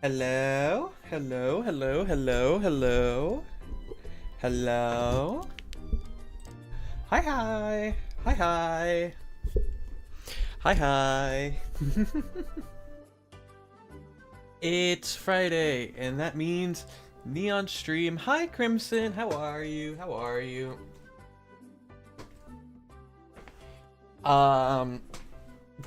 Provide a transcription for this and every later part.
Hello? Hello? Hello? Hello? Hello? Hello? Hi hi! Hi hi! Hi hi! It's Friday, and that means me on stream. Hi Crimson, how are you? How are you? Um,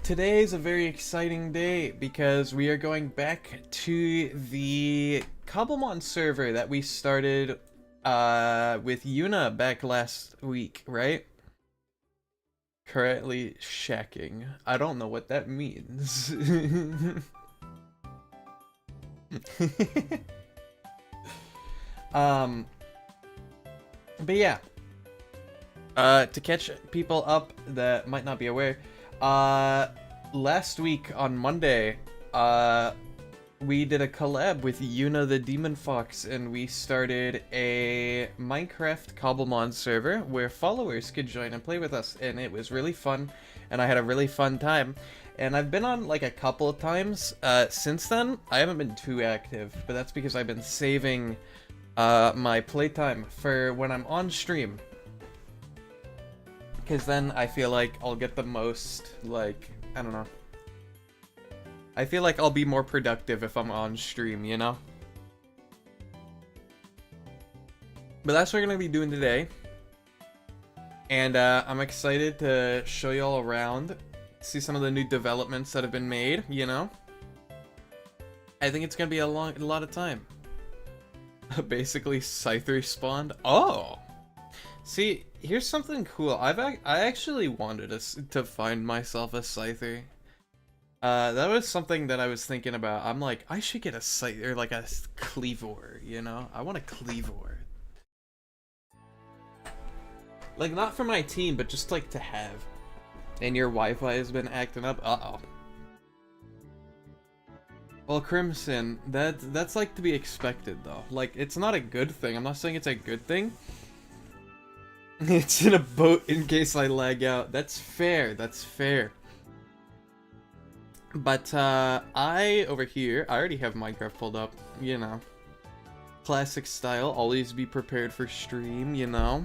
Today is a very exciting day because we are going back to the Cobblemon server that we started with Yuna back last week, right? Currently shacking. I don't know what that means. um but yeah, to catch people up that might not be aware, last week on Monday, we did a collab with Yuna the Demon Fox, and we started a Minecraft Cobblemon server where followers could join and play with us, and it was really fun, and I had a really fun time. And I've been on like a couple of times since then. I haven't been too active, but that's because I've been saving my playtime for when I'm on stream. Because then I feel like I'll get the most, like, I don't know. I feel like I'll be more productive if I'm on stream, you know? But that's what we're going to be doing today. And I'm excited to show you all around, see some of the new developments that have been made, you know? I think it's going to be a lot of time. Basically, Scythe respawned. Oh! See, here's something cool. I actually wanted to find myself a Scyther. That was something that I was thinking about. I'm like, I should get a Scyther, or like a Cleavor, you know? I want a Cleavor. Like, not for my team, but just like to have. And your Wi-Fi has been acting up? Uh-oh. Well, Crimson, that's like to be expected, though. Like, it's not a good thing. I'm not saying it's a good thing. It's in a boat in case I lag out. That's fair, that's fair. But, over here, I already have Minecraft pulled up, you know. Classic style, always be prepared for stream, you know.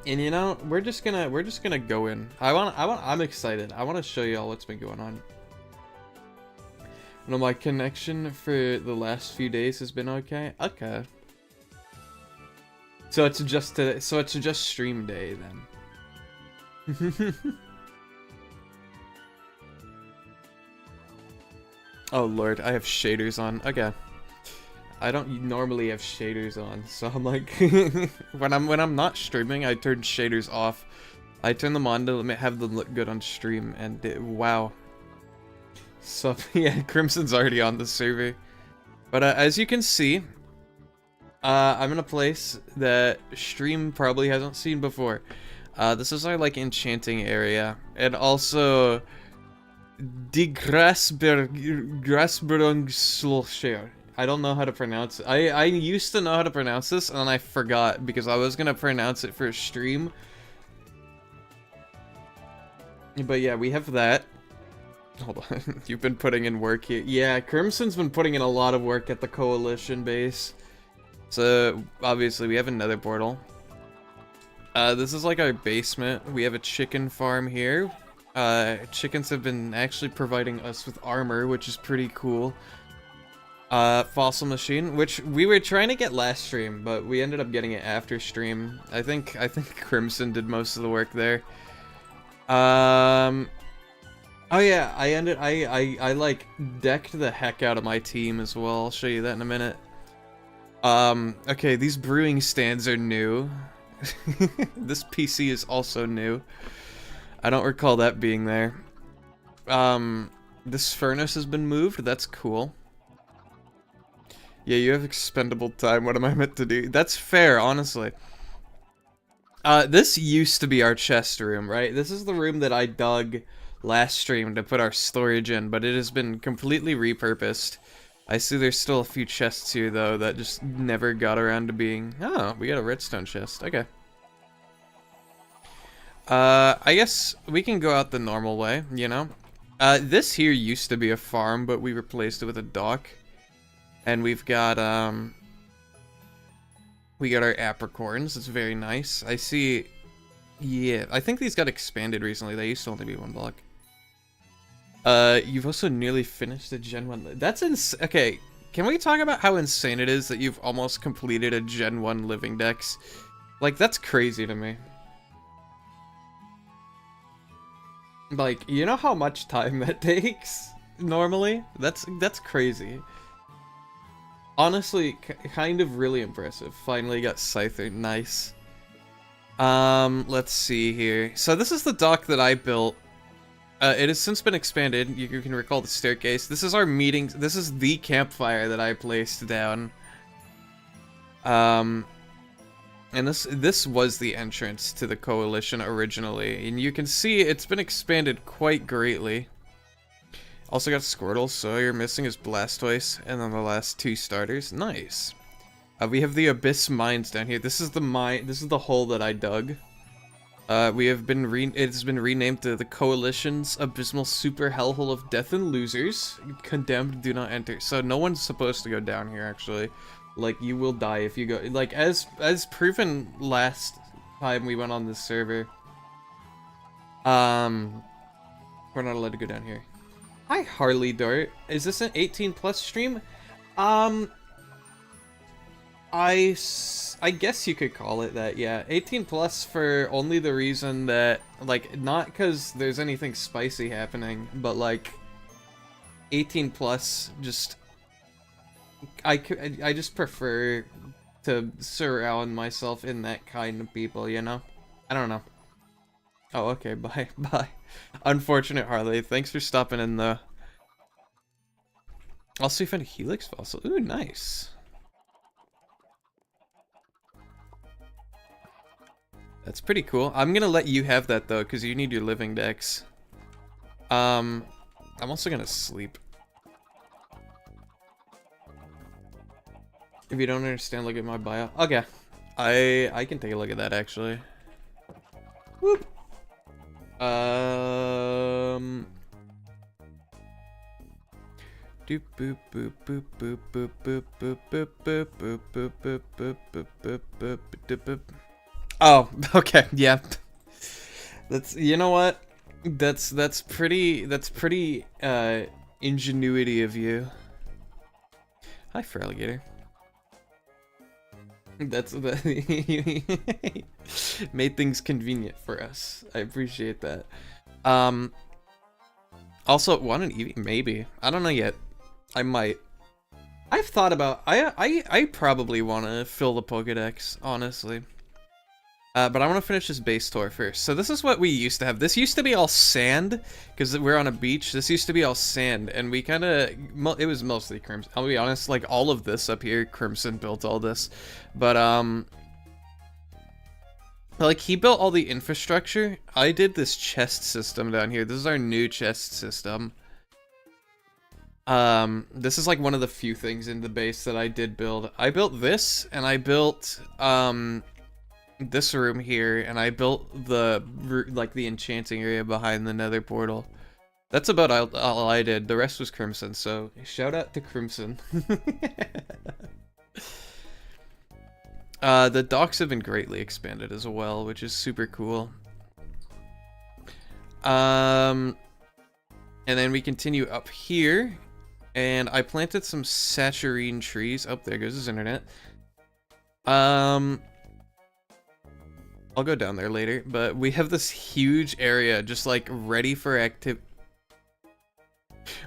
And you know, we're just gonna go in. I'm excited. I wanna show y'all what's been going on. No, my connection for the last few days has been okay. Okay. So it's just stream day then. Oh lord, I have shaders on. Okay. I don't normally have shaders on, so I'm like when I'm not streaming, I turn shaders off. I turn them on to have them look good on stream, and wow. So yeah, Crimson's already on the server. But as you can see, I'm in a place that stream probably hasn't seen before. This is our like enchanting area, and also Die Grasbergsloscher. I don't know how to pronounce it. I used to know how to pronounce this, and then I forgot because I was gonna pronounce it for a stream. But yeah, we have that. Hold on, you've been putting in work here. Yeah, Crimson's been putting in a lot of work at the Coalition base. So, obviously, we have another portal. This is like our basement. We have a chicken farm here. Chickens have been actually providing us with armor, which is pretty cool. Fossil machine, which we were trying to get last stream, but we ended up getting it after stream. I think Crimson did most of the work there. Oh yeah, I like decked the heck out of my team as well. I'll show you that in a minute. Okay, these brewing stands are new. This PC is also new. I don't recall that being there. This furnace has been moved. That's cool. Yeah, you have expendable time. What am I meant to do? That's fair, honestly. This used to be our chest room, right? This is the room that I dug last stream to put our storage in, but it has been completely repurposed. I see there's still a few chests here, though, that just never got around to being... Oh, we got a redstone chest. Okay. I guess we can go out the normal way, you know? This here used to be a farm, but we replaced it with a dock. And we've got, we got our apricorns. It's very nice. I see, yeah, I think these got expanded recently. They used to only be 1 block. You've also nearly finished the Gen 1. That's okay, can we talk about how insane it is that you've almost completed a Gen 1 living dex? Like, that's crazy to me. Like, you know how much time that takes normally? That's crazy. Honestly, kind of really impressive. Finally got Scyther, nice. Let's see here. So this is the dock that I built. It has since been expanded. You can recall the staircase. This is our meeting. This is the campfire that I placed down. And this was the entrance to the Coalition originally, and you can see it's been expanded quite greatly. Also got Squirtle, so you're missing is Blastoise, and then the last 2 starters. Nice. We have the Abyss Mines down here. This is the mine. This is the hole that I dug. We have been it's been renamed to the Coalition's Abysmal Super Hellhole of Death and Losers. Condemned, do not enter. So no one's supposed to go down here, actually. Like, you will die if you go. Like, as proven last time we went on this server. We're not allowed to go down here. Hi, Harley Dart. Is this an 18+ stream? I guess you could call it that, yeah. 18+ for only the reason that, like, not because there's anything spicy happening, but, like, 18+ just... I just prefer to surround myself in that kind of people, you know? I don't know. Oh, okay, bye. Bye. Unfortunate Harley, thanks for stopping in, though. Also, you found a Helix fossil. Ooh, nice. That's pretty cool. I'm gonna let you have that, though, because you need your living dex. I'm also gonna sleep. If you don't understand, look at my bio. Okay. I can take a look at that, actually. Whoop. Doop boop boop boop boop boop boop boop boop boop boop boop boop boop boop boop boop boop. Oh, okay, yeah. That's, you know what? That's pretty ingenuity of you. Hi, Feraligator. That's made things convenient for us. I appreciate that. Also, want an Eevee? Maybe. I don't know yet. I might. I've thought about. I probably want to fill the Pokédex, honestly. But I want to finish this base tour first. So this is what we used to have. This used to be all sand, because we're on a beach. This used to be all sand, and we kind of... It was mostly Crimson. I'll be honest, like, all of this up here, Crimson built all this. But, like, he built all the infrastructure. I did this chest system down here. This is our new chest system. This is, like, one of the few things in the base that I did build. I built this, and I built, this room here, and I built the enchanting area behind the nether portal. That's about all I did. The rest was Crimson, so shout out to Crimson. The docks have been greatly expanded as well, which is super cool. And then we continue up here, and I planted some saturine trees. Oh, there goes his internet. I'll go down there later, but we have this huge area just like ready for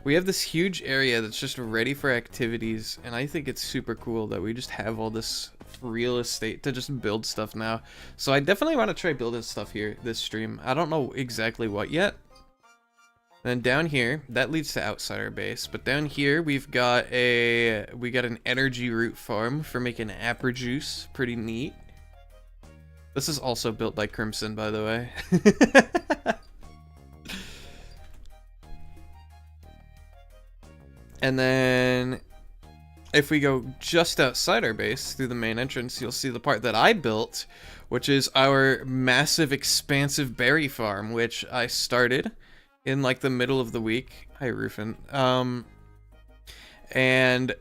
We have this huge area that's just ready for activities, and I think it's super cool that we just have all this real estate to just build stuff now. So I definitely want to try building stuff here this stream. I don't know exactly what yet. Then down here, that leads to Outsider Base, but down here we've got an energy root farm for making apple juice. Pretty neat. This is also built by Crimson, by the way. And then, if we go just outside our base, through the main entrance, you'll see the part that I built, which is our massive, expansive berry farm, which I started. in like the middle of the week. Hi, Rufin. And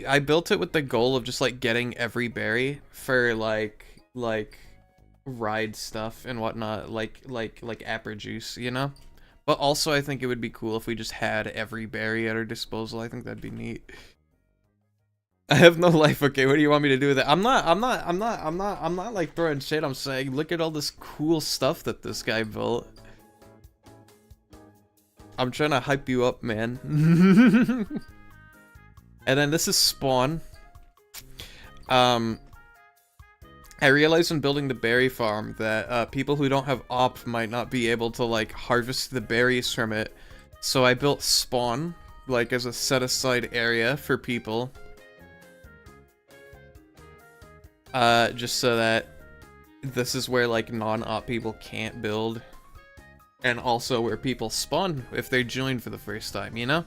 I built it with the goal of just like getting every berry for like ride stuff and whatnot, like apple juice, you know? But also I think it would be cool if we just had every berry at our disposal. I think that'd be neat. I have no life. Okay, what do you want me to do with it? I'm not like throwing shade. I'm saying look at all this cool stuff that this guy built. I'm trying to hype you up, man. And then this is spawn. I realized when building the berry farm that people who don't have op might not be able to like harvest the berries from it. So I built spawn like as a set aside area for people. Just so that this is where like non-op people can't build. And also where people spawn if they join for the first time, you know?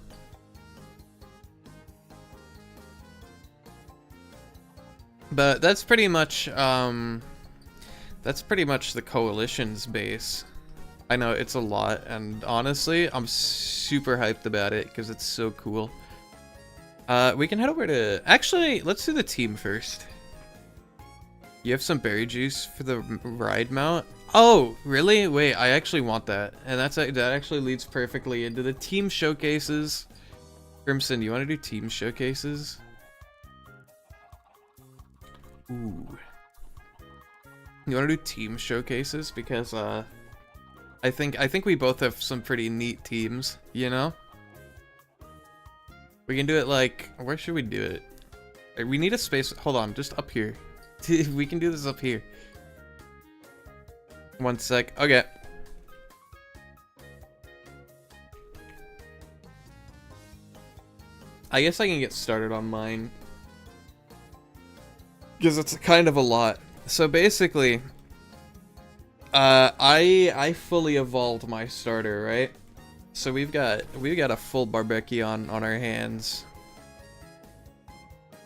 But that's pretty much the coalition's base. I know it's a lot, and honestly, I'm super hyped about it because it's so cool. We can head over to... Actually, let's do the team first. You have some berry juice for the ride mount? Oh, really? Wait, I actually want that. And that actually leads perfectly into the team showcases. Crimson, you want to do team showcases? Ooh. You want to do team showcases? Because, I think we both have some pretty neat teams, you know? We can do it like... Where should we do it? We need a space... Hold on, just up here. We can do this up here. One sec. Okay. I guess I can get started on mine. Because it's kind of a lot. So basically, I fully evolved my starter, right? So we've got a full barbecue on our hands.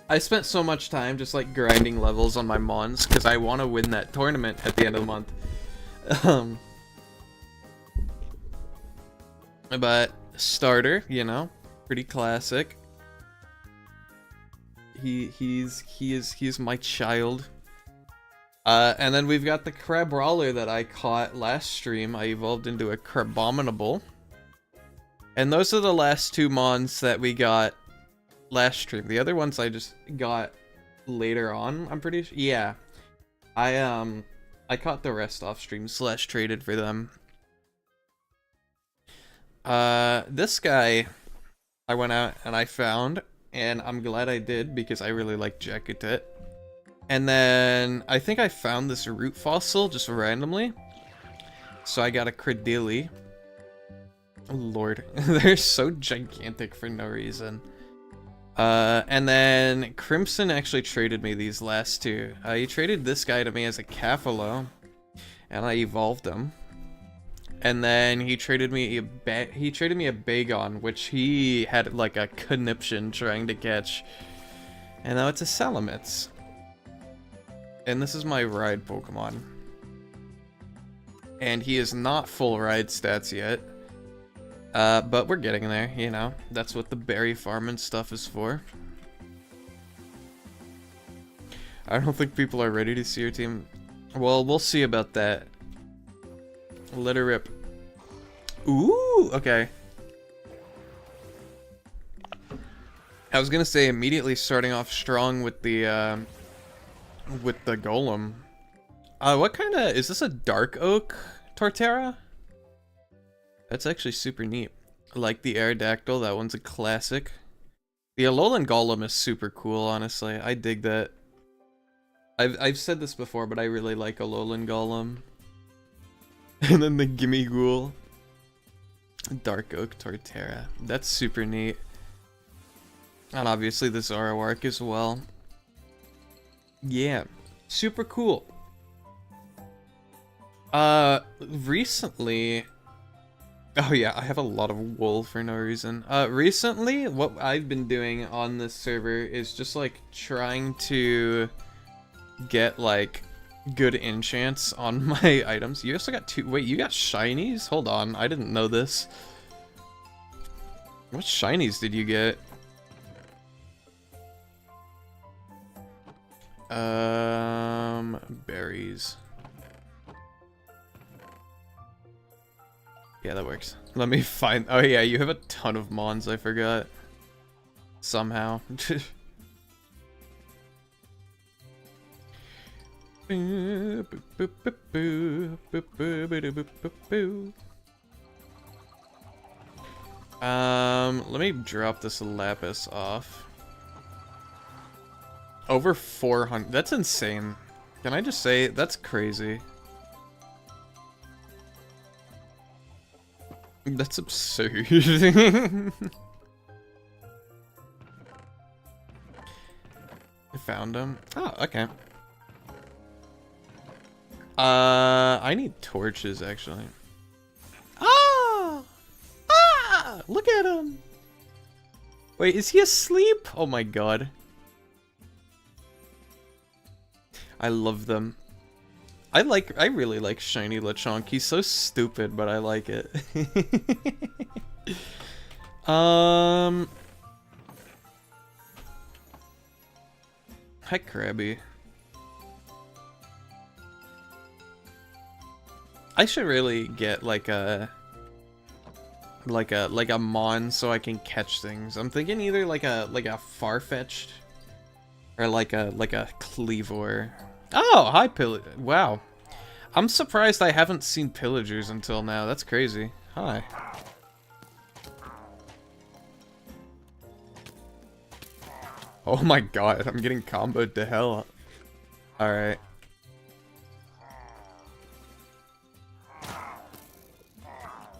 I spent so much time just like grinding levels on my mons because I want to win that tournament at the end of the month. But starter, you know, pretty classic. He is my child. And then we've got the crab brawler that I caught last stream. I evolved into a Cobblemon. And those are the last two mons that we got last stream. The other ones I just got later on, I'm pretty sure. Yeah. I caught the rest off stream / traded for them. This guy I went out and I found, and I'm glad I did because I really like Jakutet. And then I think I found this root fossil just randomly. So I got a Credilli. Oh lord, they're so gigantic for no reason. And then Crimson actually traded me these last two. He traded this guy to me as a Cafalo, and I evolved him. And then he traded me a Bagon, which he had like a conniption trying to catch. And now it's a Salamence. And this is my ride Pokemon. And he is not full ride stats yet. But we're getting there, you know. That's what the berry farm and stuff is for. I don't think people are ready to see your team. Well, we'll see about that. Let her rip. Ooh, okay. I was gonna say immediately starting off strong with the golem. What kind of... Is this a dark oak Torterra? That's actually super neat. I like the Aerodactyl, that one's a classic. The Alolan Golem is super cool, honestly. I dig that. I've said this before, but I really like Alolan Golem. And then the Gimme Ghoul. Dark Oak Torterra. That's super neat. And obviously the Zoroark as well. Yeah. Super cool. Recently... Oh yeah, I have a lot of wool for no reason. Recently, what I've been doing on this server is just like trying to get like good enchants on my items. You also got 2. Wait, you got shinies? Hold on, I didn't know this. What shinies did you get? Berries. Yeah, that works. Let me find. Oh yeah, you have a ton of mons. I forgot. Somehow. Let me drop this lapis off. Over 400. That's insane. Can I just say, that's crazy. That's absurd. I found him. Oh, okay. I need torches, actually. Ah! Ah! Look at him! Wait, is he asleep? Oh my god. I love them. I really like Shiny Lechonk. He's so stupid, but I like it. Hi, Krabby. I should really get like a mon so I can catch things. I'm thinking either like a Farfetch'd or like a Cleavor. Oh, hi wow. I'm surprised I haven't seen pillagers until now. That's crazy. Hi. Oh my god, I'm getting comboed to hell. Alright.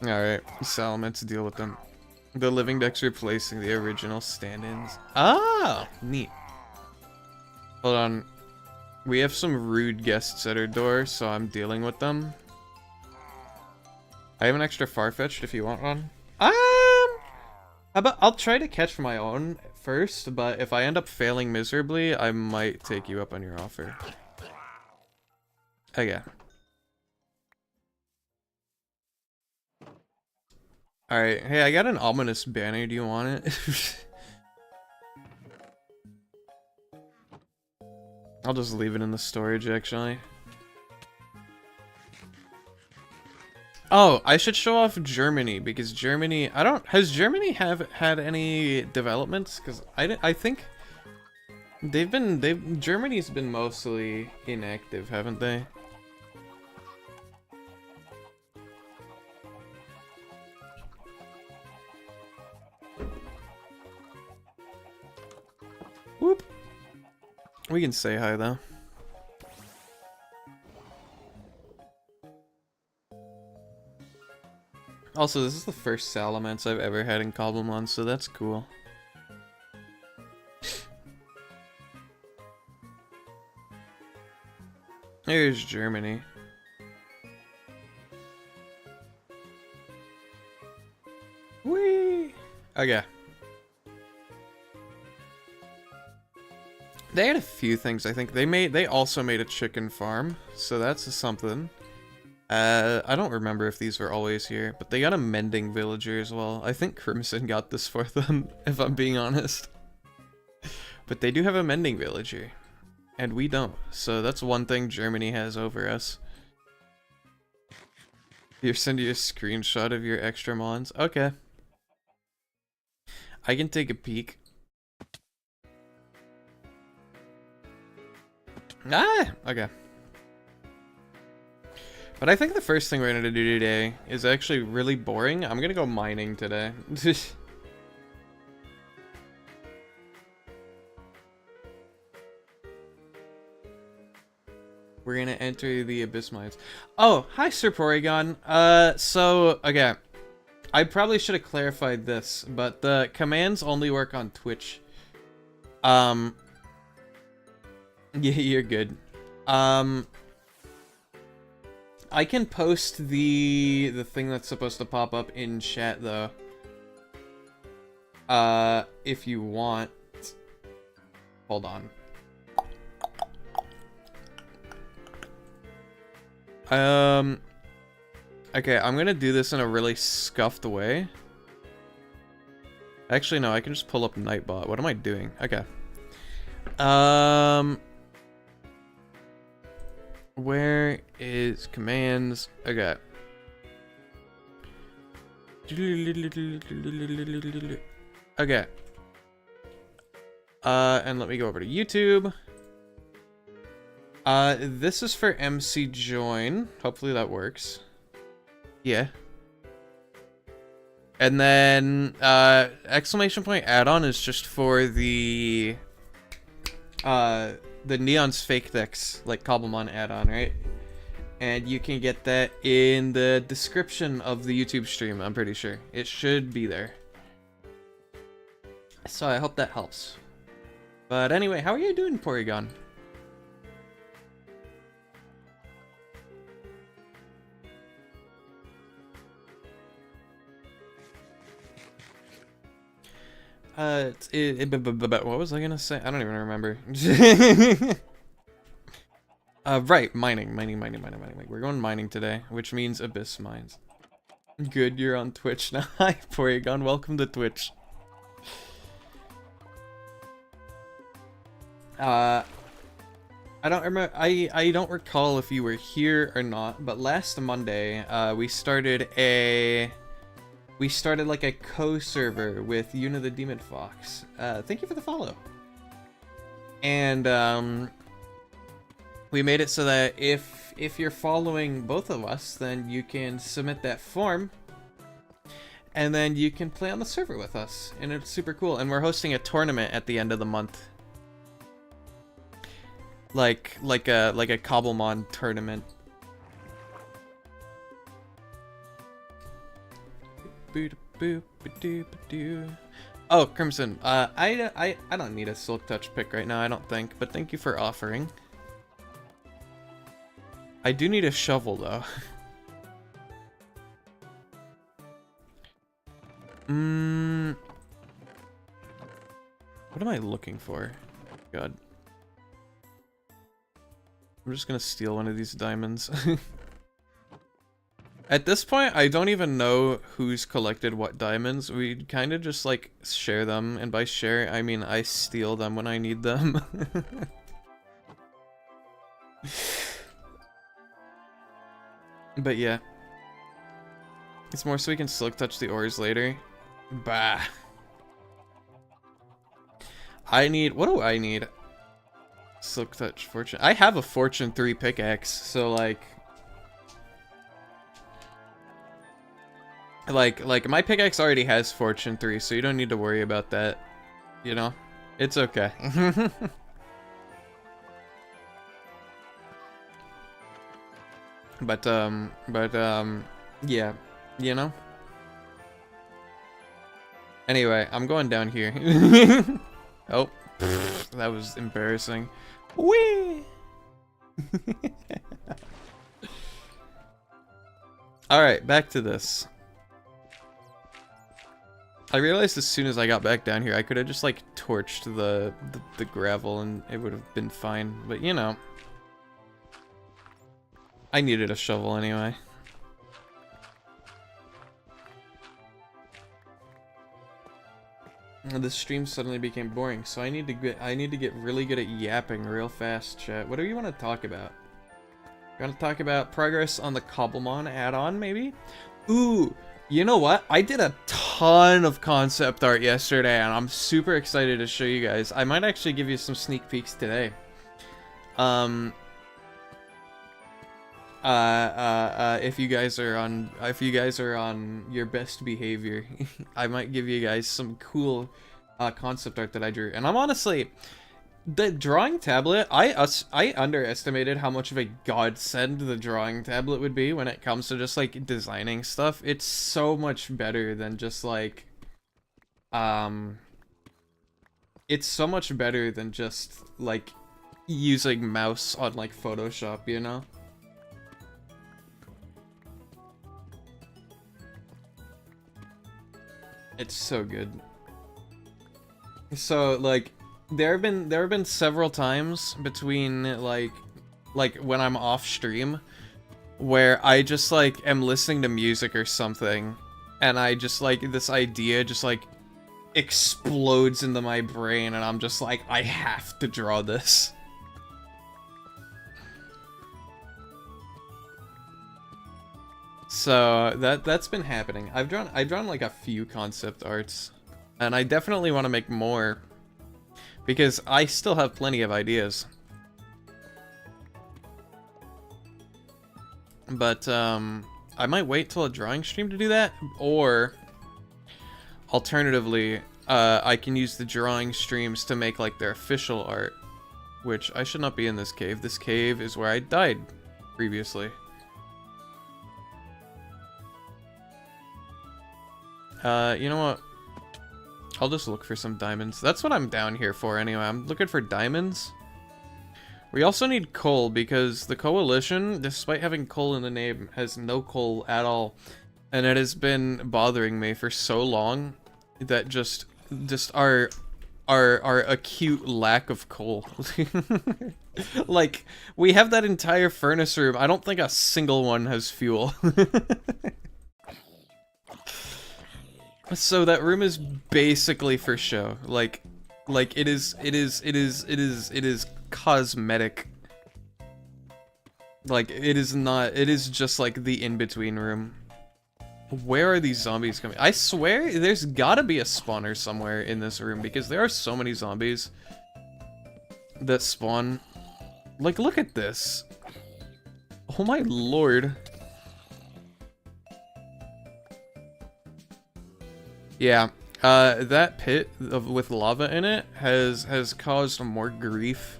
Alright, so let's deal with them. The living decks replacing the original stand-ins. Ah, neat. Hold on. We have some rude guests at our door, so I'm dealing with them. I have an extra Farfetch'd if you want one. I'll try to catch my own first, but if I end up failing miserably, I might take you up on your offer. Okay. Alright, hey, I got an ominous banner, do you want it? I'll just leave it in the storage, actually. Oh, I should show off Germany, because Germany... Has Germany had any developments? Because I think... Germany's been mostly inactive, haven't they? Whoop. We can say hi, though. Also, this is the first Salamence I've ever had in Cobblemon, so that's cool. Here's Germany. Whee! Okay. They had a few things, I think. They also made a chicken farm, so that's something. I don't remember if these were always here, but they got a mending villager as well. I think Crimson got this for them, if I'm being honest. But they do have a mending villager, and we don't. So that's one thing Germany has over us. Here, send you a screenshot of your extra mons. Okay. I can take a peek. Ah, okay. But I think the first thing we're gonna do today is actually really boring. I'm gonna go mining today. We're gonna enter the Abyss Mines. Oh, hi Sir Porygon. So, okay. I probably should have clarified this, but the commands only work on Twitch. Yeah, you're good. I can post the thing that's supposed to pop up in chat though. If you want. Hold on. Okay, I'm gonna do this in a really scuffed way. Actually, no, I can just pull up Nightbot. What am I doing? Okay. Where is commands? Okay. Okay. And let me go over to YouTube. This is for mcjoin. Hopefully that works. Yeah. And then, exclamation point add-on is just for the Neon's fake decks, like Cobblemon add-on, right? And you can get that in the description of the YouTube stream, I'm pretty sure. It should be there. So I hope that helps. But anyway, how are you doing, Porygon? What was I gonna say? I don't even remember. Right, mining. We're going mining today, which means Abyss Mines. Good, you're on Twitch now. Hi, Porygon, welcome to Twitch. I don't remember. I don't recall if you were here or not, but last Monday, we started like a co-server with Una the Demon Fox. Thank you for the follow. And we made it so that if you're following both of us, then you can submit that form, and then you can play on the server with us, and it's super cool. And we're hosting a tournament at the end of the month, like a Cobblemon tournament. Oh, Crimson. I don't need a Silk Touch pick right now, I don't think, but thank you for offering. I do need a shovel though. What am I looking for? God. I'm just gonna steal one of these diamonds. At this point, I don't even know who's collected what diamonds. We kind of just, like, share them. And by share, I mean I steal them when I need them. But yeah. It's more so we can Silk Touch the ores later. Bah. I need... What do I need? Silk Touch, Fortune... I have a Fortune 3 pickaxe, so, like... Like, my pickaxe already has Fortune 3, so you don't need to worry about that. You know? It's okay. But, yeah. You know? Anyway, I'm going down here. Oh, that was embarrassing. Whee! Alright, back to this. I realized as soon as I got back down here, I could have just, like, torched the gravel and it would have been fine. But, you know. I needed a shovel anyway. The stream suddenly became boring, so I need to get really good at yapping real fast, chat. What do you want to talk about? You want to talk about progress on the Cobblemon add-on, maybe? Ooh, you know what? I did a ton of concept art yesterday, and I'm super excited to show you guys. I might actually give you some sneak peeks today. If you guys are on your best behavior, I might give you guys some cool concept art that I drew. And I'm honestly, the drawing tablet, I underestimated how much of a godsend the drawing tablet would be when it comes to just like designing stuff. It's so much better than just like it's so much better than just like using mouse on like Photoshop, you know? It's so good. So like there have been several times between like when I'm off stream where I just like am listening to music or something, and I just like this idea just like explodes into my brain, and I'm just like, I have to draw this. So that's been happening. I've drawn like a few concept arts, and I definitely want to make more because I still have plenty of ideas. But I might wait till a drawing stream to do that, or alternatively, I can use the drawing streams to make like their official art, which I should not be in this cave. This cave is where I died previously. You know what? I'll just look for some diamonds. That's what I'm down here for anyway. I'm looking for diamonds. We also need coal because the coalition, despite having coal in the name, has no coal at all. And it has been bothering me for so long that just our acute lack of coal. Like, we have that entire furnace room. I don't think a single one has fuel. So that room is basically for show. Like it is cosmetic. Like it is not, it is just like the in-between room. Where are these zombies coming? I swear there's gotta be a spawner somewhere in this room because there are so many zombies that spawn. Like, look at this. Oh my lord. Yeah, that pit with lava in it has caused more grief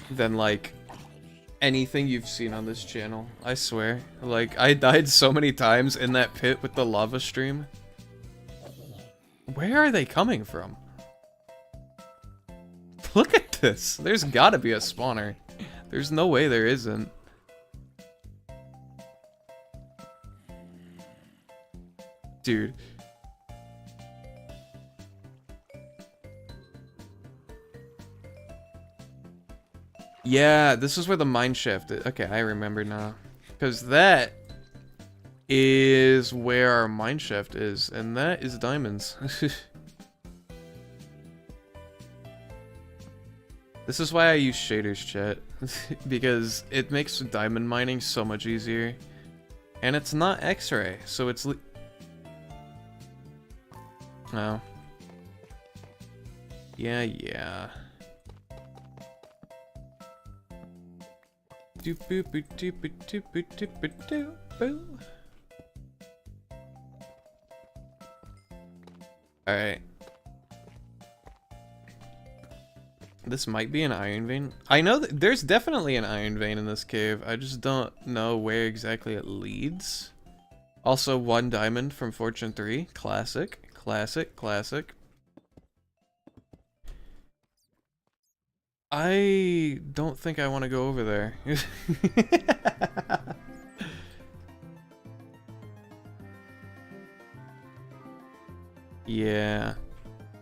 than like anything you've seen on this channel. I swear. Like, I died so many times in that pit with the lava stream. Where are they coming from? Look at this. There's gotta be a spawner. There's no way there isn't. Dude. Yeah, this is where the mine shaft is. Okay, I remember now. Because that is where our mine shaft is, and that is diamonds. This is why I use shaders, chat. Because it makes diamond mining so much easier. And it's not X-ray, so it's... Oh. Yeah. Alright. This might be an iron vein. I know that there's definitely an iron vein in this cave. I just don't know where exactly it leads. Also, 1 diamond from Fortune 3. Classic. I don't think I want to go over there. Yeah.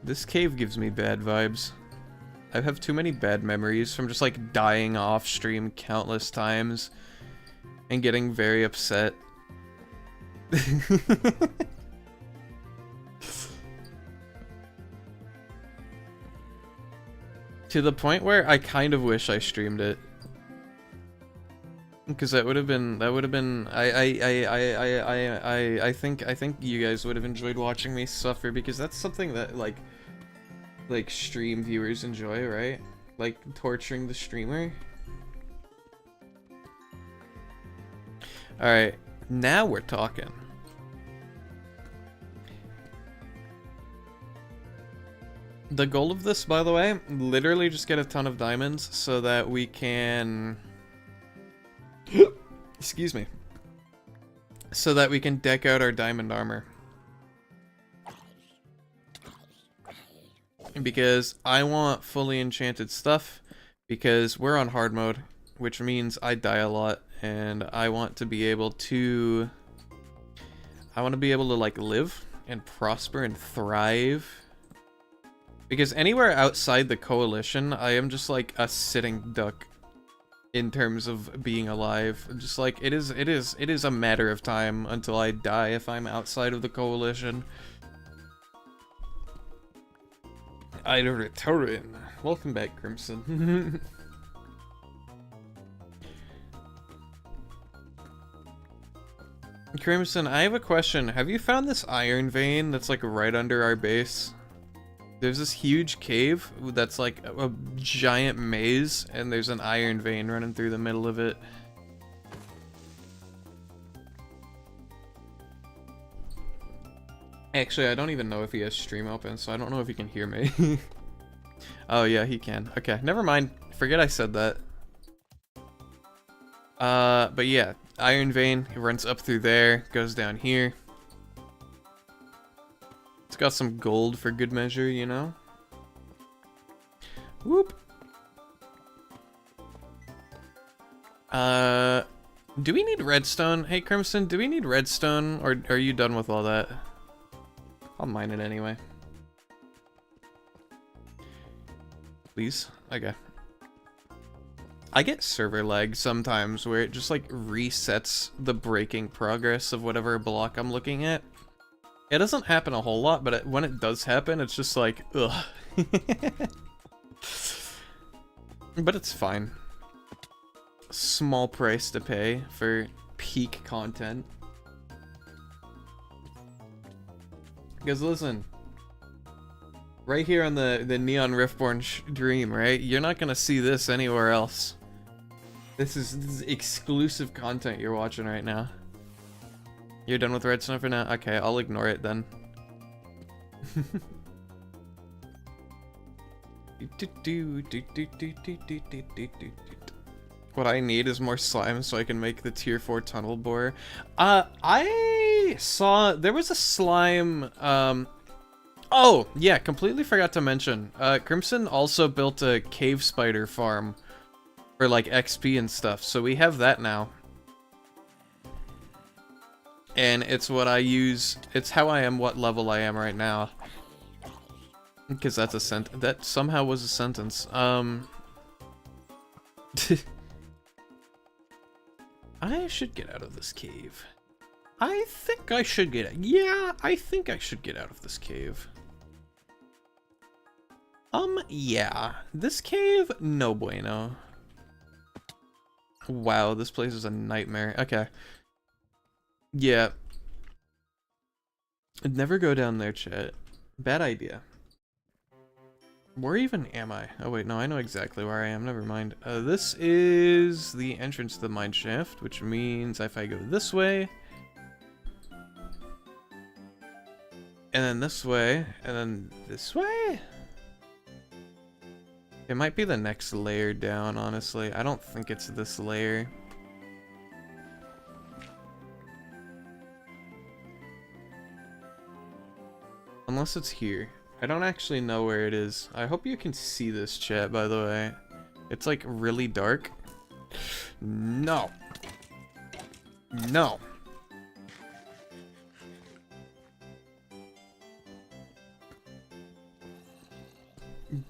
This cave gives me bad vibes. I have too many bad memories from just like dying off stream countless times and getting very upset. To the point where I kind of wish I streamed it. Because that would have been I think you guys would have enjoyed watching me suffer, because that's something that like stream viewers enjoy, right? Like torturing the streamer. Alright, now we're talking. The goal of this, by the way, literally just get a ton of diamonds so that we can... Excuse me. So that we can deck out our diamond armor. Because I want fully enchanted stuff, because we're on hard mode, which means I die a lot, and I want to be able to... like live and prosper and thrive. Because anywhere outside the coalition, I am just like a sitting duck. in terms of being alive. Just like it is a matter of time until I die if I'm outside of the coalition. I return. Welcome back, Crimson. Crimson, I have a question. Have you found this iron vein that's like right under our base? There's this huge cave that's like a giant maze, and there's an iron vein running through the middle of it. Actually, I don't even know if he has stream open, so I don't know if he can hear me. Oh yeah, he can. Okay, never mind. Forget I said that. But yeah, iron vein, it runs up through there, goes down here. It's got some gold for good measure, you know? Whoop. Do we need redstone? Hey, Crimson, do we need redstone, or are you done with all that? I'll mine it anyway. Please? Okay. I get server lag sometimes where it just like resets the breaking progress of whatever block I'm looking at. It doesn't happen a whole lot, but when it does happen, it's just like, ugh. But it's fine. Small price to pay for peak content. Because listen, right here on the Neon Riftborne dream, right? You're not gonna see this anywhere else. This is exclusive content you're watching right now. You're done with redstone for now? Okay, I'll ignore it then. What I need is more slime so I can make the tier 4 tunnel bore. I saw there was a slime, oh, yeah, completely forgot to mention. Crimson also built a cave spider farm for like XP and stuff, so we have that now. And it's what I use, it's how I am what level I am right now. Because that's a that somehow was a sentence. I should get out of this cave. I think I should get out. Yeah, I think I should get out of this cave. Yeah. This cave, no bueno. Wow, this place is a nightmare. Okay. Yeah. I'd never go down there, chat. Bad idea. Where even am I? Oh wait, no, I know exactly where I am. Never mind. This is the entrance to the mine shaft, which means if I go this way, and then this way, and then this way? It might be the next layer down, honestly. I don't think it's this layer. Unless it's here. I don't actually know where it is. I hope you can see this, chat, by the way. It's like really dark. No. No.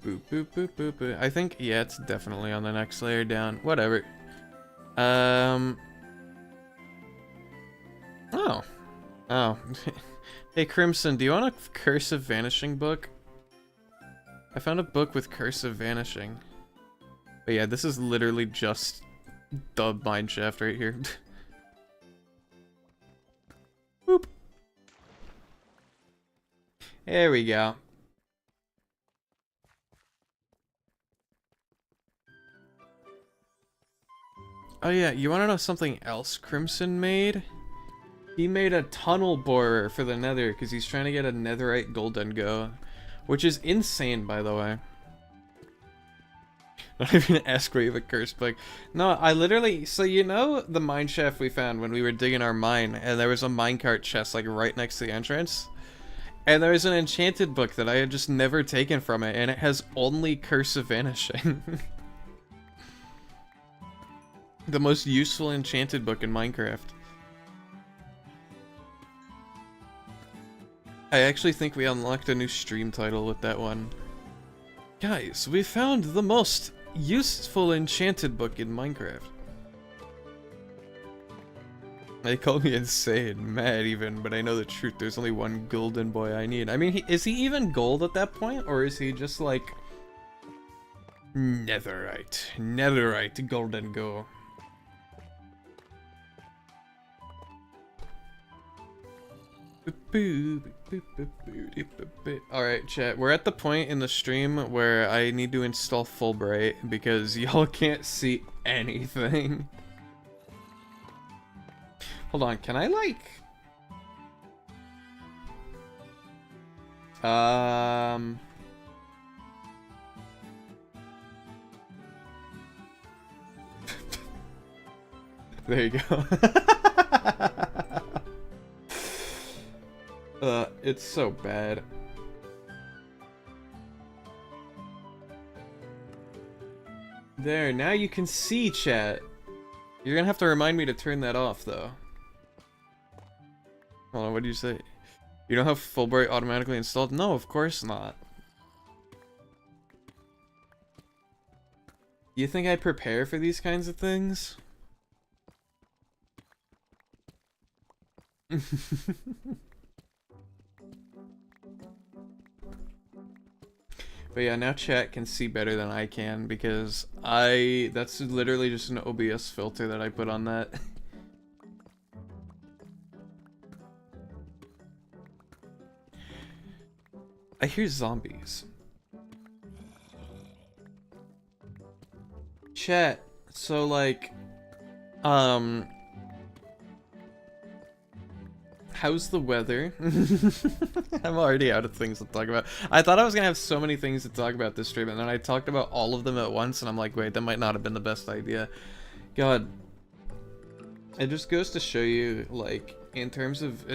Boop, boop, boop, boop, boop. I think, yeah, it's definitely on the next layer down. Whatever. Oh. Oh. Hey, Crimson, do you want a Curse of Vanishing book? I found a book with Curse of Vanishing. But yeah, this is literally just the mine shaft right here. Boop. There we go. Oh yeah, you want to know something else Crimson made? He made a tunnel borer for the nether because he's trying to get a netherite golden go. Which is insane, by the way. Not even ask where you have a curse book. No, I literally... So you know the mine shaft we found when we were digging our mine, and there was a minecart chest like right next to the entrance? And there was an enchanted book that I had just never taken from it, and it has only Curse of Vanishing. The most useful enchanted book in Minecraft. I actually think we unlocked a new stream title with that one. Guys, we found the most useful enchanted book in Minecraft. They call me insane, mad even, but I know the truth. There's only one golden boy I need. I mean, is he even gold at that point, or is he just like netherite, golden go? Alright, chat, we're at the point in the stream where I need to install Fulbright because y'all can't see anything. Hold on, can I like... There you go. It's so bad. There, now you can see, chat. You're gonna have to remind me to turn that off, though. Hold on, what did you say? You don't have Fulbright automatically installed? No, of course not. You think I prepare for these kinds of things? But yeah, now chat can see better than I can because that's literally just an OBS filter that I put on that. I hear zombies. Chat, so like, how's the weather? I'm already out of things to talk about. I thought I was gonna have so many things to talk about this stream, and then I talked about all of them at once, and I'm like, wait, that might not have been the best idea. God, it just goes to show you, like, in terms of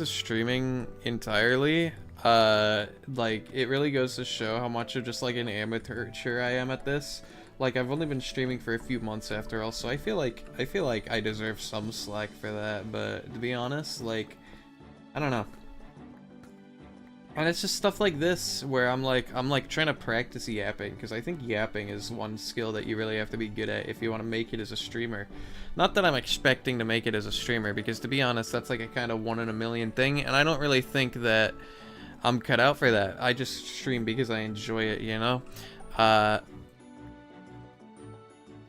streaming entirely, like, it really goes to show how much of just like an amateur I am at this. Like, I've only been streaming for a few months after all, so I feel like I deserve some slack for that. But to be honest, like, I don't know. And it's just stuff like this where I'm like trying to practice yapping, because I think yapping is one skill that you really have to be good at if you want to make it as a streamer. Not that I'm expecting to make it as a streamer, because to be honest, that's like a kind of 1 in a million thing, and I don't really think that I'm cut out for that. I just stream because I enjoy it, you know?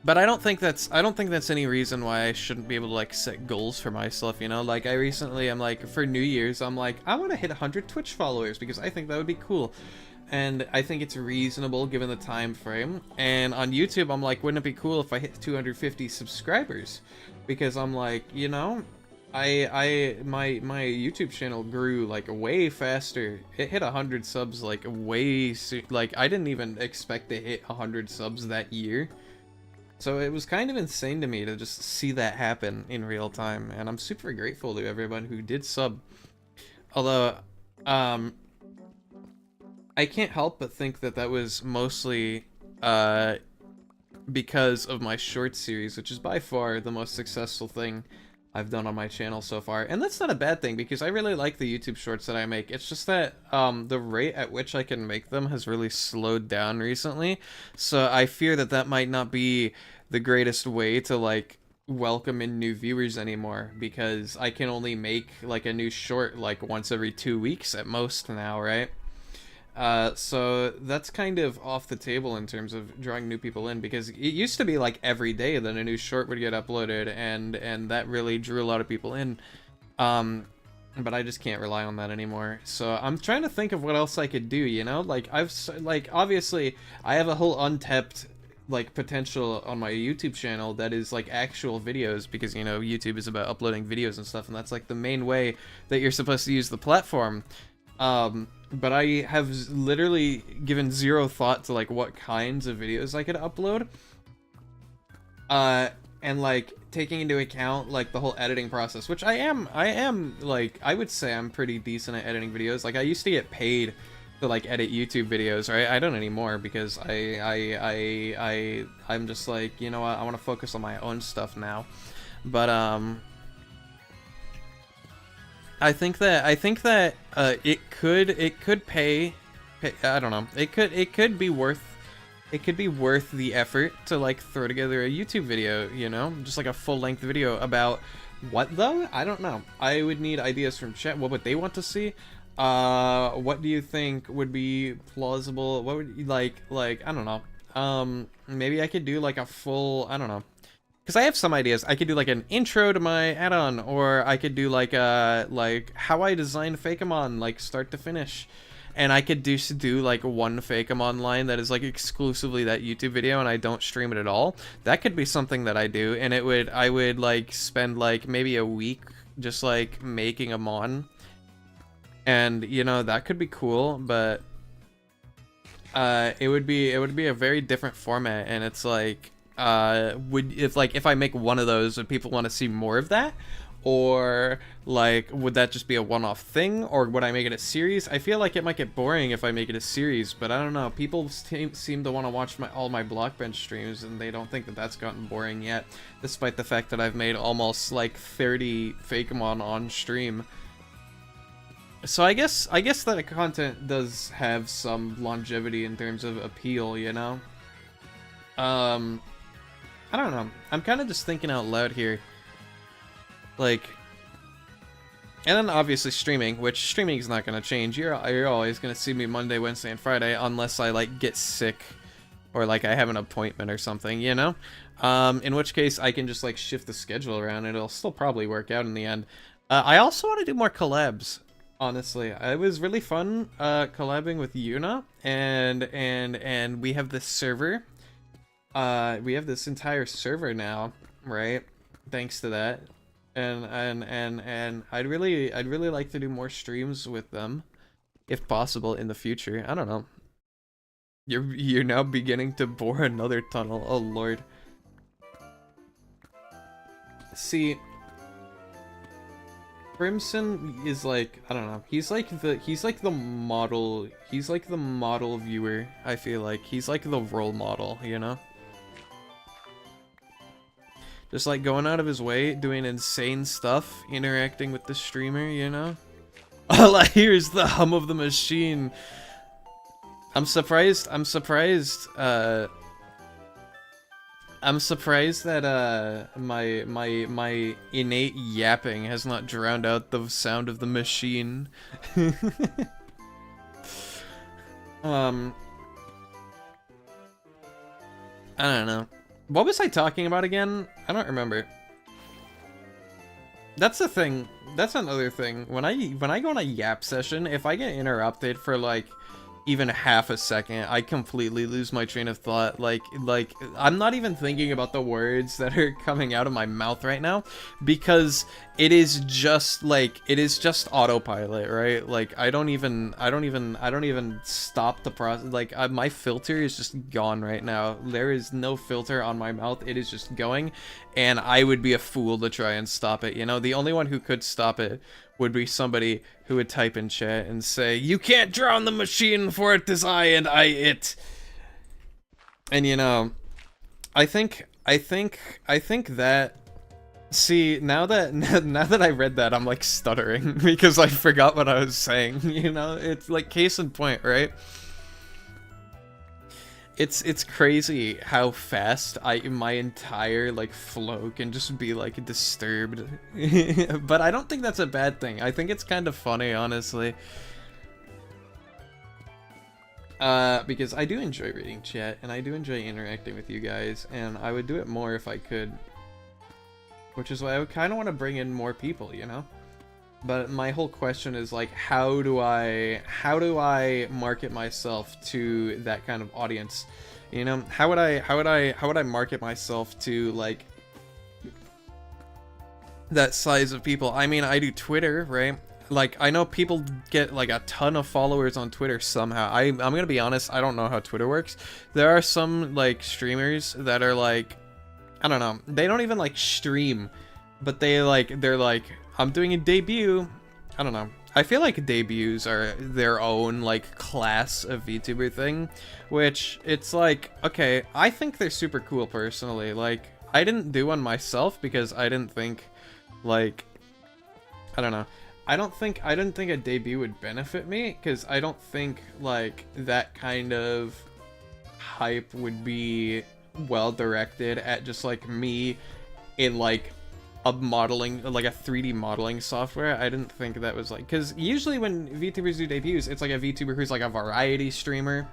But I don't think that's any reason why I shouldn't be able to like set goals for myself, you know? Like, I recently, I'm like, for New Year's, I'm like, I want to hit 100 Twitch followers because I think that would be cool. And I think it's reasonable given the time frame. And on YouTube, I'm like, wouldn't it be cool if I hit 250 subscribers? Because I'm like, you know, my YouTube channel grew like way faster. It hit 100 subs like way soon. Like, I didn't even expect to hit 100 subs that year. So it was kind of insane to me to just see that happen in real time, and I'm super grateful to everyone who did sub. Although, I can't help but think that that was mostly because of my short series, which is by far the most successful thing I've done on my channel so far. And that's not a bad thing, because I really like the YouTube shorts that I make. It's just that the rate at which I can make them has really slowed down recently. So I fear that that might not be the greatest way to like welcome in new viewers anymore, because I can only make like a new short like once every 2 weeks at most now, right? So that's kind of off the table in terms of drawing new people in, because it used to be like every day that a new short would get uploaded, and that really drew a lot of people in. But I just can't rely on that anymore. So I'm trying to think of what else I could do, you know? Like, obviously I have a whole untapped like potential on my YouTube channel that is like actual videos, because, you know, YouTube is about uploading videos and stuff, and that's like the main way that you're supposed to use the platform. But I have literally given zero thought to like what kinds of videos I could upload. And like taking into account like the whole editing process, which I am like, I would say I'm pretty decent at editing videos. Like, I used to get paid to like edit YouTube videos, right? I don't anymore, because I'm just like, you know what, I want to focus on my own stuff now. But I think that it could pay. I don't know. It could be worth it could be worth the effort to like throw together a YouTube video, you know, just like a full-length video about what though? I don't know. I would need ideas from chat. What would they want to see? What do you think would be plausible? What would you like I don't know. Maybe I could do like a full, I don't know. Because I have some ideas. I could do like an intro to my add-on, or I could do like how I designed Fakemon, like start to finish. And I could just do like one Fakemon line that is like exclusively that YouTube video, and I don't stream it at all. That could be something that I do, and I would like spend like maybe a week just like making a mon. And you know, that could be cool, but it would be a very different format, and it's like if I make one of those, would people want to see more of that? Or like would that just be a one-off thing, or would I make it a series? I feel like it might get boring if I make it a series, but I don't know. People seem to want to watch all my Blockbench streams, and they don't think that that's gotten boring yet, despite the fact that I've made almost like 30 Fakemon on stream. So I guess that content does have some longevity in terms of appeal, you know? I don't know. I'm kind of just thinking out loud here. Like, and then obviously streaming, which streaming is not going to change. You're always going to see me Monday, Wednesday, and Friday, unless I like get sick or like I have an appointment or something, you know? In which case I can just like shift the schedule around, and it'll still probably work out in the end. I also want to do more collabs. Honestly, it was really fun collabing with Yuna, and we have this server. We have this entire server now, right? Thanks to that. And I'd really like to do more streams with them, if possible, in the future. I don't know. You're now beginning to bore another tunnel. Oh lord. See, Crimson is like, I don't know. He's like the model. He's like the model viewer. I feel like he's like the role model, you know. Just like going out of his way, doing insane stuff, interacting with the streamer, you know? All I hear is the hum of the machine. I'm surprised that my innate yapping has not drowned out the sound of the machine. I don't know. What was I talking about again? I don't remember. That's the thing. That's another thing. When I go on a yap session, if I get interrupted for like even half a second, I completely lose my train of thought. Like I'm not even thinking about the words that are coming out of my mouth right now, because it is just autopilot, right? Like I don't even stop the process. Like my filter is just gone right now. There is no filter on my mouth. It is just going, and I would be a fool to try and stop it, you know? The only one who could stop it would be somebody who would type in chat and say, "You can't drown the machine, for it is I, and I it." And you know, I think that, see, now that I read that, I'm like stuttering because I forgot what I was saying, you know? It's like case in point, right? It's crazy how fast my entire like flow can just be like disturbed. But I don't think that's a bad thing. I think it's kind of funny, honestly. Because I do enjoy reading chat, and I do enjoy interacting with you guys, and I would do it more if I could. Which is why I would kind of want to bring in more people, you know? But my whole question is like, how do I market myself to that kind of audience? You know, how would I market myself to like that size of people? I mean, I do Twitter, right? Like, I know people get like a ton of followers on Twitter somehow. I'm gonna be honest, I don't know how Twitter works. There are some like streamers that are like, I don't know, they don't even like stream, but they're like, I'm doing a debut. I don't know. I feel like debuts are their own like class of VTuber thing, which it's like, okay, I think they're super cool personally. Like, I didn't do one myself because I didn't think, like, I don't know. I didn't think a debut would benefit me, because I don't think like that kind of hype would be well directed at just like me in like a modeling, like a 3D modeling software. I didn't think that was like, because usually when VTubers do debuts, it's like a VTuber who's like a variety streamer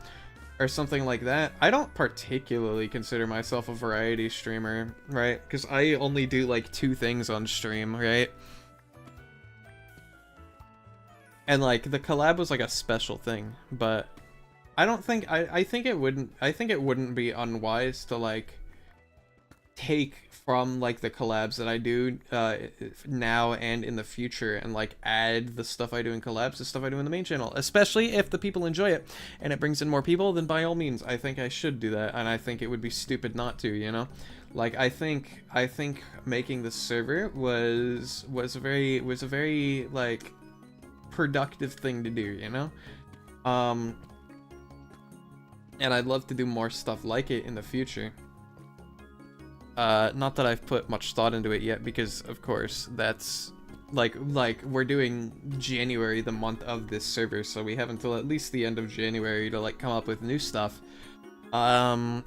or something like that. I don't particularly consider myself a variety streamer, right? Because I only do like 2 things on stream, right? And like the collab was like a special thing, but I don't think I think it wouldn't be unwise to like take from like the collabs that I do now and in the future and like add the stuff I do in collabs to stuff I do in the main channel, especially if the people enjoy it and it brings in more people. Then by all means, I think I should do that, and I think it would be stupid not to, you know. Like I think making the server was a very like productive thing to do, you know. And I'd love to do more stuff like it in the future. Not that I've put much thought into it yet, because of course that's like we're doing January, the month of this server, so we have until at least the end of January to like come up with new stuff. Unless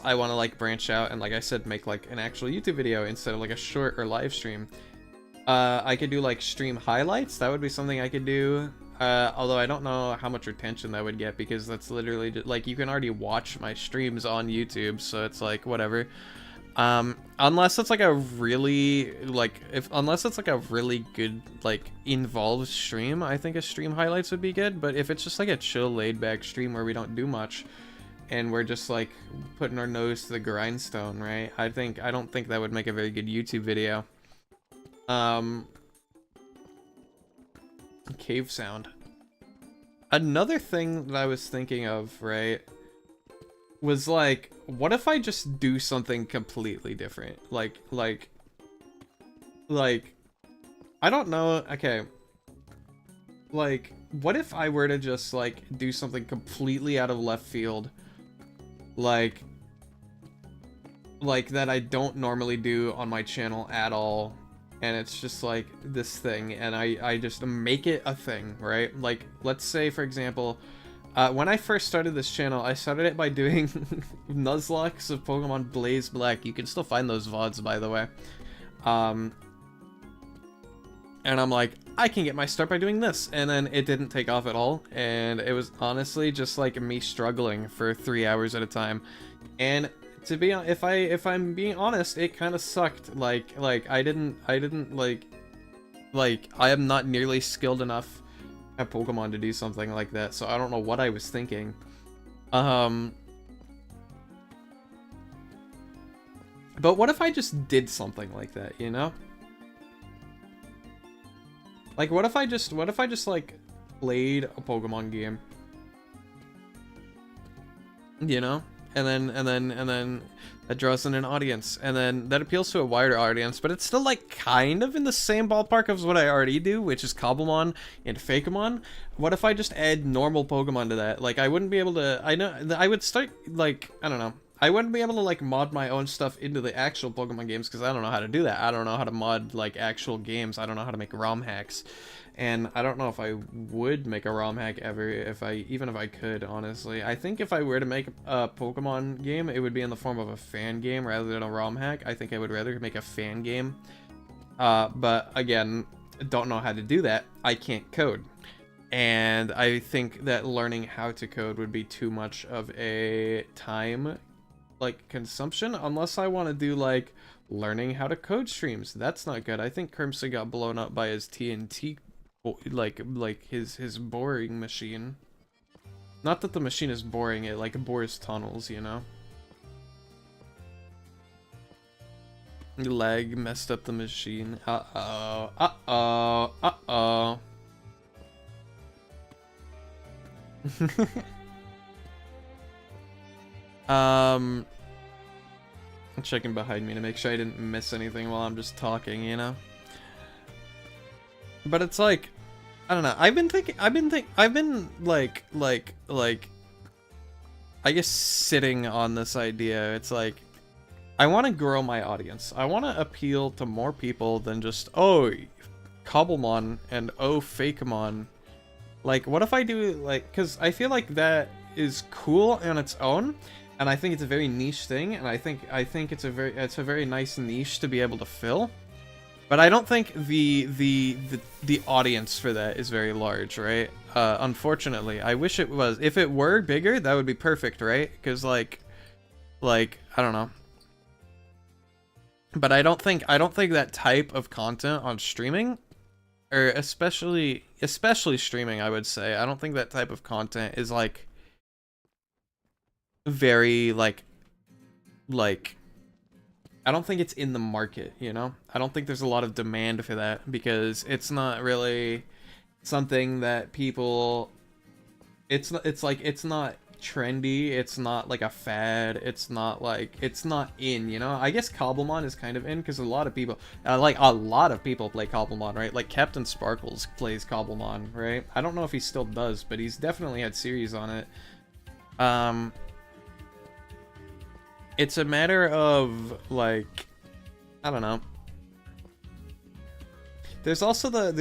I want to like branch out and, like I said, make like an actual YouTube video instead of like a short or live stream. I could do like stream highlights. That would be something I could do. Although I don't know how much retention that would get, because that's literally just, like, you can already watch my streams on YouTube, so it's like whatever. Unless it's like a really unless it's like a really good like involved stream, I think a stream highlights would be good. But if it's just like a chill laid back stream where we don't do much and we're just like putting our nose to the grindstone, right? I don't think that would make a very good YouTube video. Cave sound. Another thing that I was thinking of, right, was like, what if I just do something completely different? Like, I don't know, okay. Like, what if I were to just, like, do something completely out of left field? Like that I don't normally do on my channel at all. And it's just like this thing, and I just make it a thing, right? Like, let's say, for example, when I first started this channel, I started it by doing Nuzlocke of Pokemon Blaze Black. You can still find those VODs, by the way. And I'm like, I can get my start by doing this, and then it didn't take off at all, and it was honestly just like me struggling for 3 hours at a time. And to be honest, if I'm being honest, it kind of sucked. Like I didn't like I am not nearly skilled enough at Pokemon to do something like that, so I don't know what I was thinking. But what if I just did something like that, you know? Like, what if I just like played a Pokemon game, you know? And then that draws in an audience, and then that appeals to a wider audience, but it's still like kind of in the same ballpark as what I already do, which is Cobblemon and Fakemon. What if I just add normal Pokemon to that? Like, I wouldn't be able to, I would start, like, I don't know, I wouldn't be able to like mod my own stuff into the actual Pokemon games, because I don't know how to do that. I don't know how to mod like actual games. I don't know how to make ROM hacks. And I don't know if I would make a ROM hack ever, even if I could, honestly. I think if I were to make a Pokemon game, it would be in the form of a fan game rather than a ROM hack. I think I would rather make a fan game. But again, don't know how to do that. I can't code. And I think that learning how to code would be too much of a time, like, consumption, unless I want to do, like, learning how to code streams. That's not good. I think Crimson got blown up by his TNT, like his boring machine. Not that the machine is boring, it like bores tunnels, you know. Lag messed up the machine. Uh-oh. Uh-oh. Uh-oh. I'm checking behind me to make sure I didn't miss anything while I'm just talking, you know? But it's like, I don't know. I've been like, I guess sitting on this idea. It's like, I want to grow my audience. I want to appeal to more people than just, oh, Cobblemon and oh, Fakemon. Like, what if I do, like, because I feel like that is cool on its own, and I think it's a very niche thing, and I think it's a very nice niche to be able to fill. But I don't think the audience for that is very large, right? Unfortunately, I wish it was. If it were bigger, that would be perfect, right? Because like I don't know. But I don't think that type of content on streaming, or especially streaming, I would say, I don't think that type of content is like very like I don't think it's in the market, you know? I don't think there's a lot of demand for that, because it's not really something that people... It's not trendy, it's not like a fad, it's not in, you know? I guess Cobblemon is kind of in, because a lot of people play Cobblemon, right? Like Captain Sparkles plays Cobblemon, right? I don't know if he still does, but he's definitely had series on it. It's a matter of, like, I don't know. There's also the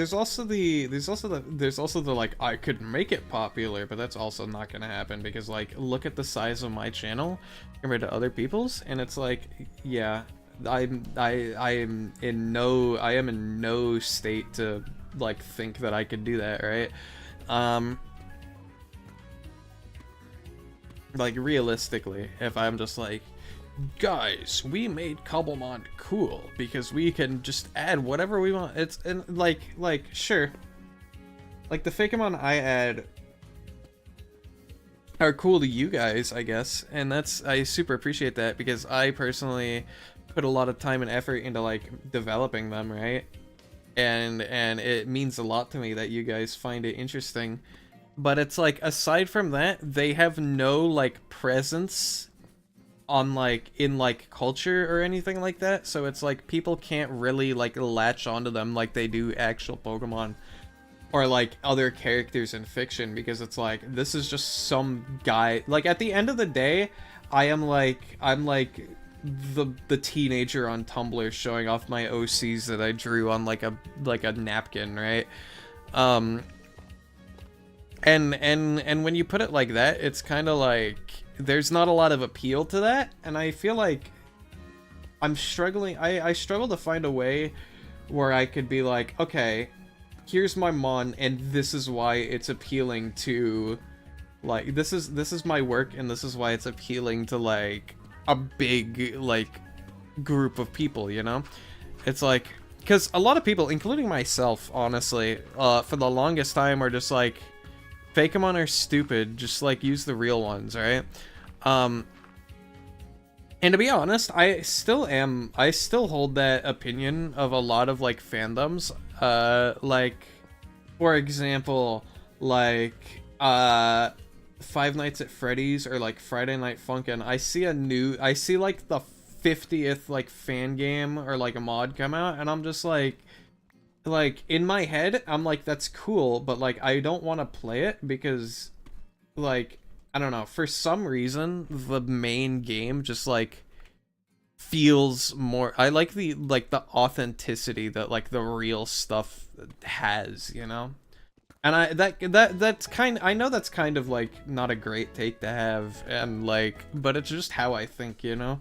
like, I could make it popular, but that's also not gonna happen, because like, look at the size of my channel compared to other people's, and it's like, yeah, I am in no state to like think that I could do that, right? Like realistically, if I'm just like, guys, we made Cobblemon cool because we can just add whatever we want. It's and like sure, like the Fakemon I add are cool to you guys, I guess, and I super appreciate that, because I personally put a lot of time and effort into like developing them, right? And it means a lot to me that you guys find it interesting. But it's like, aside from that, they have no like presence on like in like culture or anything like that, so it's like people can't really like latch onto them like they do actual Pokemon or like other characters in fiction, because it's like, this is just some guy. Like at the end of the day, I'm like the teenager on Tumblr showing off my OCs that I drew on like a napkin, right? And when you put it like that, it's kind of like there's not a lot of appeal to that, and I feel like I'm struggling. I struggle to find a way where I could be like, okay, here's my mon, and this is why it's appealing to, like, this is my work, and this is why it's appealing to like a big like group of people, you know? It's like, because a lot of people, including myself, honestly, for the longest time are just like, Fakemon are stupid, just like use the real ones, right? And to be honest, I still hold that opinion of a lot of like fandoms. Like, for example, like Five Nights at Freddy's or like Friday Night Funkin'. I see like the 50th like fan game or like a mod come out, and I'm just like in my head I'm like, that's cool, but like I don't want to play it, because like, I don't know, for some reason the main game just like feels more, I like the authenticity that like the real stuff has, you know? And that's kind, I know that's kind of like not a great take to have, and like, but it's just how I think, you know?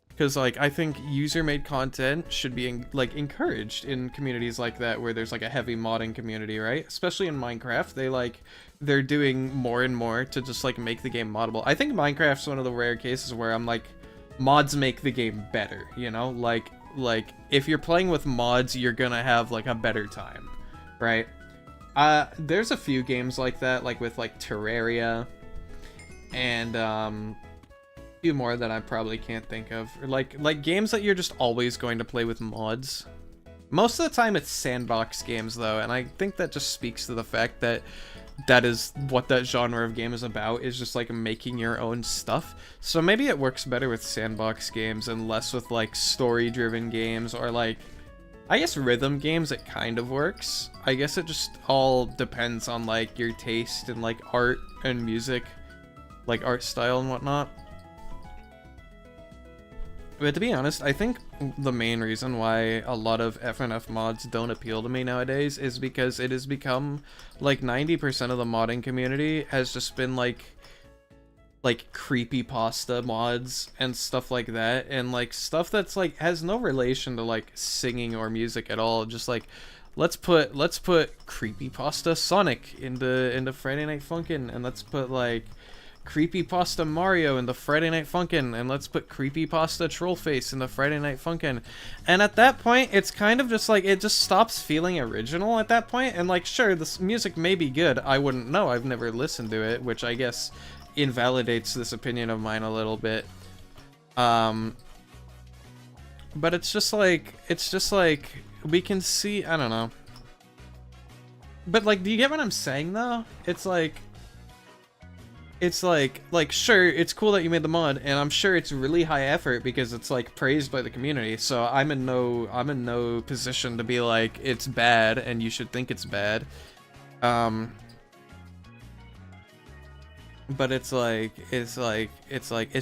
Because like, I think user-made content should be like encouraged in communities like that, where there's like a heavy modding community, right? Especially in Minecraft, they're doing more and more to just like make the game moddable. I think Minecraft's one of the rare cases where I'm like, mods make the game better, you know? Like if you're playing with mods, you're gonna have like a better time, right? There's a few games like that, like with like Terraria, and few more that I probably can't think of, or like games that you're just always going to play with mods. Most of the time it's sandbox games though, and I think that just speaks to the fact that that is what that genre of game is about, is just like making your own stuff. So maybe it works better with sandbox games and less with like story driven games, or like, I guess rhythm games it kind of works. I guess it just all depends on like your taste in like art and music, like art style and whatnot. But to be honest, I think the main reason why a lot of FNF mods don't appeal to me nowadays is because it has become, like, 90% of the modding community has just been, like creepypasta mods and stuff like that, and, like, stuff that's, like, has no relation to, like, singing or music at all. Just, like, let's put creepypasta Sonic into Friday Night Funkin', and let's put, like, creepypasta Mario in the Friday Night Funkin', and let's put creepypasta Trollface in the Friday Night Funkin'. And at that point, it's kind of just like, it just stops feeling original at that point. And like, sure, this music may be good, I wouldn't know, I've never listened to it, which I guess invalidates this opinion of mine a little bit. But it's just like we can see, I don't know. But like, do you get what I'm saying though? It's like, sure, it's cool that you made the mod, and I'm sure it's really high effort because it's like praised by the community. So I'm in no position to be like it's bad and you should think it's bad. But it's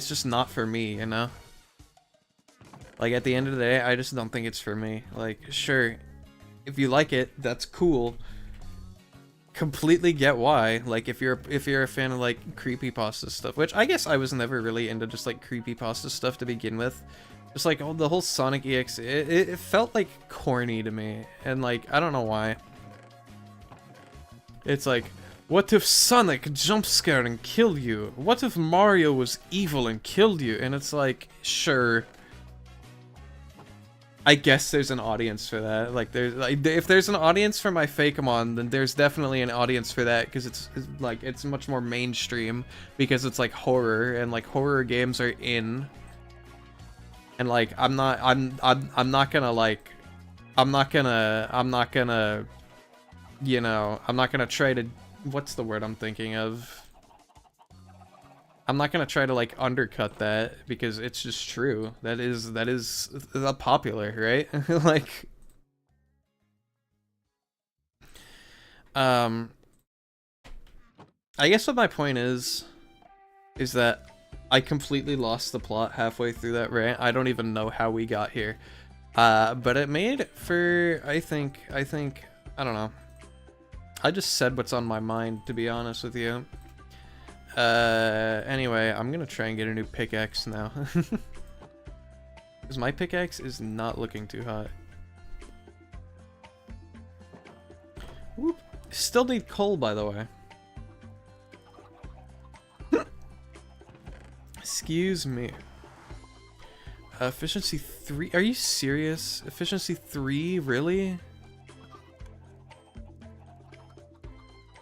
just not for me, you know? Like, at the end of the day, I just don't think it's for me. Like, sure, if you like it, that's cool. Completely get why. Like, if you're a fan of like creepypasta stuff, which I guess I was never really into just like creepypasta stuff to begin with. Just like the whole Sonic EX, it felt like corny to me, and like I don't know why. It's like, what if Sonic jump scared and killed you? What if Mario was evil and killed you? And it's like, sure, I guess there's an audience for that. Like, if there's an audience for my Fakemon, then there's definitely an audience for that, because it's much more mainstream, because it's like horror, and like horror games are in. And like, I'm not gonna, you know, I'm not gonna try to, what's the word I'm thinking of? I'm not gonna try to like undercut that, because it's just true. That is popular, right? Like, I guess what my point is that I completely lost the plot halfway through that rant. I don't even know how we got here. But it made for, I think, I don't know. I just said what's on my mind, to be honest with you. Anyway, I'm gonna try and get a new pickaxe now. Because my pickaxe is not looking too hot. Whoop. Still need coal, by the way. Excuse me. Efficiency 3? Are you serious? Efficiency 3? Really?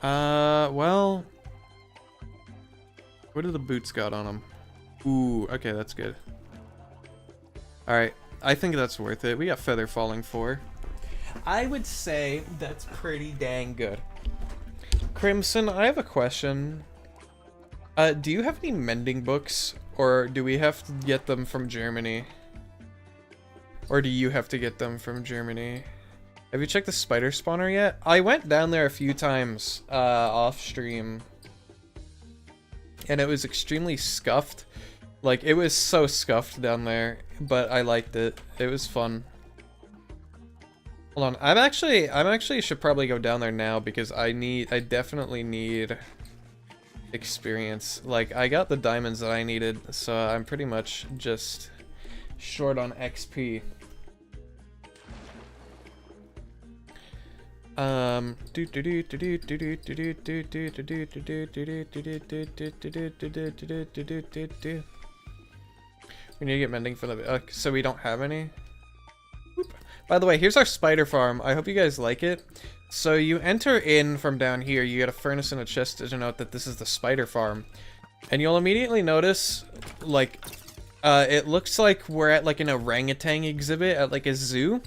Well... what do the boots got on them? Ooh, okay, that's good. Alright, I think that's worth it. We got Feather Falling 4. I would say that's pretty dang good. Crimson, I have a question. Do you have any mending books? Or do we have to get them from Germany? Or do you have to get them from Germany? Have you checked the spider spawner yet? I went down there a few times, off stream. And it was extremely scuffed. Like, it was so scuffed down there, but I liked it. It was fun. Hold on, I'm actually should probably go down there now, because I definitely need experience. Like, I got the diamonds that I needed, so I'm pretty much just short on XP. We need to get mending for the so we don't have any. Whoop. By the way, here's our spider farm. I hope you guys like it. So you enter in from down here, you get a furnace and a chest to denote that this is the spider farm. And you'll immediately notice, like, it looks like we're at like an orangutan exhibit at like a zoo.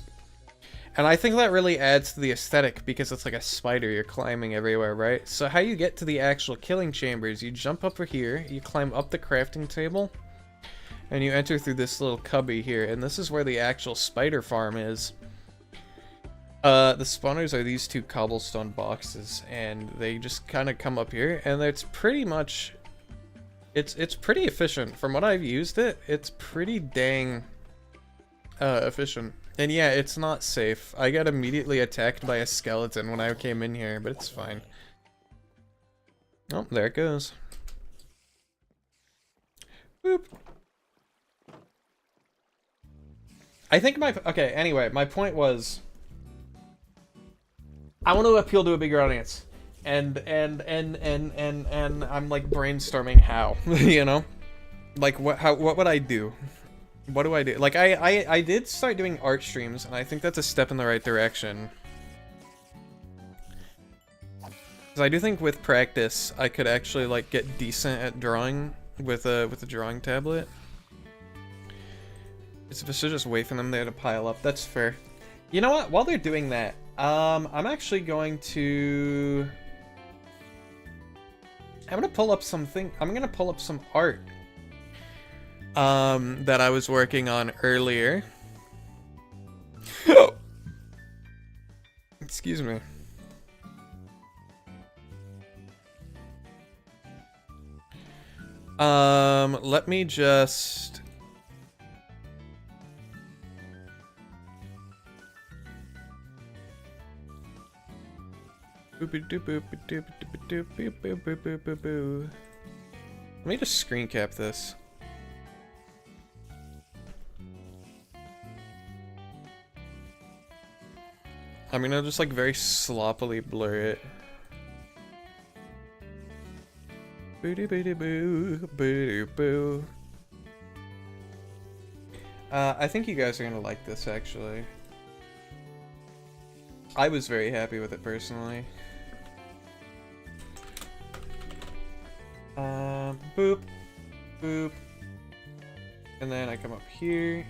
And I think that really adds to the aesthetic, because it's like a spider, you're climbing everywhere, right? So how you get to the actual killing chambers, you jump over here, you climb up the crafting table, and you enter through this little cubby here, and this is where the actual spider farm is. The spawners are these two cobblestone boxes, and they just kind of come up here, and it's pretty much... It's pretty efficient. From what I've used it, it's pretty dang efficient. And yeah, it's not safe. I got immediately attacked by a skeleton when I came in here, but it's fine. Oh, there it goes. Boop. I think okay, anyway, my point was I want to appeal to a bigger audience. And I'm like brainstorming how, you know? Like what would I do? What do I do? Like I did start doing art streams, and I think that's a step in the right direction. Cuz I do think with practice I could actually like get decent at drawing with a drawing tablet. It's just wait for them there to pile up. That's fair. You know what? While they're doing that, I'm actually going to I'm gonna pull up something. I'm gonna pull up some art that I was working on earlier. Excuse me. Let me just let me just screen cap this. I'm gonna just like very sloppily blur it. I think you guys are gonna like this actually. I was very happy with it personally. Boop, boop, and then I come up here.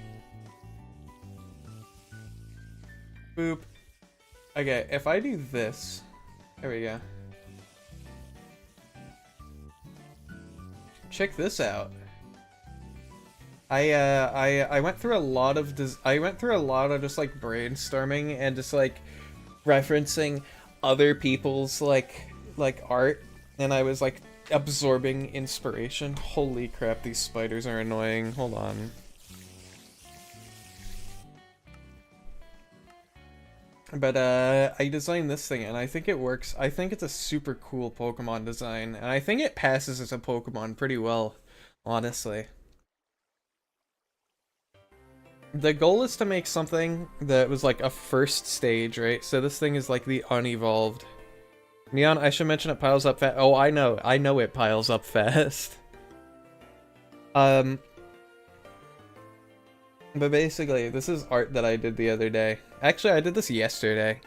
Boop. Okay, if I do this, there we go. Check this out. I went through a lot of just like brainstorming and just like referencing other people's like art, and I was like absorbing inspiration. Holy crap, these spiders are annoying. Hold on. But I designed this thing and I think it works. I think it's a super cool Pokemon design, and I think it passes as a Pokemon pretty well, honestly. The goal is to make something that was like a first stage, right? So this thing is like the unevolved. Neon, I should mention it piles up fast. Oh, I know it piles up fast. But basically, this is art that I did the other day. Actually, I did this yesterday.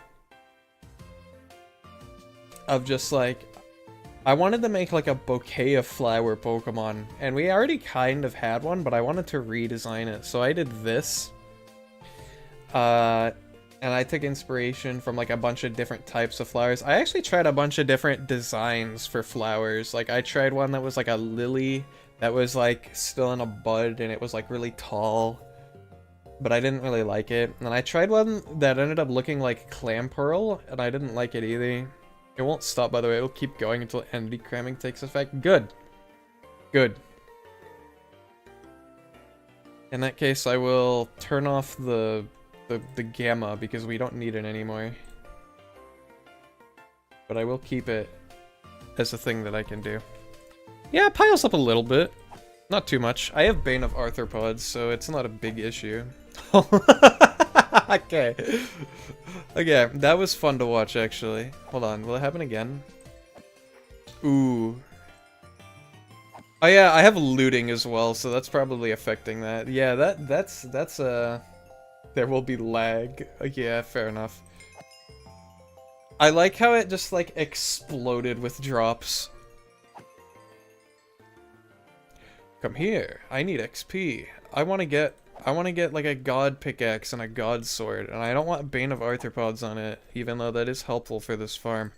Of just like, I wanted to make like a bouquet of flower Pokemon, and we already kind of had one, but I wanted to redesign it. So I did this. And I took inspiration from like a bunch of different types of flowers. I actually tried a bunch of different designs for flowers. Like I tried one that was like a lily that was like still in a bud and it was like really tall, but I didn't really like it. And I tried one that ended up looking like clam pearl, and I didn't like it either. It won't stop, by the way. It'll keep going until entity cramming takes effect. Good. Good. In that case, I will turn off the gamma because we don't need it anymore. But I will keep it as a thing that I can do. Yeah, it piles up a little bit. Not too much. I have Bane of Arthropods, so it's not a big issue. Okay. Okay, that was fun to watch, actually. Hold on, will it happen again? Ooh. Oh yeah, I have looting as well, so that's probably affecting that. Yeah, that's there will be lag. Yeah, fair enough. I like how it just like exploded with drops. Come here. I need XP. I want to get like a god pickaxe and a god sword, and I don't want Bane of Arthropods on it, even though that is helpful for this farm.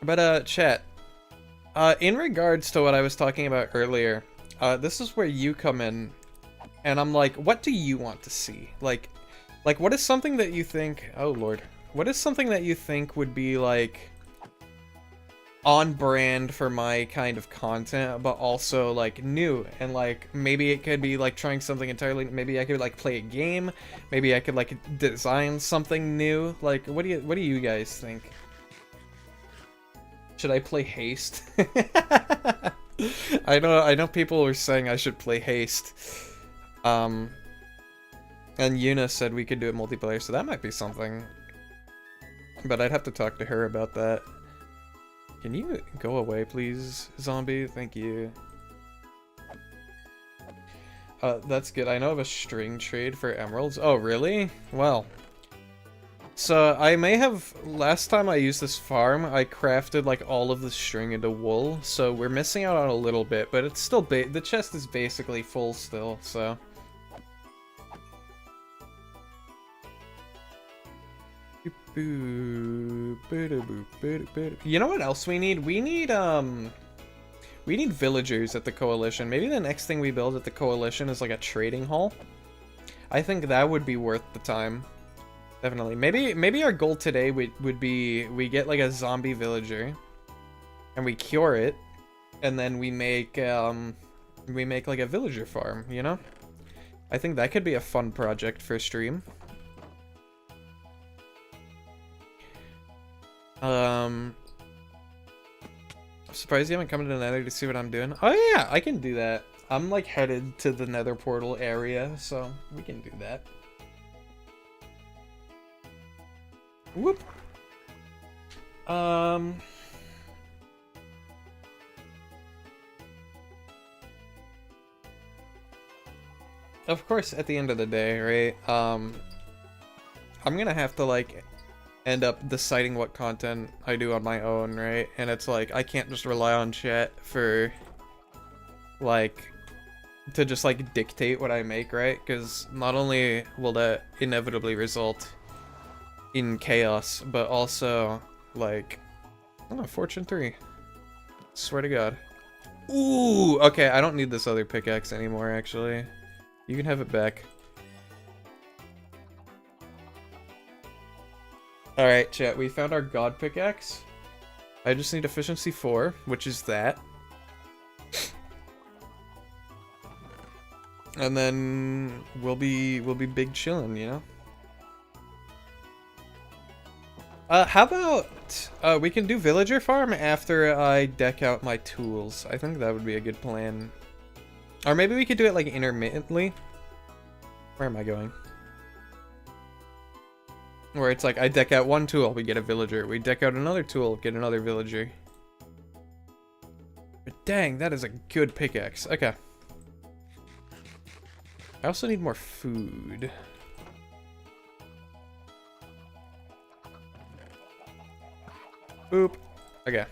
But chat. In regards to what I was talking about earlier, this is where you come in, and I'm like, what do you want to see? Like what is something that you think, oh lord, what is something that you think would be like, on brand for my kind of content, but also like new, and like maybe it could be like trying something entirely. Maybe I could like play a game. Maybe I could like design something new. Like, what do you guys think? Should I play Haste? I know people were saying I should play Haste. And Yuna said we could do it multiplayer, so that might be something. But I'd have to talk to her about that. Can you go away, please, zombie? Thank you. That's good. I know of a string trade for emeralds. Oh, really? Well. So, I may have... Last time I used this farm, I crafted, like, all of the string into wool. So, we're missing out on a little bit, but it's still... The chest is basically full still, so... You know what else we need? We need villagers at the coalition. Maybe the next thing we build at the coalition is like a trading hall. I think that would be worth the time. Definitely. Maybe our goal today would be we get like a zombie villager and we cure it, and then we make like a villager farm, you know? I think that could be a fun project for stream. I'm surprised you haven't come to the Nether to see what I'm doing. Oh yeah, I can do that. I'm like headed to the Nether portal area, so we can do that. Whoop. Of course, at the end of the day, right? I'm gonna have to like end up deciding what content I do on my own, right? And it's like, I can't just rely on chat for, like, to just, like, dictate what I make, right? Because not only will that inevitably result in chaos, but also, like, oh, Fortune 3. Swear to God. Ooh, okay, I don't need this other pickaxe anymore, actually. You can have it back. Alright, chat, we found our god pickaxe. I just need efficiency 4, which is that. And then we'll be big chillin', you know? How about we can do villager farm after I deck out my tools. I think that would be a good plan. Or maybe we could do it like intermittently. Where am I going? Where it's like, I deck out one tool, we get a villager. We deck out another tool, get another villager. But dang, that is a good pickaxe. Okay. I also need more food. Boop. Okay.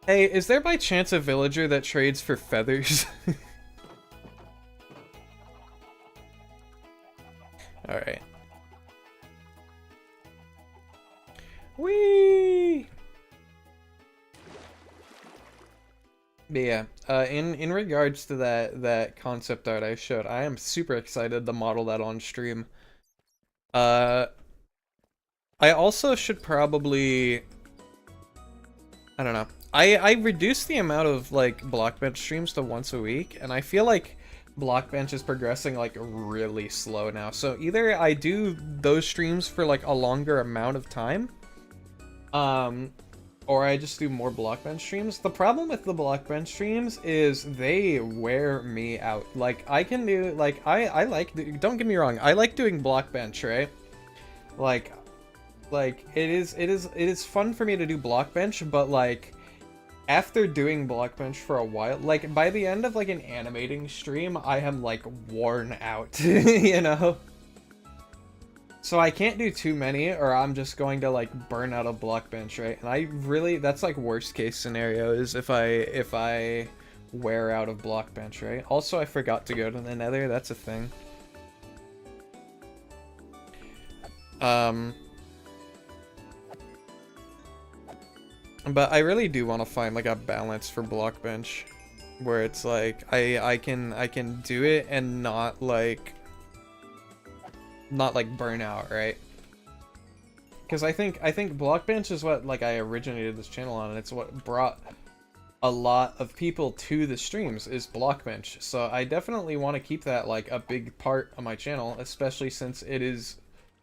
Hey, is there by chance a villager that trades for feathers? Alright. Whee! But yeah, in regards to that concept art I showed, I am super excited to model that on stream. I also should probably, I don't know. I reduced the amount of like Blockbench streams to once a week, and I feel like Blockbench is progressing like really slow now. So either I do those streams for like a longer amount of time, or I just do more Blockbench streams. The problem with the Blockbench streams is they wear me out. Like, I can do, like, I like, don't get me wrong, I like doing Blockbench, right? Like, it is fun for me to do Blockbench, but, like, after doing Blockbench for a while, like, by the end of, like, an animating stream, I am, like, worn out, you know? So I can't do too many, or I'm just going to like burn out a Blockbench, right? And I really, that's like worst case scenario is if I wear out of Blockbench, right? Also, I forgot to go to the Nether. That's a thing. But I really do want to find like a balance for Blockbench, where it's like I can do it and not like burn out, right? Because I think Block Bench is what like I originated this channel on, and it's what brought a lot of people to the streams is Block Bench. So I definitely want to keep that like a big part of my channel, especially since it is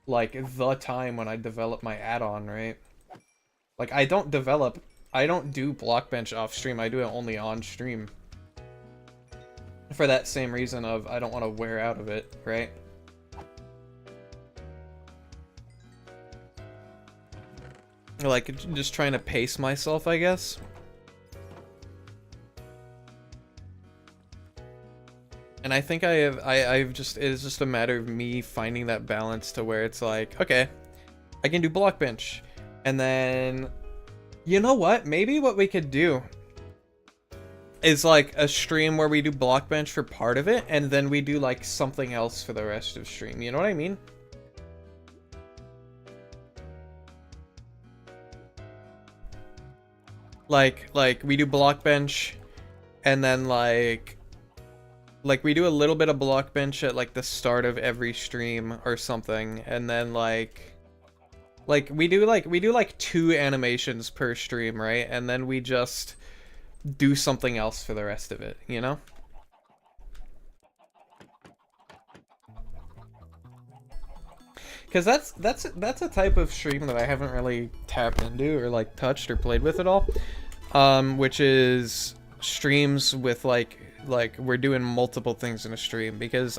like the time when I develop my add-on, right? Like I don't do Block Bench off stream. I do it only on stream. For that same reason of I don't want to wear out of it, right? Like just trying to pace myself, I guess. And I think I've just, it's just a matter of me finding that balance to where it's like, okay, I can do Block Bench. And then, you know what? Maybe what we could do is like a stream where we do Block Bench for part of it, and then we do like something else for the rest of stream. You know what I mean? Like we do Block Bench, and then like we do a little bit of Block Bench at like the start of every stream or something, and then like we do like 2 animations per stream, right? And then we just do something else for the rest of it, you know? Because that's a type of stream that I haven't really tapped into or like touched or played with at all, which is streams with like we're doing multiple things in a stream. Because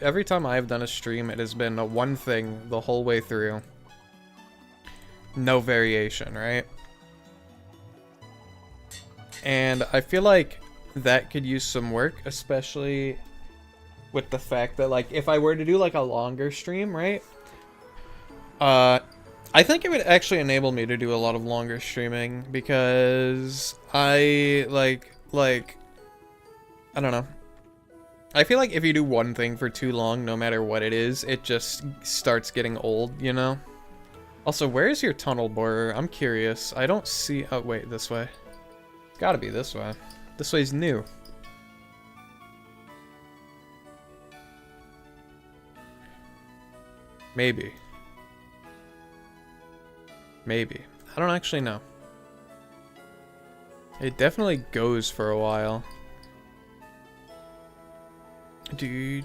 every time I've done a stream, it has been a one thing the whole way through, no variation, right? And I feel like that could use some work, especially with the fact that like if I were to do like a longer stream, right? I think it would actually enable me to do a lot of longer streaming, because I like I don't know. I feel like if you do one thing for too long, no matter what it is, it just starts getting old, you know? Also, where's your tunnel borer? I'm curious. I don't see... Oh, wait, this way. It's gotta be this way. This way's new. Maybe. Maybe. I don't actually know. It definitely goes for a while. Okay.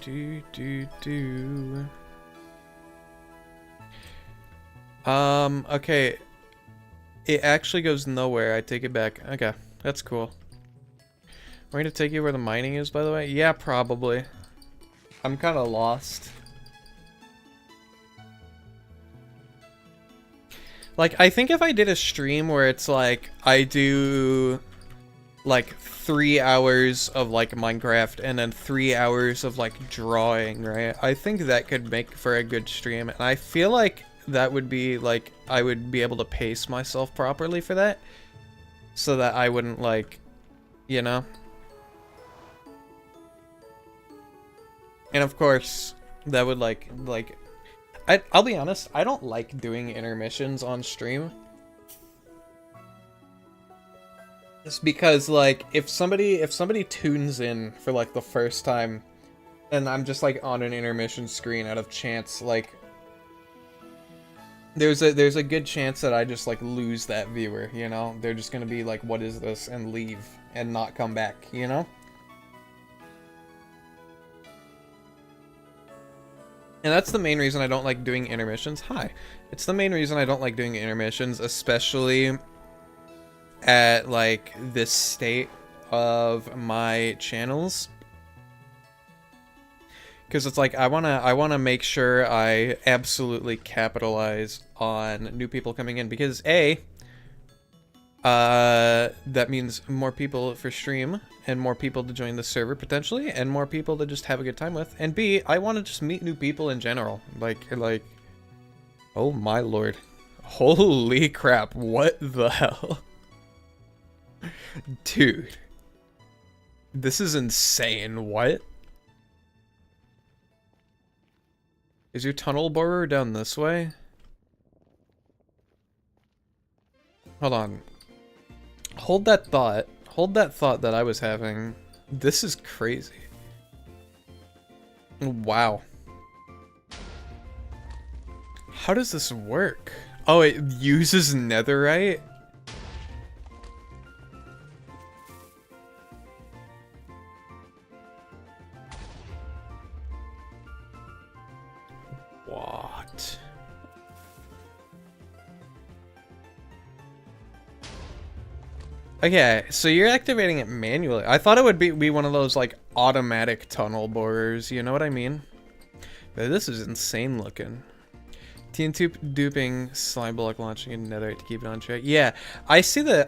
It actually goes nowhere. I take it back. Okay, that's cool. We're gonna take you where the mining is, by the way? Yeah, probably. I'm kind of lost. Like, I think if I did a stream where it's like, I do like 3 hours of like Minecraft and then 3 hours of like drawing, right? I think that could make for a good stream, and I feel like that would be like, I would be able to pace myself properly for that, so that I wouldn't like, you know? And of course, that would like I'll be honest, I don't like doing intermissions on stream. It's because like if somebody tunes in for like the first time and I'm just like on an intermission screen out of chance, like there's a good chance that I just like lose that viewer, you know? They're just gonna be like, what is this, and leave and not come back, you know? And that's the main reason I don't like doing intermissions. Hi. It's the main reason I don't like doing intermissions, especially at like this state of my channels. Because it's like I wanna make sure I absolutely capitalize on new people coming in, because A, that means more people for stream, and more people to join the server potentially, and more people to just have a good time with. And B, I want to just meet new people in general. Like, oh my lord. Holy crap, what the hell? Dude. This is insane, what? Is your tunnel borer down this way? Hold on. Hold that thought. Hold that thought that I was having. This is crazy. Wow. How does this work? Oh, it uses netherite? What? Okay, so you're activating it manually. I thought it would be one of those like automatic tunnel borers, you know what I mean? But this is insane looking. TNT duping, slime block launching, and netherite to keep it on track. Yeah, I see the.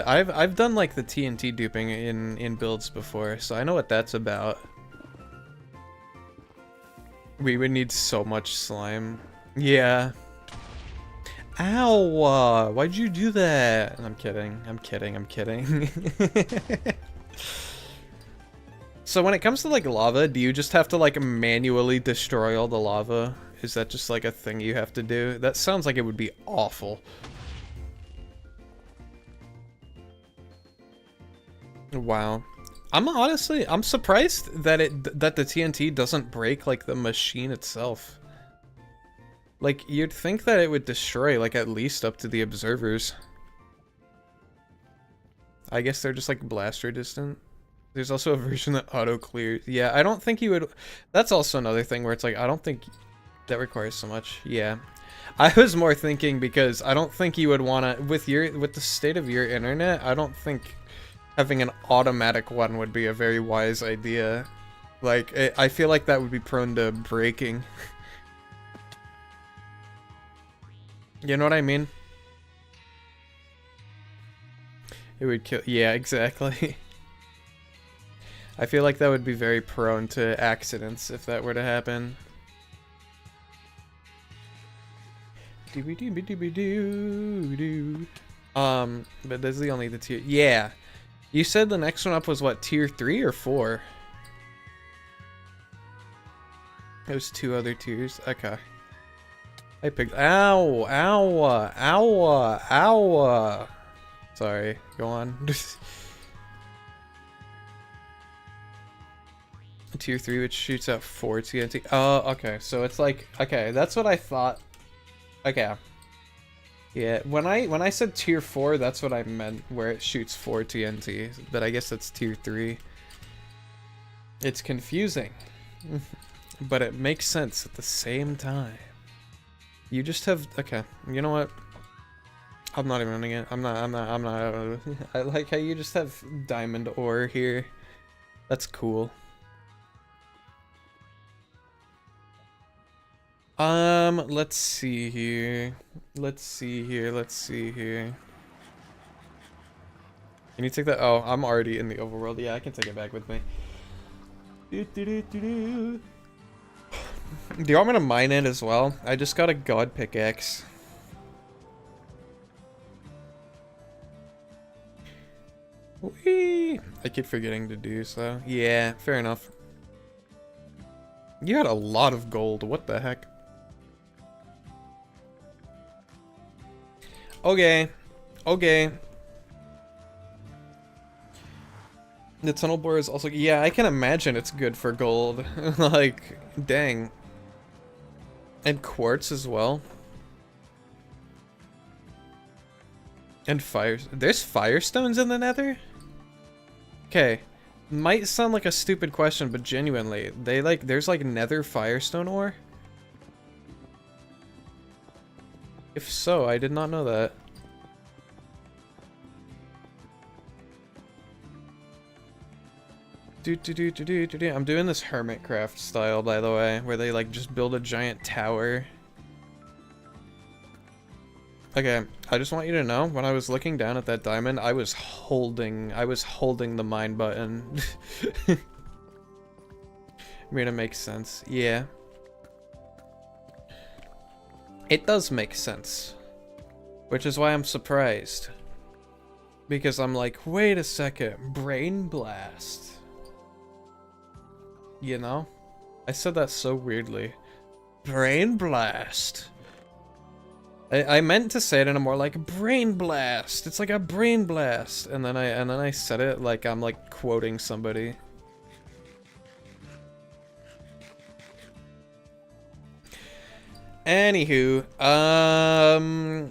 I've done like the TNT duping in builds before, so I know what that's about. We would need so much slime. Yeah. Ow! Why'd you do that? I'm kidding. I'm kidding. I'm kidding. So when it comes to like lava, do you just have to like manually destroy all the lava? Is that just like a thing you have to do? That sounds like it would be awful. Wow. I'm surprised that that the TNT doesn't break like the machine itself. Like you'd think that it would destroy like at least up to the observers. I guess they're just like blast resistant. There's also a version that auto clears. Yeah, I don't think you would. That's also another thing where it's like I don't think that requires so much. Yeah, I was more thinking because I don't think you would want to with the state of your internet. I don't think having an automatic one would be a very wise idea. Like I feel like that would be prone to breaking. You know what I mean? It would kill. Yeah, exactly. I feel like that would be very prone to accidents if that were to happen. But this is only the tier. Yeah. You said the next one up was what, tier 3 or 4? There's 2 other tiers. Okay. I picked. Ow! Ow! Ow! Ow! Sorry. Go on. Tier 3, which shoots out 4 TNT. Oh, okay. So it's like, okay, that's what I thought. Okay. Yeah, when I said tier 4, that's what I meant, where it shoots 4 TNT. But I guess that's tier 3. It's confusing, but it makes sense at the same time. You just have, okay, you know what? I'm not even running it. I'm not. I like how you just have diamond ore here. That's cool. Let's see here. Let's see here. Can you take that? Oh, I'm already in the overworld. Yeah, I can take it back with me. Do you want me to mine it as well? I just got a god pickaxe. Whee! I keep forgetting to do so. Yeah, fair enough. You had a lot of gold. What the heck? Okay. Okay. The tunnel bore is also... Yeah, I can imagine it's good for gold. Like, dang. And quartz as well. And fires. There's firestones in the nether? Okay. Might sound like a stupid question, but genuinely, there's like nether firestone ore? If so, I did not know that. I'm doing this hermitcraft style, by the way, where they like just build a giant tower. Okay, I just want you to know, when I was looking down at that diamond, I was holding the mine button. I mean, it makes sense. Yeah. It does make sense. Which is why I'm surprised. Because I'm like, wait a second, brain blast. You know? I said that so weirdly. Brain blast. I meant to say it in a more like brain blast. It's like a brain blast, and then I said it like I'm like quoting somebody. Anywho,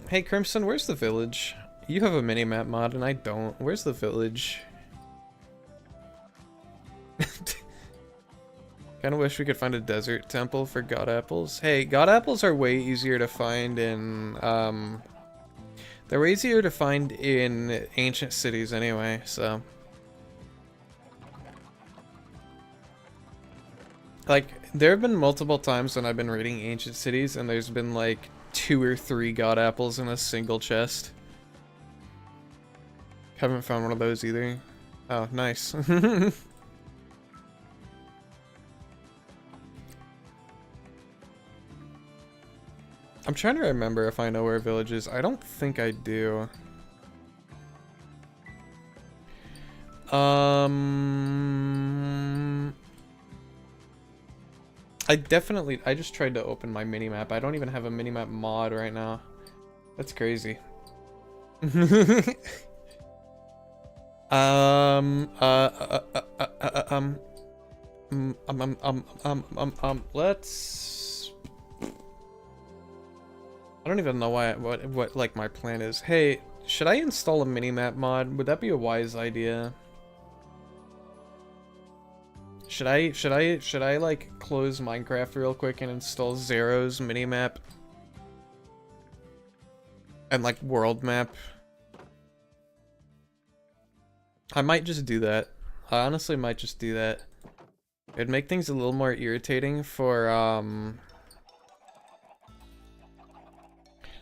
hey Crimson, where's the village? You have a mini-map mod and I don't. Where's the village? Kinda wish we could find a desert temple for god apples. Hey, god apples are way easier to find in, they're way easier to find in ancient cities anyway, so. Like, there have been multiple times when I've been raiding ancient cities and there's been like 2 or 3 god apples in a single chest. Haven't found one of those either. Oh, nice. I'm trying to remember if I know where a village is. I don't think I do. I just tried to open my minimap. I don't even have a minimap mod right now. That's crazy. Let's... I don't even know what like my plan is. Hey, should I install a minimap mod? Would that be a wise idea? Should I like close Minecraft real quick and install Zero's minimap? And like world map? I might just do that. I honestly might just do that. It'd make things a little more irritating for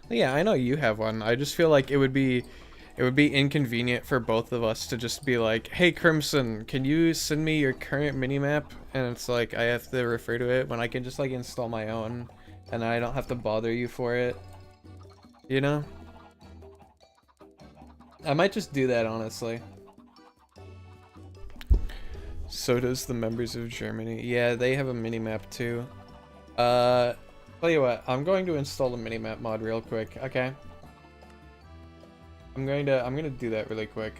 yeah, I know you have one. I just feel like it would be inconvenient for both of us to just be like, hey Crimson, can you send me your current minimap? And it's like I have to refer to it when I can just like install my own and I don't have to bother you for it. You know? I might just do that, honestly. So does the members of Germany. Yeah, they have a minimap too. Tell you what, I'm going to install the minimap mod real quick, okay? I'm gonna do that really quick.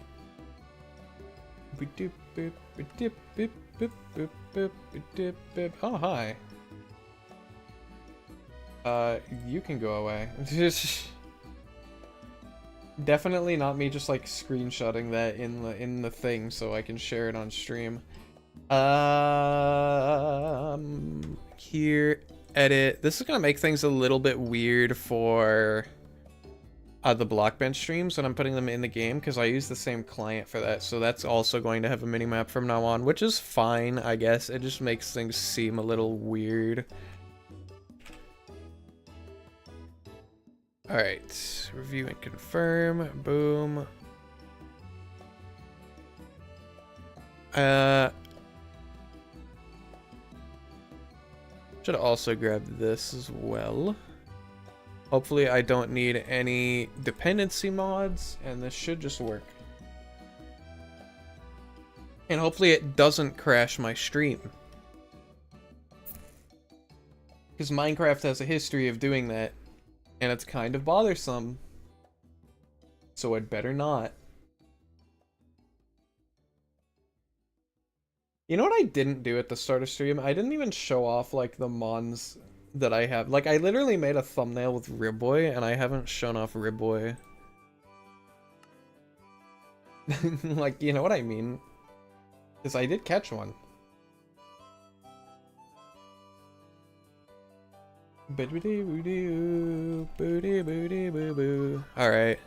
Oh, hi. You can go away. Definitely not me just like screenshotting that in the thing so I can share it on stream. Here, edit. This is gonna make things a little bit weird for the Blockbench streams when I'm putting them in the game because I use the same client for that, so that's also going to have a minimap from now on, which is fine, I guess. It just makes things seem a little weird. Alright, review and confirm, boom. Should also grab this as well. Hopefully I don't need any dependency mods, and this should just work. And hopefully it doesn't crash my stream. Because Minecraft has a history of doing that, and it's kind of bothersome. So I'd better not. You know what I didn't do at the start of stream? I didn't even show off, like, the mons that I have. Like, I literally made a thumbnail with Ribboy, and I haven't shown off Ribboy. Like, you know what I mean? Because I did catch one. Alright.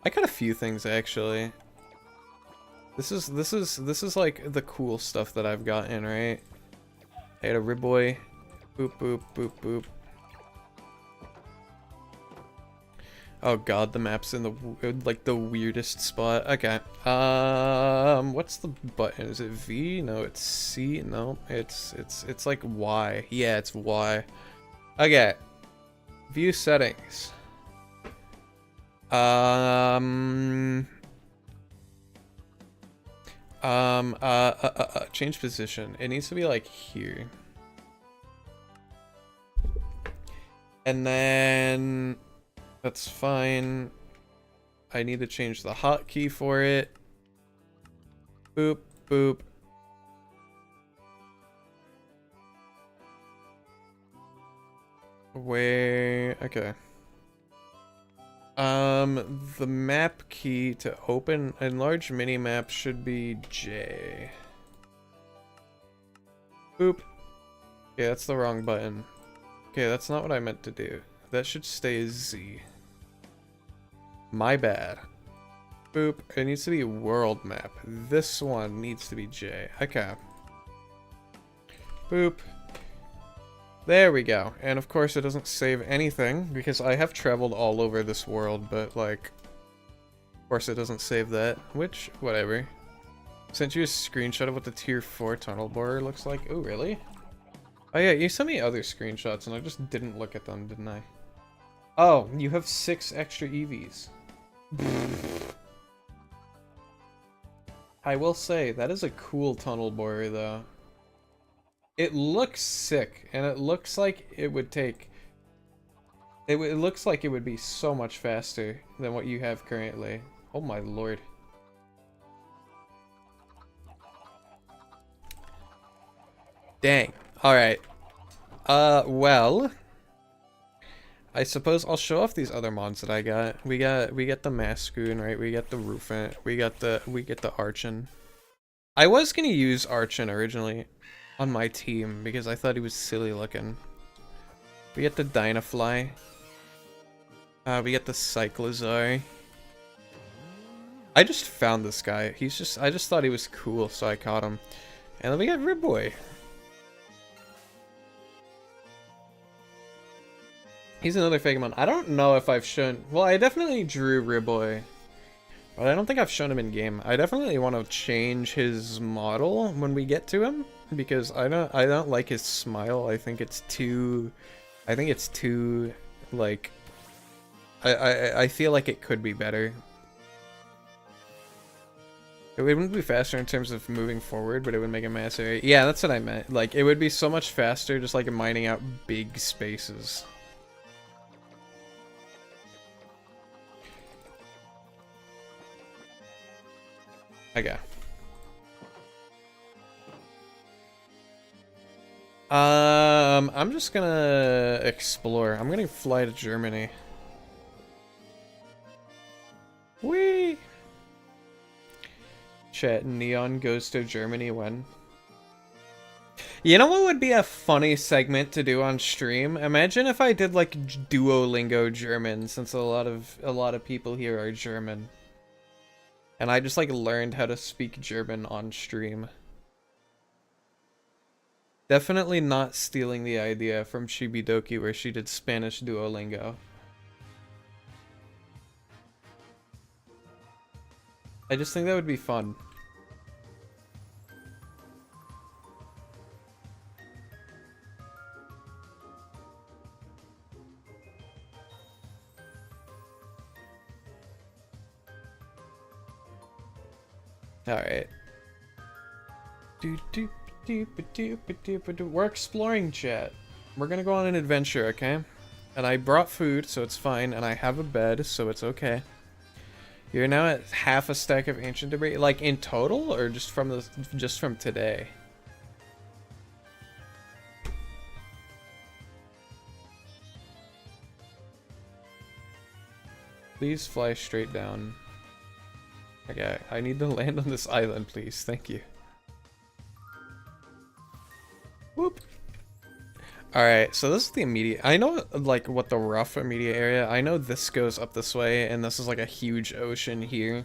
I got a few things, actually. This is like the cool stuff that I've gotten, right? I had a Ribboy. Boop, boop, boop, boop. Oh god, the map's in the, like, the weirdest spot. Okay. What's the button? Is it V? No, it's C. No, it's like Y. Yeah, it's Y. Okay. View settings. Change position. It needs to be like here. And then that's fine. I need to change the hotkey for it. Boop, boop. Wait, okay. The map key to open enlarge minimap should be J. Boop. Okay, that's the wrong button. Okay, that's not what I meant to do. That should stay Z. My bad. Boop. It needs to be world map. This one needs to be J. Okay. Boop. There we go. And of course it doesn't save anything because I have traveled all over this world, but like, of course it doesn't save that, which, whatever. Sent you a screenshot of what the tier 4 tunnel borer looks like. Oh, really? Oh yeah, you sent me other screenshots and I just didn't look at them, didn't I? Oh, you have 6 extra EVs. I will say, that is a cool tunnel borer though. It looks sick, and it looks like it would take... It looks like it would be so much faster than what you have currently. Oh my lord. Dang. Alright. Well... I suppose I'll show off these other mods that I got. We got the Mascoon, right? We got the Roofant. We get the Archon. I was gonna use Archon originally on my team because I thought he was silly looking. We get the Dynafly. We get the Cyclozar. I just found this guy. I just thought he was cool, so I caught him. And then we got Ribboy. He's another Fagamon. I don't know if I've shown... Well, I definitely drew Ribboy. But I don't think I've shown him in game. I definitely want to change his model when we get to him. Because I don't like his smile. I think it's too... like... I feel like it could be better. It wouldn't be faster in terms of moving forward, but it would make a massive... Yeah, that's what I meant. Like, it would be so much faster just like mining out big spaces. Okay. I'm just gonna explore. I'm gonna fly to Germany. Whee! Chat, Neon goes to Germany when? You know what would be a funny segment to do on stream? Imagine if I did like Duolingo German, since a lot of people here are German. And I just like learned how to speak German on stream. Definitely not stealing the idea from Chibidoki where she did Spanish Duolingo. I just think that would be fun. Alright. We're exploring, chat. We're gonna go on an adventure, okay? And I brought food, so it's fine, and I have a bed, so it's okay. You're now at half a stack of ancient debris, like in total, or just from today? Please fly straight down. Okay, I need to land on this island, please. Thank you. Whoop. Alright, so this is the immediate... I know, like, what the rough immediate area... I know this goes up this way, and this is, like, a huge ocean here.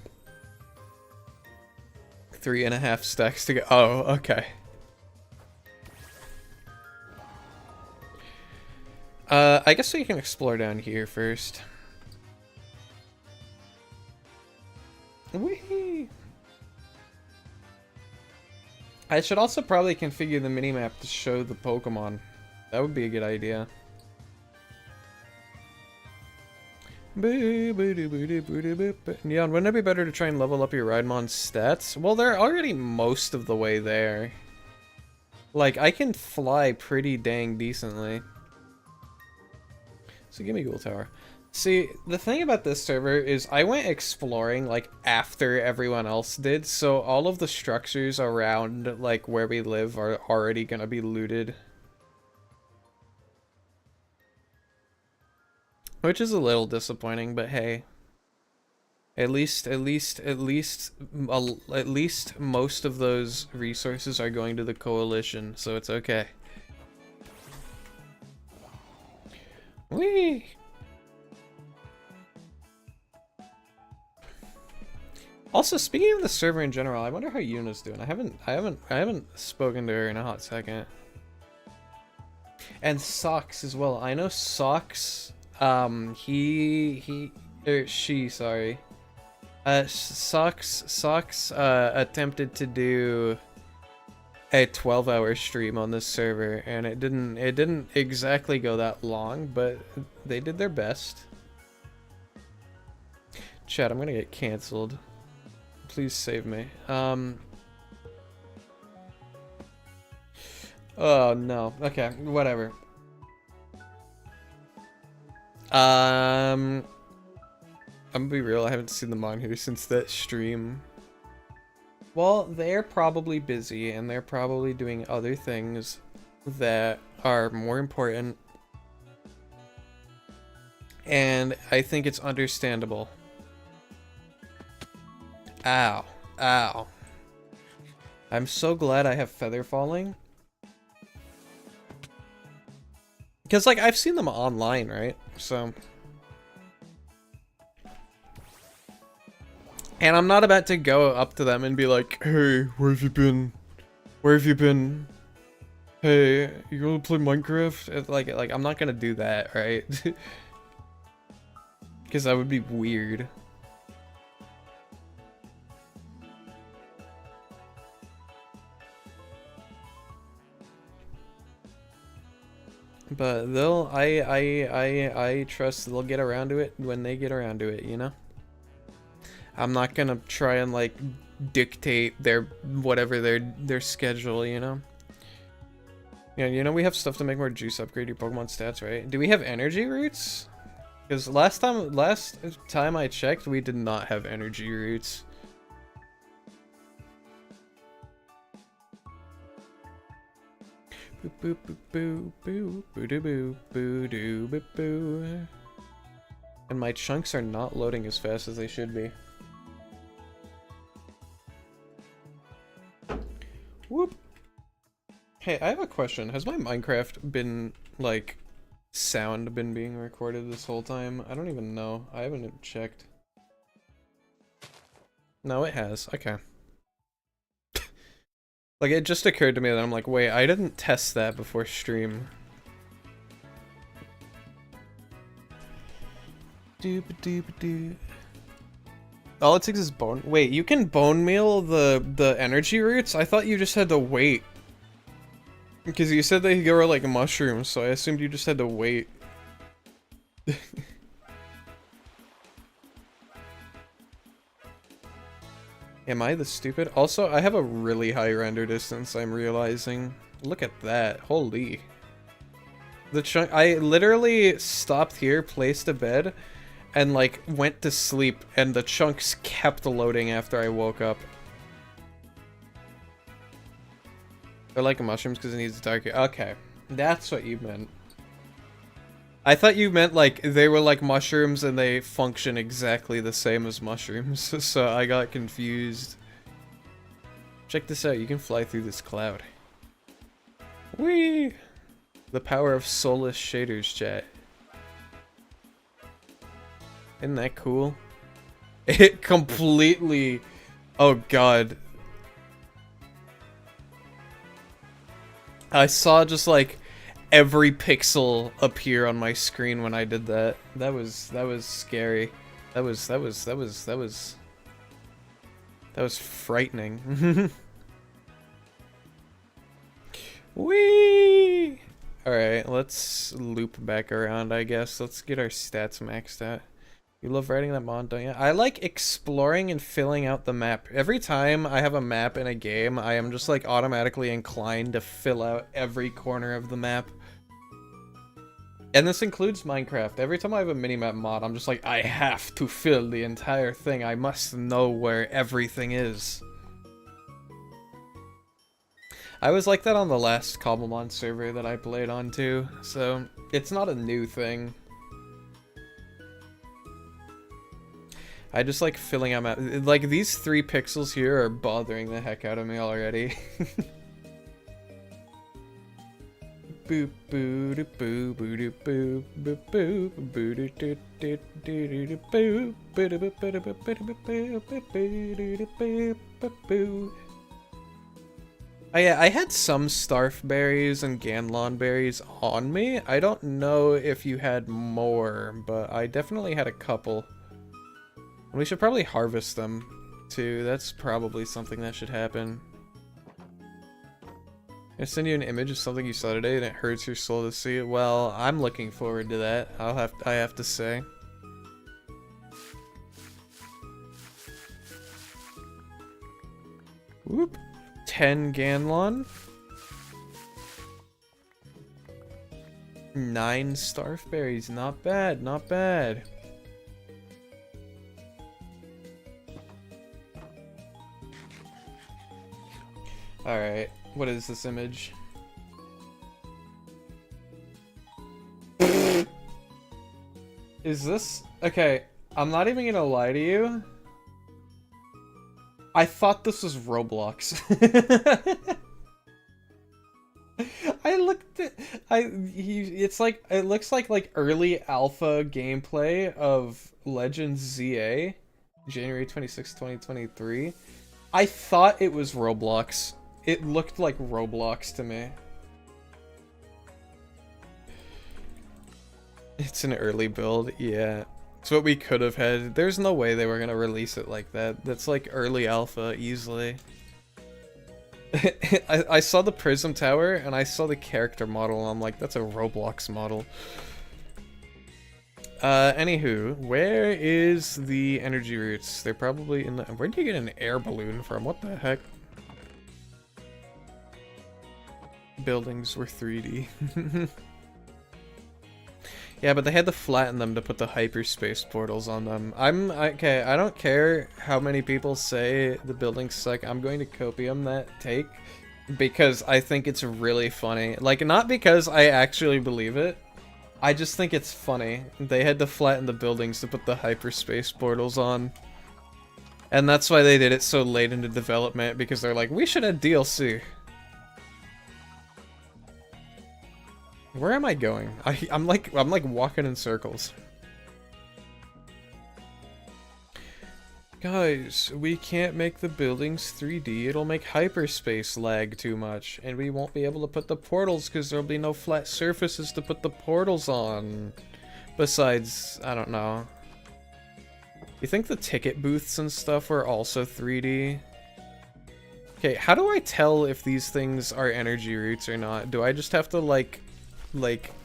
3.5 stacks to go... Oh, okay. I guess we can explore down here first. Whee! I should also probably configure the minimap to show the Pokemon. That would be a good idea. Neon, wouldn't it be better to try and level up your Rhydmon's stats? Well, they're already most of the way there. Like, I can fly pretty dang decently. So give me Ghoul Tower. See, the thing about this server is I went exploring, like, after everyone else did, so all of the structures around, like, where we live are already gonna be looted. Which is a little disappointing, but hey. At least most of those resources are going to the coalition, so it's okay. Whee! Also, speaking of the server in general, I wonder how Yuna's doing. I haven't spoken to her in a hot second. And Socks as well. I know Socks. She. Sorry. Socks attempted to do a 12-hour stream on this server, and it didn't exactly go that long, but they did their best. Chat, I'm gonna get canceled. Please save me. Oh no. Okay, whatever. I'm gonna be real, I haven't seen the manga since that stream. Well, they're probably busy and they're probably doing other things that are more important. And I think it's understandable. Ow. Ow. I'm so glad I have feather falling. Because, like, I've seen them online, right? So... And I'm not about to go up to them and be like, hey, where have you been? Where have you been? Hey, you gonna play Minecraft? It's like I'm not gonna do that, right? Because that would be weird. But I trust they'll get around to it when they get around to it, you know? I'm not gonna try and like dictate their whatever their schedule, you know? Yeah, you know we have stuff to make more juice upgrade your Pokemon stats, right? Do we have energy roots? Because last time I checked, we did not have energy roots. Boo boo boo boo boo boo boo boo doo boo boo. And my chunks are not loading as fast as they should be. Whoop. Hey, I have a question. Has my Minecraft been, like, sound been being recorded this whole time? I don't even know. I haven't checked. No, it has. Okay. Like, it just occurred to me that I'm like, wait, I didn't test that before stream. Doop-a-doop-a-doo. All it takes is bone. Wait, you can bone meal the energy roots? I thought you just had to wait. Because you said they grow like mushrooms, so I assumed you just had to wait. Am I the stupid? Also, I have a really high render distance, I'm realizing. Look at that. Holy. The chunk. I literally stopped here, placed a bed, and like went to sleep, and the chunks kept loading after I woke up. They're like mushrooms because it needs darker. Okay, that's what you meant. I thought you meant like they were like mushrooms and they function exactly the same as mushrooms, so I got confused. Check this out, you can fly through this cloud. Whee! The power of soulless shaders, chat. Isn't that cool? It completely... Oh god. I saw just like every pixel appear on my screen when I did that. That was scary. That was frightening. Whee! Alright, let's loop back around, I guess. Let's get our stats maxed out. You love writing that mod, don't you? I like exploring and filling out the map. Every time I have a map in a game, I am just like automatically inclined to fill out every corner of the map. And this includes Minecraft. Every time I have a minimap mod, I'm just like, I have to fill the entire thing. I must know where everything is. I was like that on the last Cobblemon server that I played on too, so it's not a new thing. I just like filling out like these 3 pixels here are bothering the heck out of me already. Boop boo doo boo boo doo boo boo boo boo doo doo doo doo doo boo boo doo boo boo doo boo boo boo boo boo boo. Oh yeah, I had some Starf berries and Ganlon berries on me. I don't know if you had more, but I definitely had a couple. We should probably harvest them, too. That's probably something that should happen. I send you an image of something you saw today and it hurts your soul to see it. Well, I'm looking forward to that. I have to say. Whoop. 10 Ganlon. 9 Starf berries. Not bad, not bad. Alright, what is this image? Is this... Okay, I'm not even gonna lie to you. I thought this was Roblox. I looked at... it's like... It looks like early alpha gameplay of Legends ZA. January 26, 2023. I thought it was Roblox. It looked like Roblox to me. It's an early build, yeah. It's what we could have had. There's no way they were gonna release it like that. That's like early alpha, easily. I saw the Prism Tower, and I saw the character model, and I'm like, that's a Roblox model. Anywho, where is the energy roots? They're probably in the... Where'd you get an air balloon from? What the heck? Buildings were 3D. Yeah, but they had to flatten them to put the hyperspace portals on them. Okay, I don't care how many people say the buildings suck. I'm going to copium that take because I think it's really funny. Like, not because I actually believe it. I just think it's funny. They had to flatten the buildings to put the hyperspace portals on. And that's why they did it so late into development, because they're like, we should add DLC. Where am I going? I'm like walking in circles. Guys, we can't make the buildings 3D. It'll make hyperspace lag too much, and we won't be able to put the portals because there'll be no flat surfaces to put the portals on. Besides, I don't know. You think the ticket booths and stuff are also 3D? Okay, how do I tell if these things are energy roots or not? Do I just have to like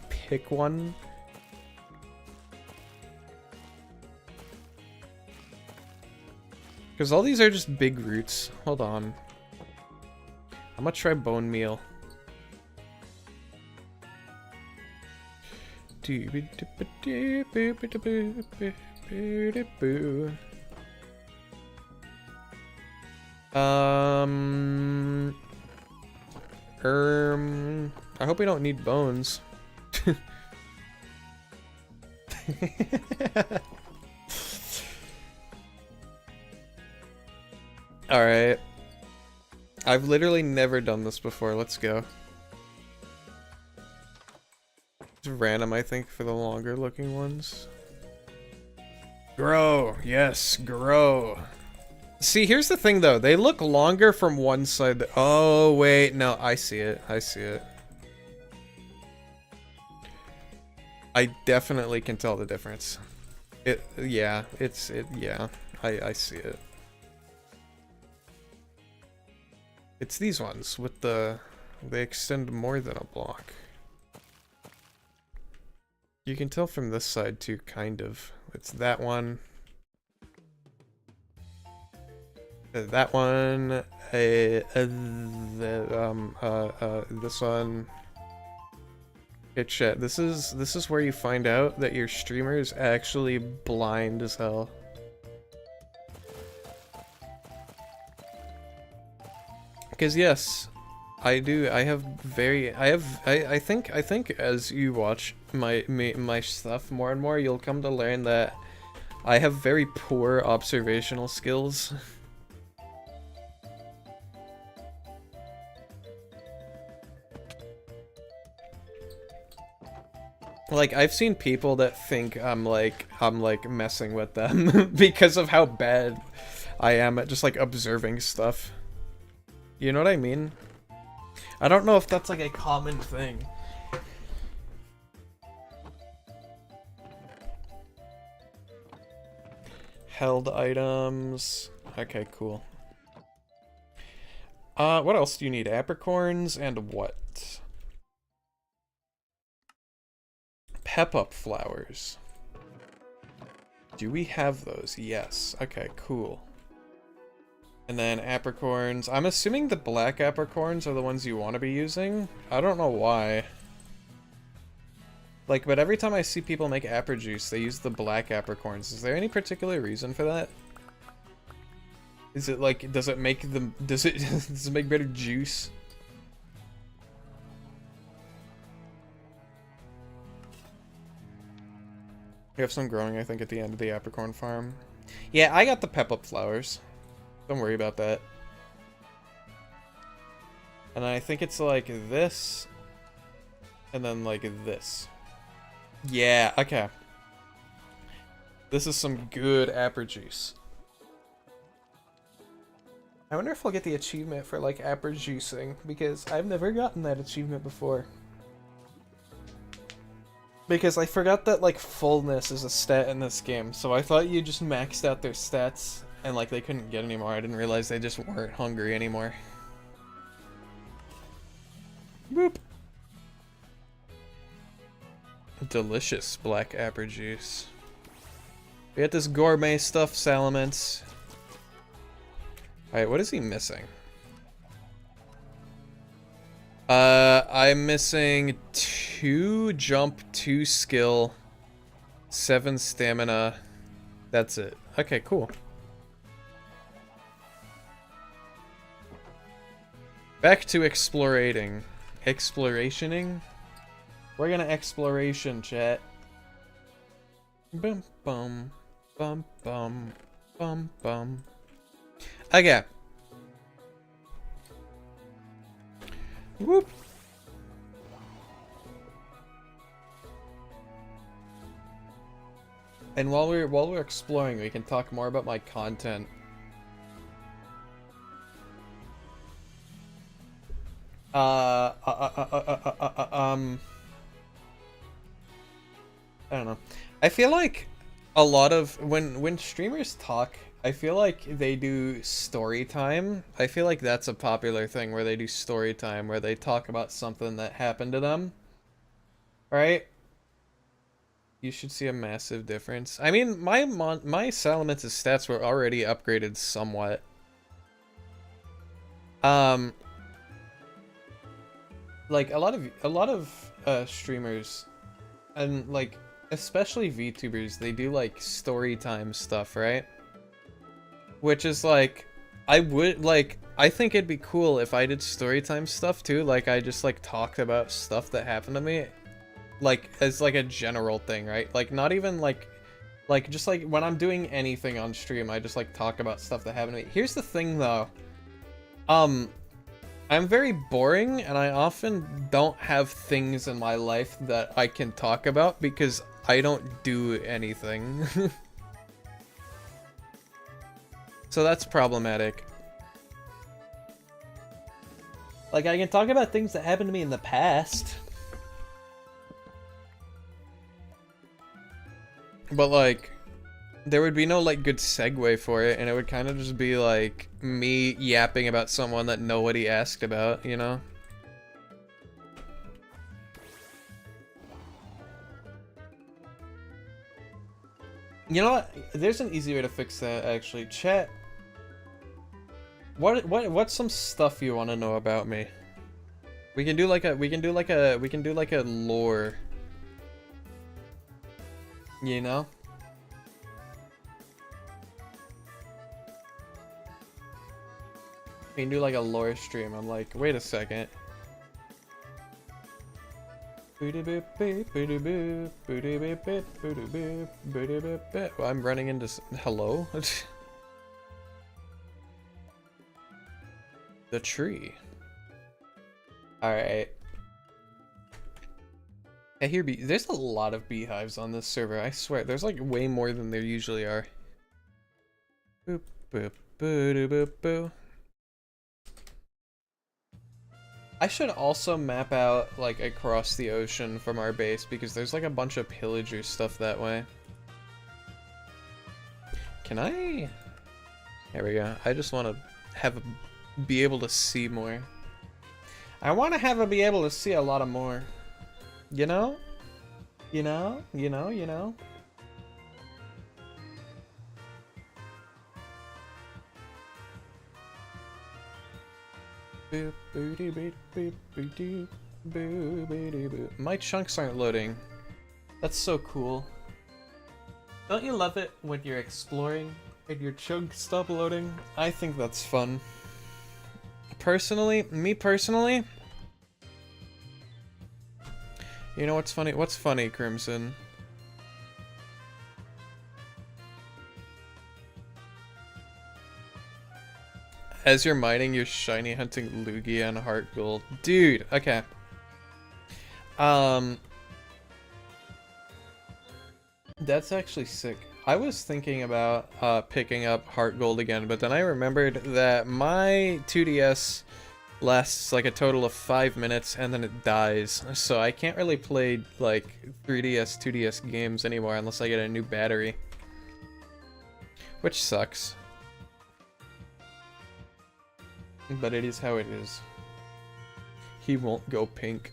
pick one? Because all these are just big roots. Hold on. I'm gonna try bone meal. I hope we don't need bones. Alright. I've literally never done this before. Let's go. It's random, I think, for the longer looking ones. Grow. Yes, grow. See, here's the thing, though. They look longer from one side. Oh, wait. No, I see it. I see it. I definitely can tell the difference. Yeah, yeah. I see it. It's these ones with they extend more than a block. You can tell from this side too, kind of. It's that one. That one. This one. Okay, chat. This is where you find out that your streamer is actually blind as hell. Because yes, I do. I think as you watch my stuff more and more, you'll come to learn that I have very poor observational skills. Like, I've seen people that think I'm like messing with them because of how bad I am at just like observing stuff. You know what I mean? I don't know if that's like a common thing. Held items. Okay, cool. What else do you need? Apricorns and what? Pep-up flowers. Do we have those? Yes. Okay, cool. And then apricorns. I'm assuming the black apricorns are the ones you want to be using. I don't know why. Like, but every time I see people make apple juice, they use the black apricorns. Is there any particular reason for that? Is it like, does it make them, does it make better juice? We have some growing, I think, at the end of the apricorn farm. Yeah, I got the pep-up flowers. Don't worry about that. And I think it's like this, and then like this. Yeah, okay. This is some good apple juice. I wonder if I'll get the achievement for like apple juicing, because I've never gotten that achievement before. Because I forgot that like fullness is a stat in this game, so I thought you just maxed out their stats and like they couldn't get any more. I didn't realize they just weren't hungry anymore. Boop. Delicious black apple juice. We got this gourmet stuff, Salamence. Alright, what is he missing? I'm missing 2 jump, 2 skill, 7 stamina. That's it. Okay, cool. Back to explorating. Explorationing? We're gonna exploration, chat. Bum bum. Bum bum. Bum bum. Okay. Whoop. And while we're exploring, we can talk more about my content. I don't know. I feel like a lot of when streamers talk, I feel like they do story time. I feel like that's a popular thing where they do story time, where they talk about something that happened to them. Right? You should see a massive difference. I mean, my Salamence's stats were already upgraded somewhat. Like a lot of streamers, and like especially VTubers, they do like story time stuff, right? Which is like, I think it'd be cool if I did storytime stuff too. Like, I just like talked about stuff that happened to me, like as like a general thing, right? Like not even like just like when I'm doing anything on stream, I just like talk about stuff that happened to me. Here's the thing though, I'm very boring, and I often don't have things in my life that I can talk about because I don't do anything. So that's problematic. Like, I can talk about things that happened to me in the past. But, like, there would be no, like, good segue for it, and it would kind of just be, like, me yapping about someone that nobody asked about, you know? You know what? There's an easy way to fix that, actually. Chat. What's some stuff you want to know about me? We can do like a lore. You know? We can do like a lore stream. I'm like, wait a second. Well, I'm running into hello. The tree. Alright. I hear there's a lot of beehives on this server, I swear. There's like way more than there usually are. Boop, boop, boo, boop, boo. I should also map out like across the ocean from our base because there's like a bunch of pillager stuff that way. Can I? There we go. I just want to have be able to see more. I want to be able to see a lot of more. You know? You know? You know? You know? My chunks aren't loading. That's so cool. Don't you love it when you're exploring and your chunks stop loading? I think that's fun. Personally, me personally, you know what's funny? What's funny, Crimson? As you're mining, you're shiny hunting Lugia and Heart Gold. Dude, okay. That's actually sick. I was thinking about picking up Heart Gold again, but then I remembered that my 2DS lasts like a total of 5 minutes and then it dies. So I can't really play like 3DS, 2DS games anymore unless I get a new battery. Which sucks. But it is how it is. He won't go pink.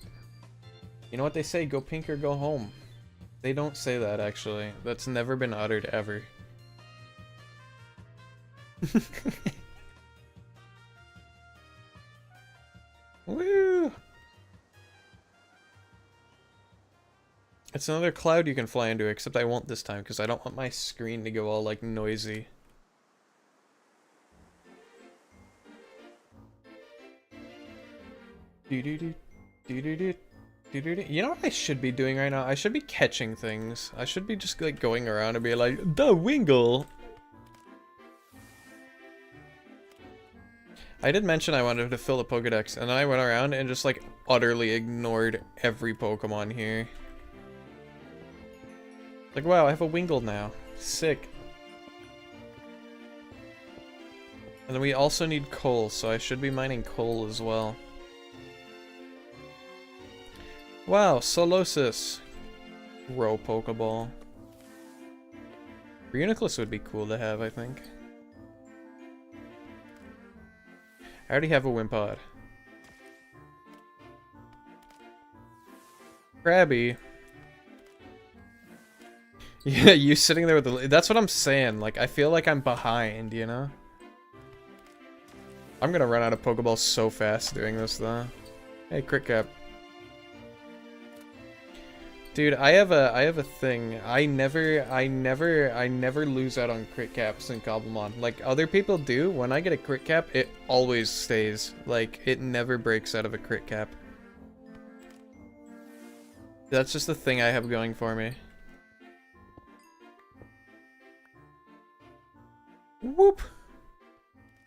You know what they say, go pink or go home. They don't say that, actually. That's never been uttered, ever. Woo! It's another cloud you can fly into, except I won't this time, because I don't want my screen to go all, like, noisy. Do-do-do, do-do-do. You know what I should be doing right now? I should be catching things. I should be just like going around and be like, the Wingle! I did mention I wanted to fill the Pokedex, and then I went around and just like utterly ignored every Pokemon here. Like, wow, I have a Wingle now. Sick. And then we also need coal, so I should be mining coal as well. Wow, Solosis. Row Pokeball. Reuniclus would be cool to have, I think. I already have a Wimpod. Krabby. Yeah, you sitting there with the... That's what I'm saying. Like, I feel like I'm behind, you know? I'm gonna run out of Pokeballs so fast doing this, though. Hey, Crit Cap. Dude, I have a thing. I never lose out on crit caps in Cobblemon. Like other people do. When I get a crit cap, it always stays. Like it never breaks out of a crit cap. That's just the thing I have going for me. Whoop.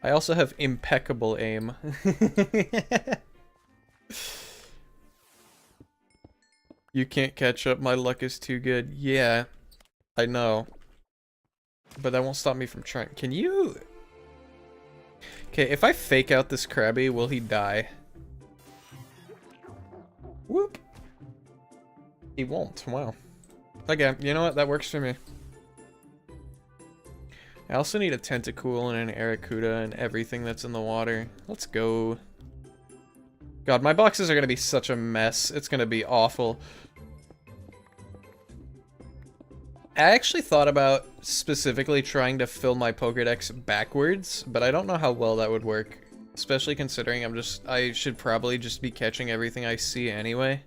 I also have impeccable aim. You can't catch up, my luck is too good. Yeah, I know. But that won't stop me from trying. Can you... Okay, if I fake out this Krabby, will he die? Whoop. He won't, wow. Okay, you know what? That works for me. I also need a Tentacool and an Arrokuda and everything that's in the water. Let's go. God, my boxes are gonna be such a mess. It's gonna be awful. I actually thought about specifically trying to fill my Pokédex backwards, but I don't know how well that would work. Especially considering I should probably just be catching everything I see anyway.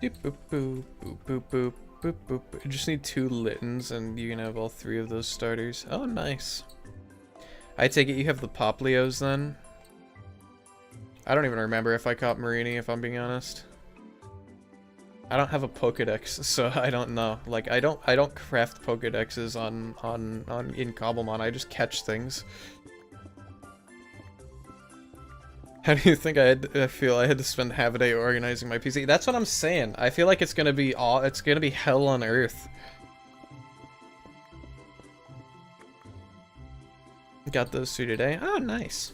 Boop boop boop boop boop boop boop boop. You just need 2 Littens and you can have all 3 of those starters. Oh, nice. I take it you have the Popplios then? I don't even remember if I caught Marini, if I'm being honest. I don't have a Pokedex, so I don't know. Like, I don't craft Pokedexes in Cobblemon. I just catch things. How do you think I feel I had to spend half a day organizing my PC? That's what I'm saying. I feel like it's gonna be hell on earth. Got those two today. Oh, nice.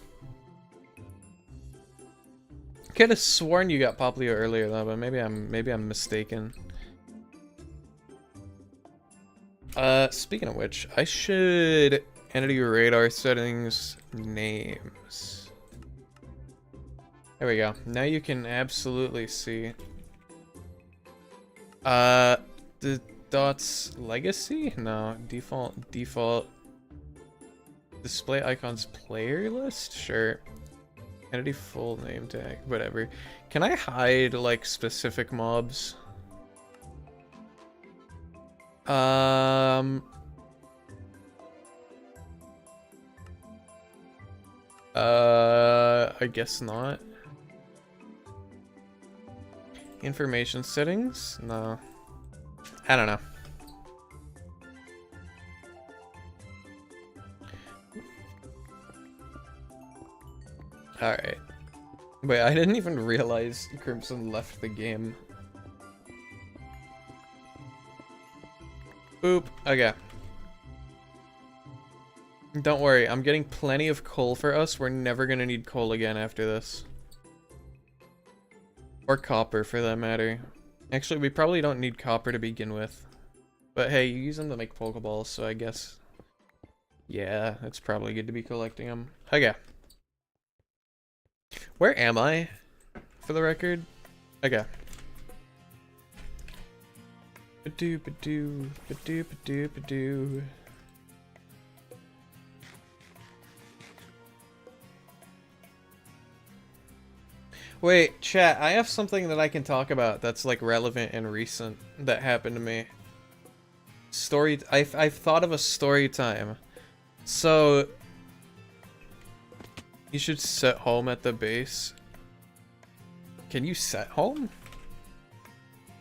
Could have sworn you got Poplio earlier though, but maybe I'm mistaken. Speaking of which, I should entity radar settings names. There we go. Now you can absolutely see. The dots legacy? No, default. Display icons player list? Sure. Entity full name tag, whatever. Can I hide like specific mobs? I guess not. Information settings? No. I don't know. Alright. Wait, I didn't even realize Crimson left the game. Boop. Okay. Don't worry, I'm getting plenty of coal for us. We're never gonna need coal again after this. Or copper, for that matter. Actually, we probably don't need copper to begin with. But hey, you use them to make Pokeballs, so I guess... yeah, it's probably good to be collecting them. Okay. Where am I, for the record? Okay. Ba-doo, ba-doo, ba-doo, ba-doo, ba-doo. Wait, chat, I have something that I can talk about that's like relevant and recent that happened to me. I've thought of a story time. So... you should set home at the base. Can you set home?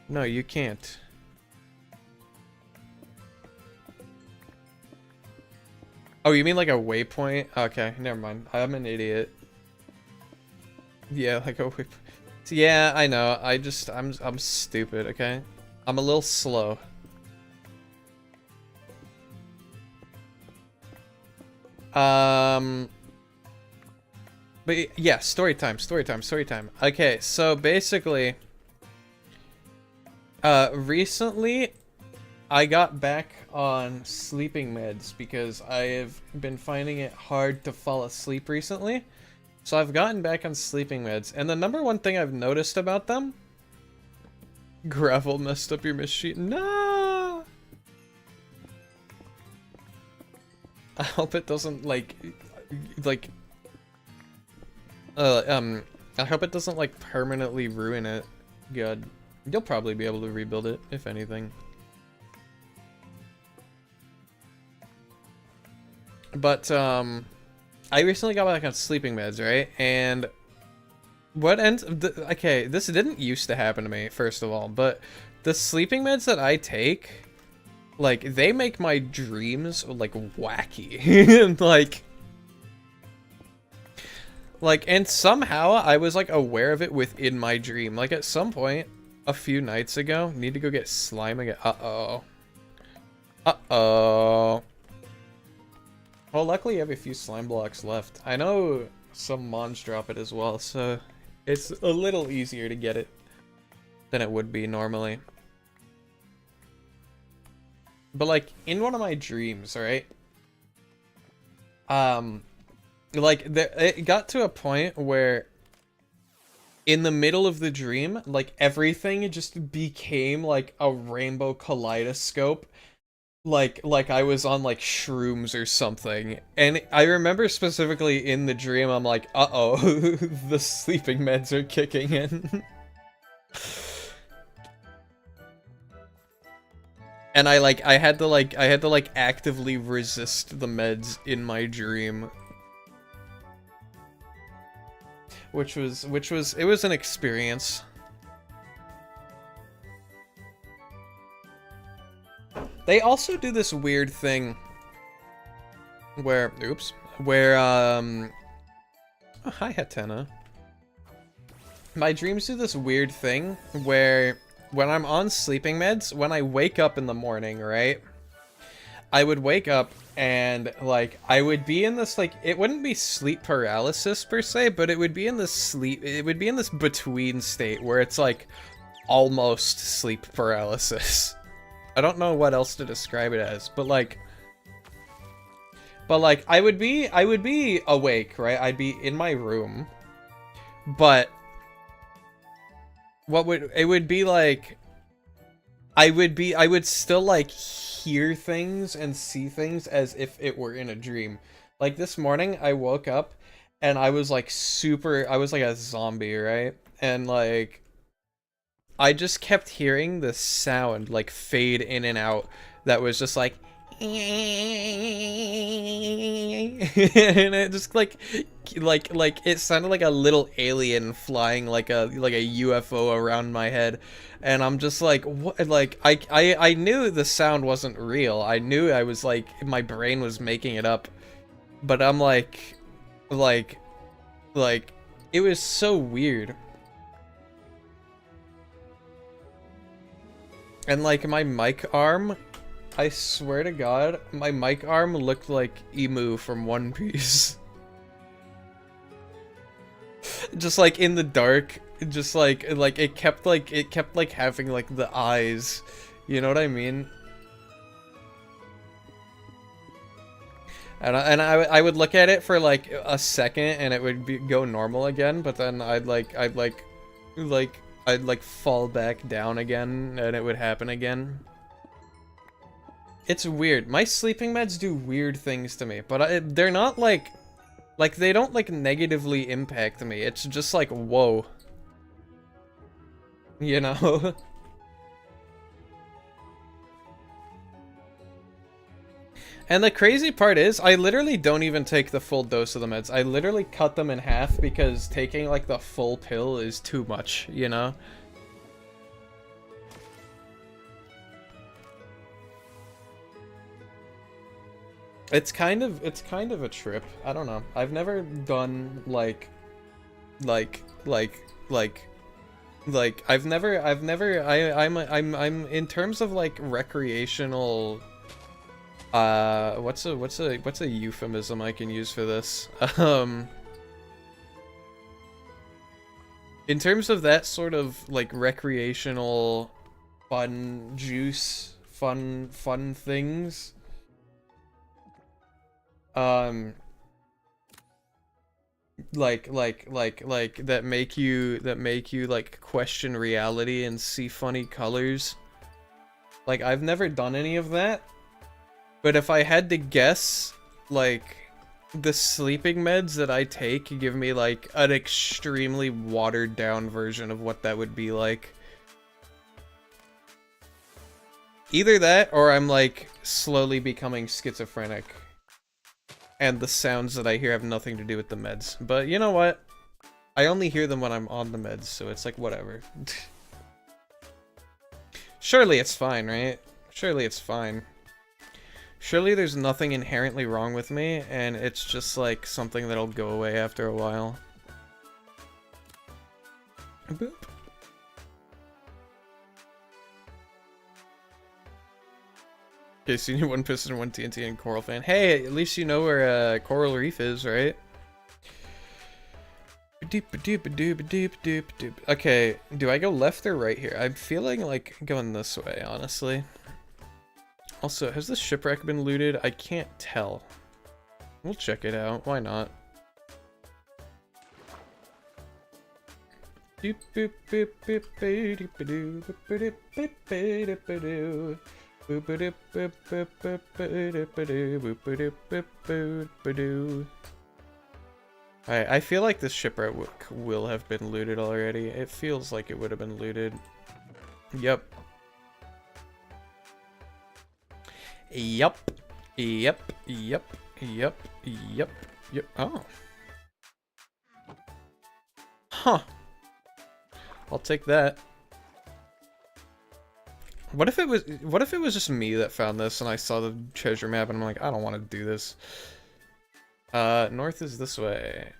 No, you can't. Oh, you mean like a waypoint? Okay, never mind. I'm an idiot. Yeah, like a waypoint. Yeah, I know. I'm stupid, okay? I'm a little slow. But yeah, story time. Okay, so basically, recently, I got back on sleeping meds because I have been finding it hard to fall asleep recently. So I've gotten back on sleeping meds, and the number one thing I've noticed about them, gravel messed up your machine. No! I hope it doesn't like I hope it doesn't like permanently ruin it. Good. You'll probably be able to rebuild it, if anything. But I recently got back on sleeping meds, right? And what okay, this didn't used to happen to me, first of all, but the sleeping meds that I take, like, they make my dreams like wacky. And like, and somehow I was like aware of it within my dream. Like at some point a few nights ago, need to go get slime again. Uh-oh. Well, luckily I have a few slime blocks left. I know some mons drop it as well, so it's a little easier to get it than it would be normally. But like in one of my dreams, right? Like it got to a point where in the middle of the dream, like everything just became like a rainbow kaleidoscope. Like I was on like shrooms or something. And I remember specifically in the dream, I'm like, uh-oh, the sleeping meds are kicking in. And I had to actively resist the meds in my dream. which was it was an experience. They also do this weird thing where, oh, hi Hatena. My dreams do this weird thing where when I'm on sleeping meds, when I wake up in the morning, right? I would wake up and, like, I would be in this, like, it wouldn't be sleep paralysis per se, but it would be in this between state where it's, like, almost sleep paralysis. I don't know what else to describe it as, but, like, I would be awake, right? I'd be in my room, but it would be like, I would still, like, hear things and see things as if it were in a dream. Like, this morning, I woke up, and I was, like, I was like a zombie, right? And, like, I just kept hearing this sound, like, fade in and out, that was just like, and it just, like, it sounded like a little alien flying like a UFO around my head. And I'm just like, what? Like, I knew the sound wasn't real. I knew I was, like, my brain was making it up. But I'm like, it was so weird. And, like, my mic arm, I swear to God, my mic arm looked like Emu from One Piece. Just, like, in the dark, just, like, it kept having, like, the eyes. You know what I mean? And I would look at it for, like, a second, and it would go normal again, but then I'd fall back down again, and it would happen again. It's weird. My sleeping meds do weird things to me, but they're not, like, they don't, like, negatively impact me. It's just like, whoa. You know? And the crazy part is, I literally don't even take the full dose of the meds. I literally cut them in half because taking, like, the full pill is too much, you know? It's kind of a trip. I don't know. I've never done, I'm in terms of, like, recreational, what's a euphemism I can use for this? In terms of that sort of, like, recreational fun juice, fun things, that make you like question reality and see funny colors. Like, I've never done any of that, but if I had to guess, like, the sleeping meds that I take give me, like, an extremely watered down version of what that would be like. Either that, or I'm, like, slowly becoming schizophrenic. And the sounds that I hear have nothing to do with the meds. But you know what? I only hear them when I'm on the meds, so it's like, whatever. Surely it's fine, right? Surely it's fine. Surely there's nothing inherently wrong with me, and it's just, like, something that'll go away after a while. Boop. Okay, so you need one piston, one TNT, and Coral Fan. Hey, at least you know where Coral Reef is, right? Okay, do I go left or right here? I'm feeling like going this way, honestly. Also, has this shipwreck been looted? I can't tell. We'll check it out. Why not? I feel like this shipwreck will have been looted already. It feels like it would have been looted. Yep. Yep. Yep. Yep. Yep. Yep. Yep. Oh. Huh. I'll take that. What if it was just me that found this and I saw the treasure map and I'm like, I don't want to do this. North is this way.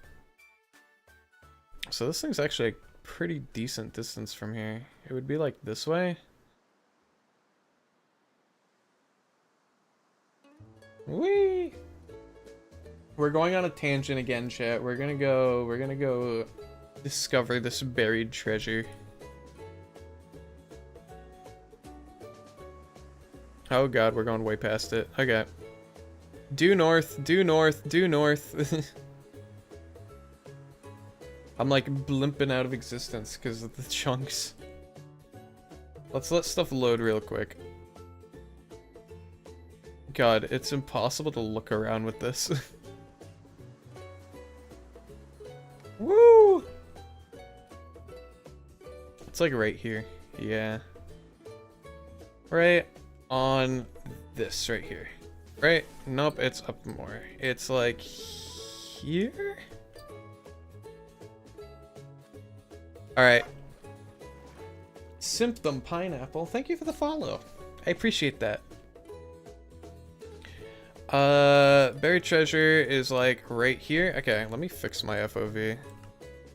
So this thing's actually a pretty decent distance from here. It would be like this way. Whee! We're going on a tangent again, chat. We're gonna go discover this buried treasure. Oh god, we're going way past it. Okay. Due north, due north, due north. I'm like blimping out of existence because of the chunks. Let's let stuff load real quick. God, it's impossible to look around with this. Woo! It's like right here. Yeah. Right on this right here. Right? Nope, it's up more. It's like here? Alright. Symptom Pineapple, thank you for the follow. I appreciate that. Buried treasure is like right here. Okay, let me fix my FOV.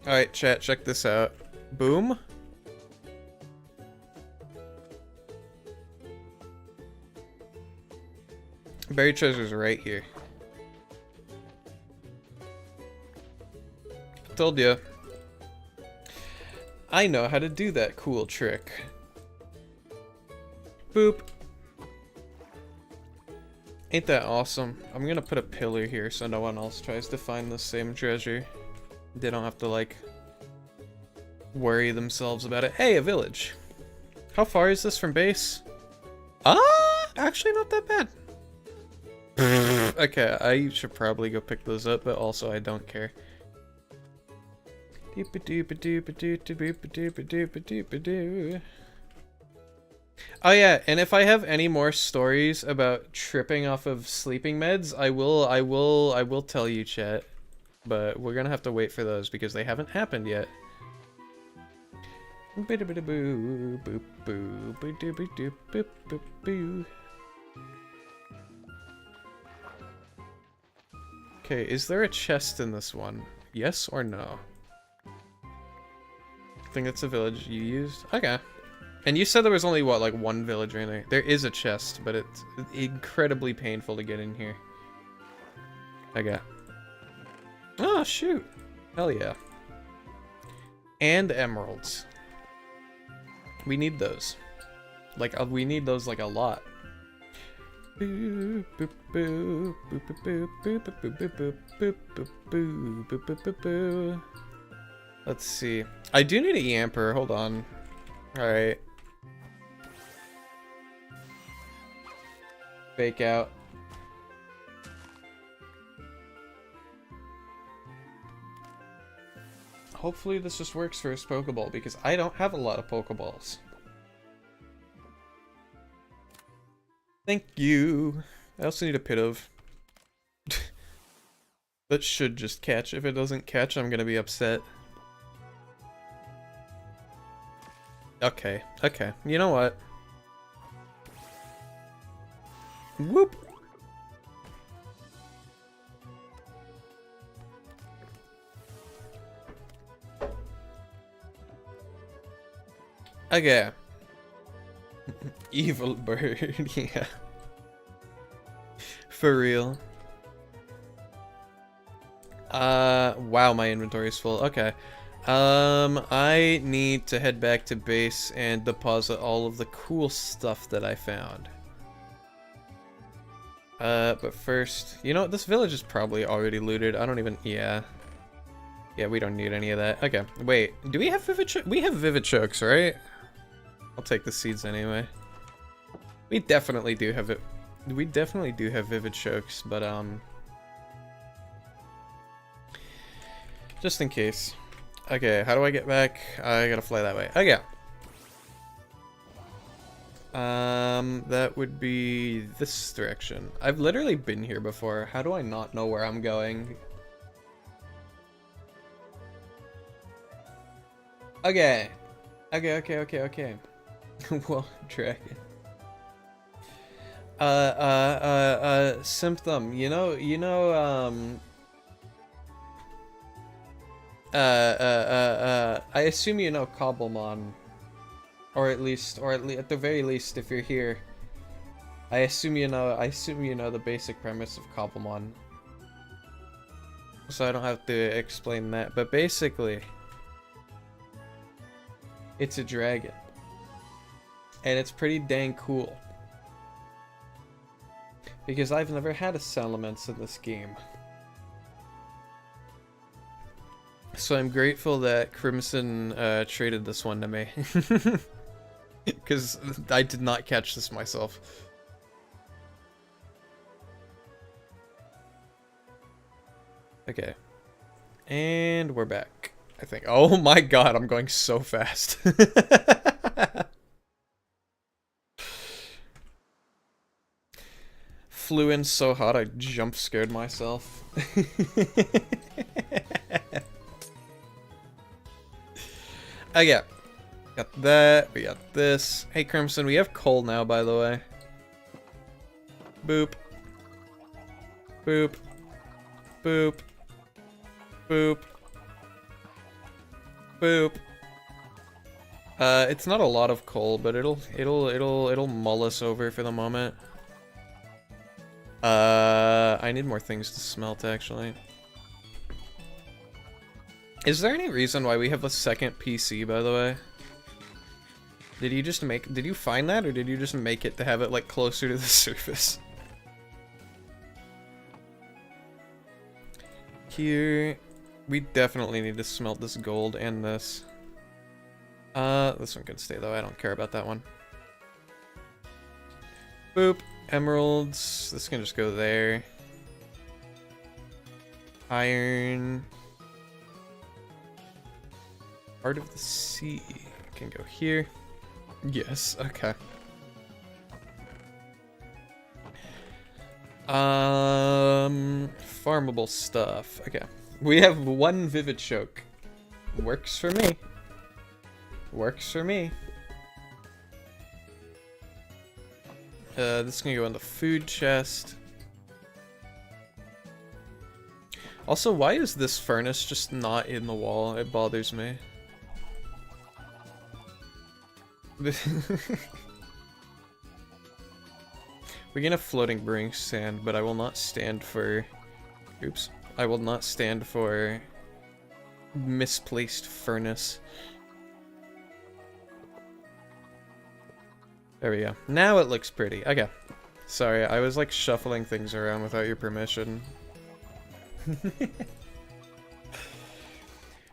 Alright, chat, check this out. Boom. Buried treasure's right here. Told ya. I know how to do that cool trick. Boop. Ain't that awesome? I'm gonna put a pillar here so no one else tries to find the same treasure. They don't have to, like, worry themselves about it. Hey, a village. How far is this from base? Actually not that bad. Okay, I should probably go pick those up, but also I don't care. Oh yeah, and if I have any more stories about tripping off of sleeping meds, I will tell you, chat. But we're gonna have to wait for those because they haven't happened yet. Okay, is there a chest in this one? Yes or no? I think it's a village you used. Okay. And you said there was only, what, like one villager in there? There is a chest, but it's incredibly painful to get in here. Okay. Oh, shoot. Hell yeah. And emeralds. We need those. Like, we need those, like, a lot. Let's see. I do need a yamper. Hold on. Alright. Fake out. Hopefully this just works for his Pokeball, because I don't have a lot of Pokeballs. Thank you. I also need a Pidove. That should just catch. If it doesn't catch, I'm gonna be upset. Okay, okay. You know what? Whoop! Okay. Evil bird, yeah. For real. Wow, my inventory is full. Okay. I need to head back to base and deposit all of the cool stuff that I found. But first, you know, this village is probably already looted. I don't even, yeah. Yeah, we don't need any of that. Okay, wait, do we have we have vivid chokes, right? I'll take the seeds anyway. We definitely do have it. We definitely do have vivid chokes, but just in case. Okay, how do I get back? I gotta fly that way. Okay. That would be this direction. I've literally been here before. How do I not know where I'm going? Okay. Okay. Well, dragon. Symptom. I assume you know Cobblemon, at the very least, if you're here, I assume you know the basic premise of Cobblemon. So I don't have to explain that, but basically, it's a dragon. And it's pretty dang cool. Because I've never had a Salamence in this game. So I'm grateful that Crimson traded this one to me. Because I did not catch this myself. Okay. And we're back, I think. Oh my god, I'm going so fast. Flew in so hot I jump scared myself. Okay. Got that. We got this. Hey Crimson, we have coal now, by the way. Boop. Boop. Boop. Boop. Boop. It's not a lot of coal, but it'll mull us over for the moment. I need more things to smelt, actually. Is there any reason why we have a second PC, by the way? Did you find that, or did you just make it to have it, like, closer to the surface? Here, we definitely need to smelt this gold and this. This one can stay, though. I don't care about that one. Boop. Emeralds. This can just go there. Iron. Heart of the Sea can go here. Yes, okay. Farmable stuff. Okay. We have one Vivid Choke. Works for me. Works for me. This can go in the food chest. Also, why is this furnace just not in the wall? It bothers me. We're gonna floating brewing sand, but I will not stand for... Oops. I will not stand for misplaced furnace. There we go. Now it looks pretty. Okay. Sorry, I was like shuffling things around without your permission. Boop,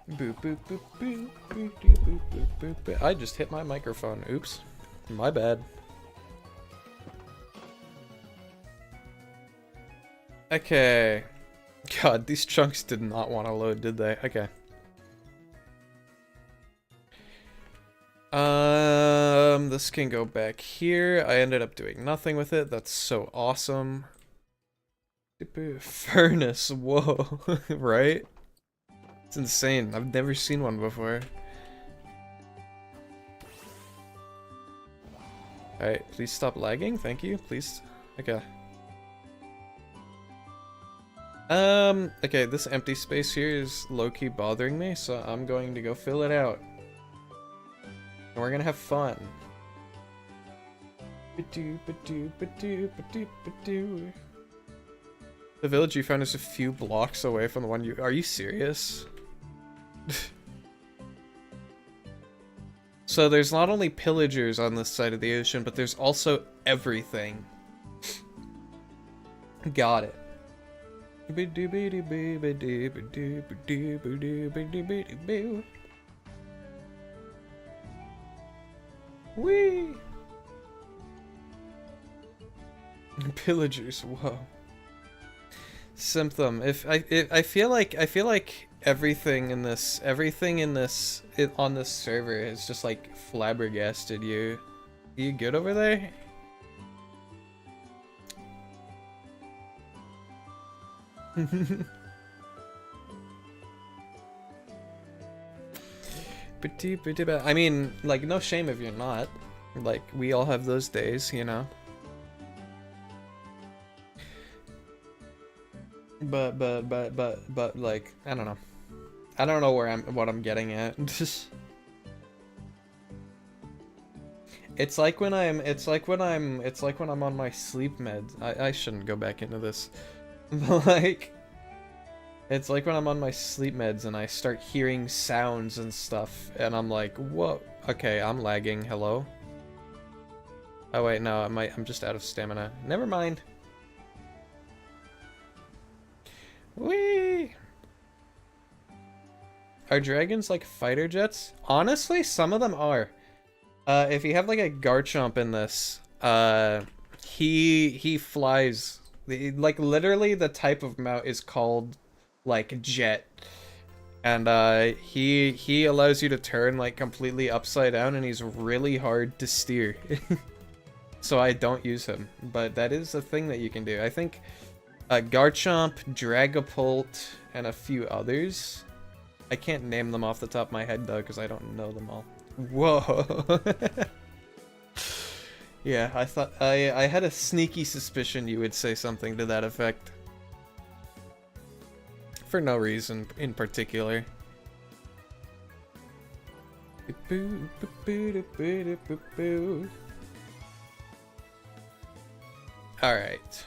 boop, boop, boop, boop, boop, boop, boop, boop. I just hit my microphone. Oops. My bad. Okay. God, these chunks did not want to load, did they? Okay. This can go back here. I ended up doing nothing with it. That's so awesome. Furnace, whoa, right? It's insane. I've never seen one before. Alright, please stop lagging. Thank you. Please. Okay. Okay, this empty space here is low-key bothering me, so I'm going to go fill it out. And we're gonna have fun. The village you found is a few blocks away from the one you... Are you serious? So there's not only pillagers on this side of the ocean, but there's also everything. Got it. Whee! Pillagers, whoa. Symptom. I feel like everything on this server is just like flabbergasted you. Are you good over there? I mean, like, no shame if you're not. Like, we all have those days, you know? But, like, I don't know. I don't know what I'm getting at. It's like when I'm on my sleep meds. I shouldn't go back into this. But like, it's like when I'm on my sleep meds and I start hearing sounds and stuff, and I'm like, whoa, okay, I'm lagging, hello? Oh wait, no, I'm just out of stamina. Never mind. Whee! Are dragons like fighter jets? Honestly, some of them are. If you have like a Garchomp in this, he flies. Like literally the type of mount is called like jet. And he allows you to turn like completely upside down, and he's really hard to steer. So I don't use him, but that is a thing that you can do. I think Garchomp, Dragapult, and a few others. I can't name them off the top of my head though, because I don't know them all. Whoa. Yeah, I thought I had a sneaky suspicion you would say something to that effect. For no reason in particular. Alright.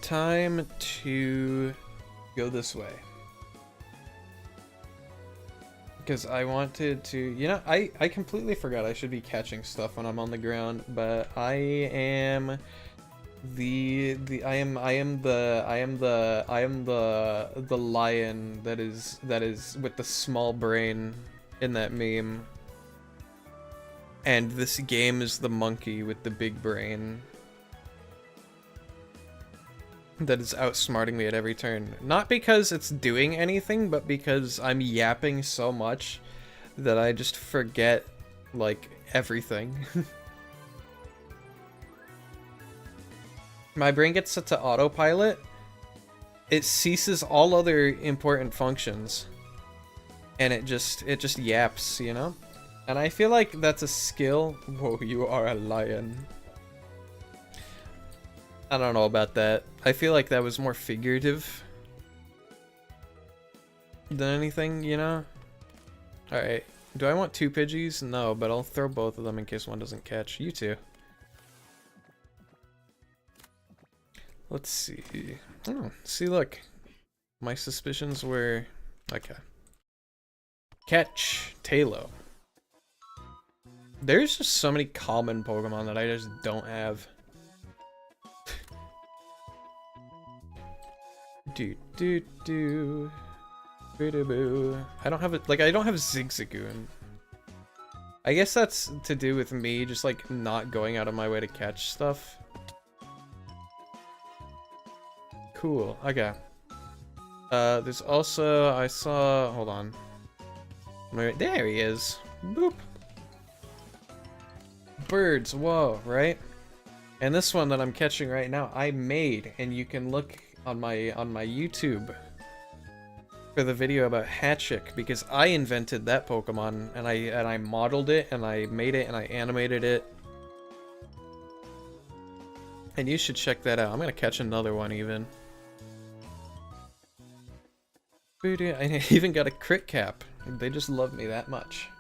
Time to go this way. Because I wanted to, you know, I completely forgot I should be catching stuff when I'm on the ground, but I am the lion that is with the small brain in that meme. And this game is the monkey with the big brain that is outsmarting me at every turn. Not because it's doing anything, but because I'm yapping so much that I just forget, like, everything. My brain gets set to autopilot. It ceases all other important functions. And it just yaps, you know? And I feel like that's a skill. Whoa, you are a lion. I don't know about that. I feel like that was more figurative than anything, you know? Alright. Do I want 2 Pidgeys? No, but I'll throw both of them in case one doesn't catch. You too. Let's see. Oh, see, look. My suspicions were... Okay. Catch. Talo. There's just so many common Pokemon that I just don't have. I don't have it. Like, I don't have Zigzagoon. I guess that's to do with me just like not going out of my way to catch stuff. Cool. Okay. There's also I saw. Hold on. There he is. Boop. Birds. Whoa. Right. And this one that I'm catching right now, I made, and you can look on my YouTube for the video about Hatchick, because I invented that Pokemon, and I modeled it, and I made it, and I animated it. And you should check that out. I'm gonna catch another one even. I even got a crit cap. They just love me that much.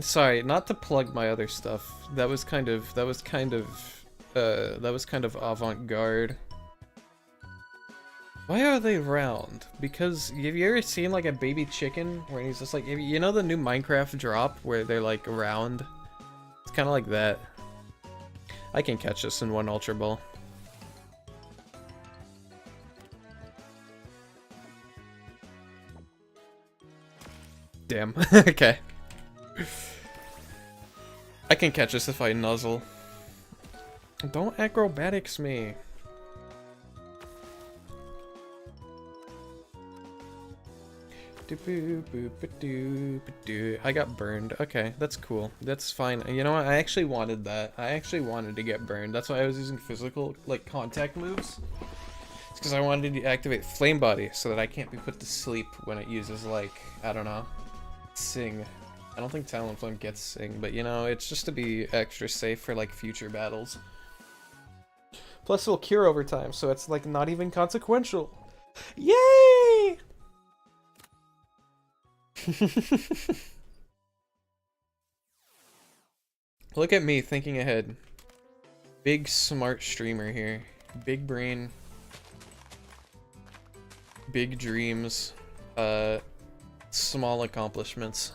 Sorry, not to plug my other stuff. That was kind of avant-garde. Why are they round? Because have you ever seen like a baby chicken where he's just like, you know the new Minecraft drop where they're like round? It's kind of like that. I can catch this in one Ultra Ball. Damn. Okay. I can catch this if I nuzzle. Don't acrobatics me. I got burned. Okay, that's cool. That's fine. You know what? I actually wanted that. I actually wanted to get burned. That's why I was using physical, like, contact moves. It's because I wanted to activate Flame Body so that I can't be put to sleep when it uses, like, I don't know, Sing. I don't think Talonflame gets Sing, but, you know, it's just to be extra safe for, like, future battles. Plus, it'll cure over time, so it's, like, not even consequential. Yay! Look at me thinking ahead. Big smart streamer here. Big brain. Big dreams. Small accomplishments.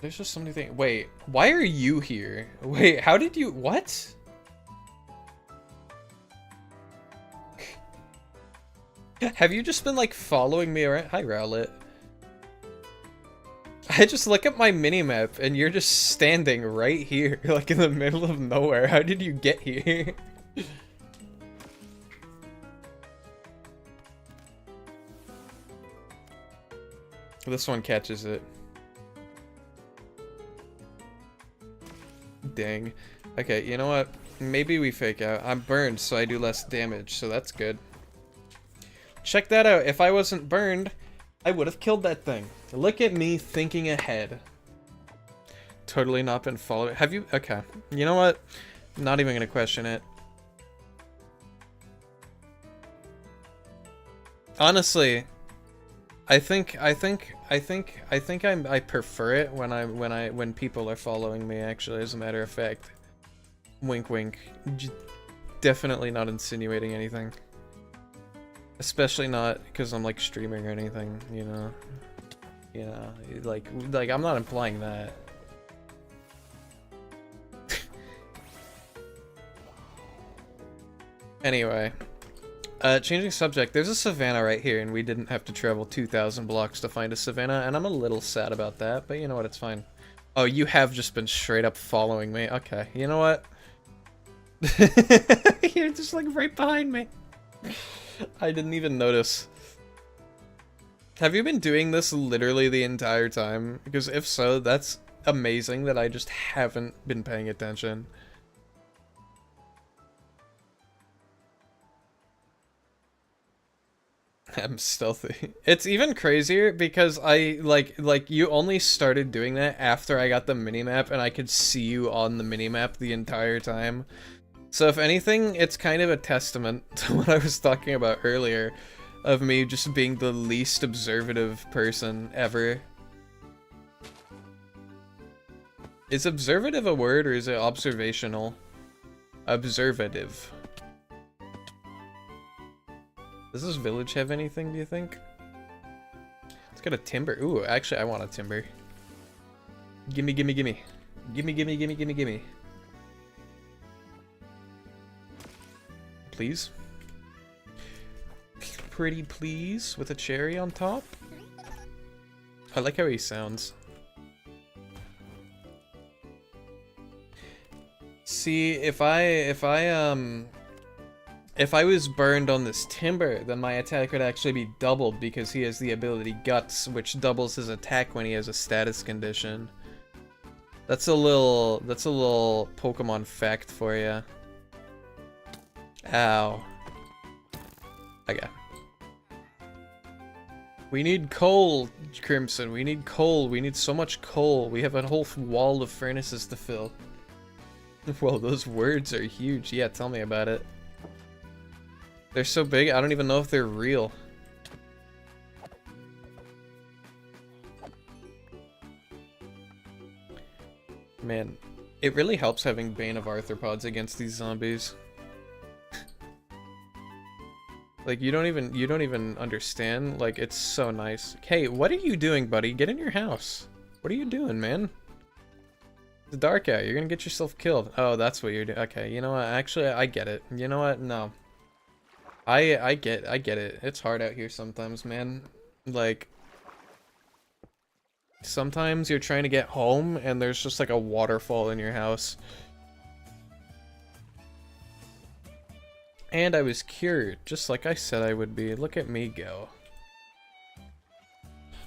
There's just so many things. Wait, why are you here? Wait, how did you... What? Have you just been, like, following me around? Hi, Rowlet. I just look at my minimap, and you're just standing right here, like, in the middle of nowhere. How did you get here? This one catches it. Dang. Okay, you know what? Maybe we fake out. I'm burned, so I do less damage, so that's good. Check that out. If I wasn't burned, I would have killed that thing. Look at me thinking ahead. Totally not been followed. Have you? Okay. You know what? I'm not even gonna question it. Honestly, I prefer it when people are following me, actually, as a matter of fact. Wink wink. Definitely not insinuating anything. Especially not because I'm, like, streaming or anything, you know. You know, like I'm not implying that. Anyway, changing subject. There's a savannah right here, and we didn't have to travel 2,000 blocks to find a savannah, and I'm a little sad about that, but you know what? It's fine. Oh, you have just been straight up following me. Okay, you know what? You're just, like, right behind me. I didn't even notice. Have you been doing this literally the entire time? Because if so, that's amazing that I just haven't been paying attention. I'm stealthy. It's even crazier because I, like you only started doing that after I got the minimap and I could see you on the minimap the entire time. So if anything, it's kind of a testament to what I was talking about earlier, of me just being the least observative person ever. Is observative a word, or is it observational? Observative. Does this village have anything, do you think? It's got a timber. Ooh, actually, I want a timber. Gimme, gimme, gimme. Gimme, gimme, gimme, gimme, gimme. Please. Pretty please, with a cherry on top. I like how he sounds. See, if I was burned on this timber, then my attack would actually be doubled because he has the ability Guts, which doubles his attack when he has a status condition. That's a little Pokemon fact for you. Ow. Okay. We need coal, Crimson. We need coal. We need so much coal. We have a whole wall of furnaces to fill. Well, those words are huge. Yeah, tell me about it. They're so big, I don't even know if they're real. Man, it really helps having Bane of Arthropods against these zombies. Like, you don't even understand. Like, it's so nice. Hey, what are you doing, buddy? Get in your house. What are you doing, man? It's dark out. You're gonna get yourself killed. Oh, that's what you're doing. Okay, you know what? Actually, I get it. You know what? No. I get it. It's hard out here sometimes, man. Like, sometimes you're trying to get home and there's just like a waterfall in your house. And I was cured, just like I said I would be. Look at me go.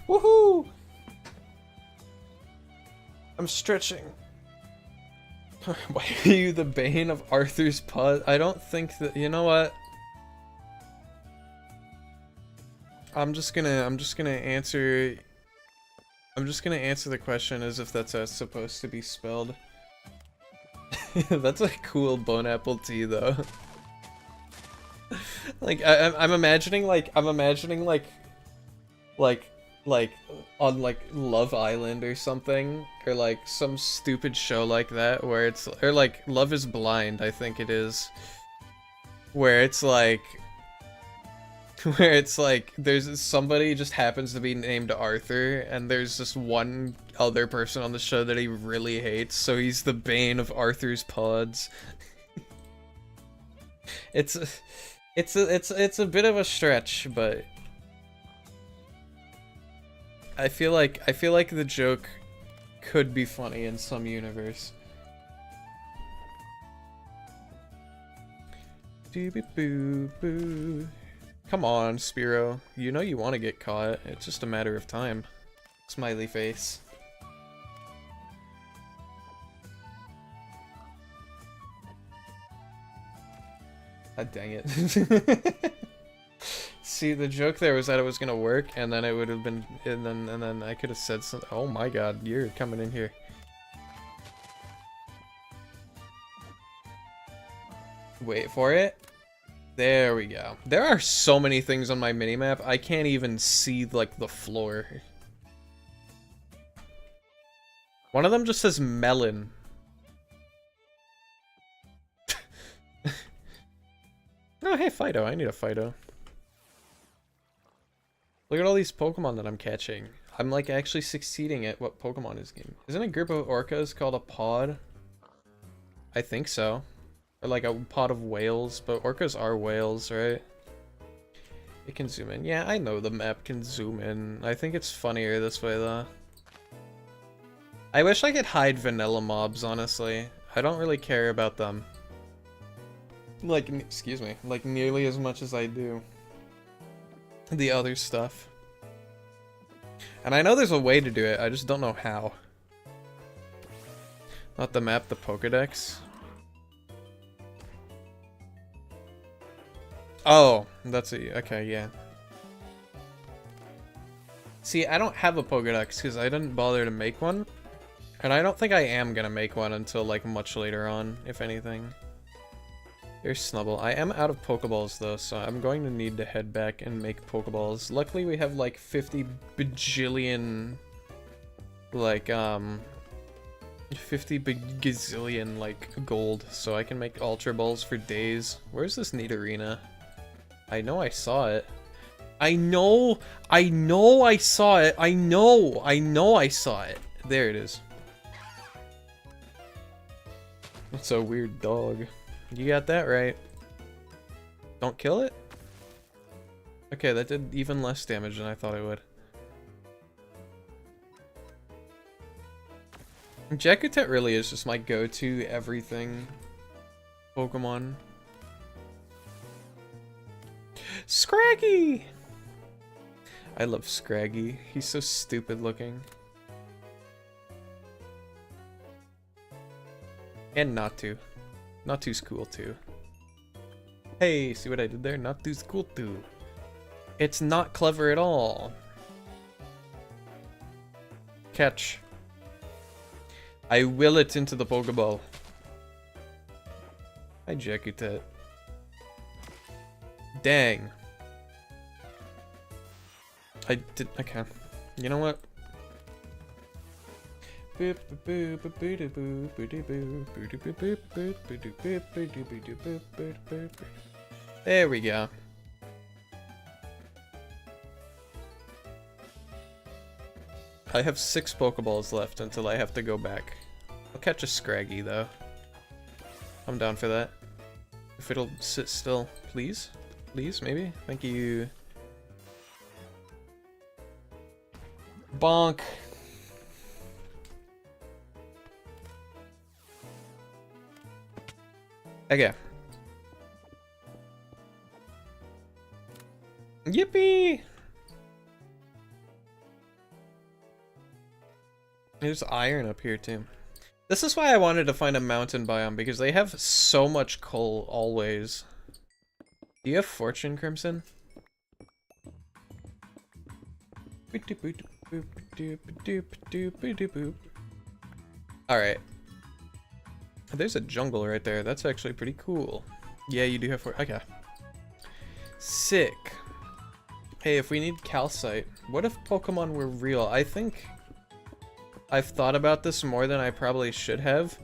Woohoo! I'm stretching. Why are you the bane of Arthur's pod? I don't think that, you know what? I'm just gonna answer the question as if that's how it's supposed to be spelled. That's a cool bone apple tea though. Like I'm imagining like on like Love Island or something, or like some stupid show like that where it's, or like Love is Blind, I think it is, where it's like there's somebody just happens to be named Arthur, and there's just one other person on the show that he really hates, so he's the bane of Arthur's pods. It's a bit of a stretch, but I feel like the joke could be funny in some universe. Doo-boo-boo-boo. Come on, Spiro. You know you want to get caught. It's just a matter of time. Smiley face. God dang it. See, the joke there was that it was gonna work, and then it would have been, and then I could have said something. Oh my god, you're coming in here. Wait for it. There we go. There are so many things on my minimap, I can't even see, like, the floor. One of them just says melon. Oh, hey, Fido. I need a Fido. Look at all these Pokemon that I'm catching. I'm, like, actually succeeding at what Pokemon is game. Isn't a group of orcas called a pod? I think so. Or like a pod of whales, but orcas are whales, right? It can zoom in. Yeah, I know the map can zoom in. I think it's funnier this way, though. I wish I could hide vanilla mobs, honestly. I don't really care about them. Like, excuse me, like nearly as much as I do the other stuff. And I know there's a way to do it, I just don't know how. Not the map, the Pokedex. Oh, that's a, okay, yeah. See, I don't have a Pokedex because I didn't bother to make one. And I don't think I am gonna make one until, like, much later on, if anything. Here's Snubble. I am out of Pokeballs, though, so I'm going to need to head back and make Pokeballs. Luckily, we have, like, 50 bajillion, like, 50 gazillion, like, gold, so I can make Ultra Balls for days. Where's this neat arena? I know I saw it. I know I saw it. I know I saw it. There it is. That's a weird dog. You got that right. Don't kill it? Okay, that did even less damage than I thought it would. Jakutet really is just my go-to everything Pokemon. Scraggy! I love Scraggy. He's so stupid looking. And Natu. Natu's cool too. Hey, see what I did there? Natu's cool too. It's not clever at all. Catch. I will it into the Pokeball. Hi, Jakutet. Dang. I did. Okay. You know what? There we go. I have 6 Pokeballs left until I have to go back. I'll catch a Scraggy though. I'm down for that. If it'll sit still, please. Please, maybe? Thank you. Bonk. Okay. Yippee! There's iron up here too. This is why I wanted to find a mountain biome, because they have so much coal always. Do you have fortune, Crimson? Alright. There's a jungle right there. That's actually pretty cool. Yeah, you do have fortune. Okay. Sick. Hey, if we need calcite, what if Pokemon were real? I think I've thought about this more than I probably should have.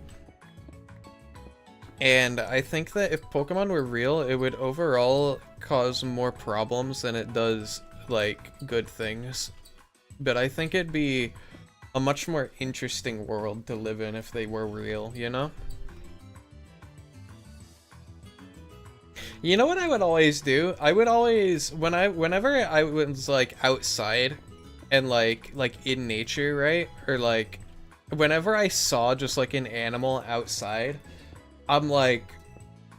And I think that if Pokemon were real, it would overall cause more problems than it does, like, good things. But I think it'd be a much more interesting world to live in if they were real, you know? You know what I would always do? I would always, whenever I was, like, outside and, like, in nature, right? Or, like, whenever I saw just, like, an animal outside, I'm like,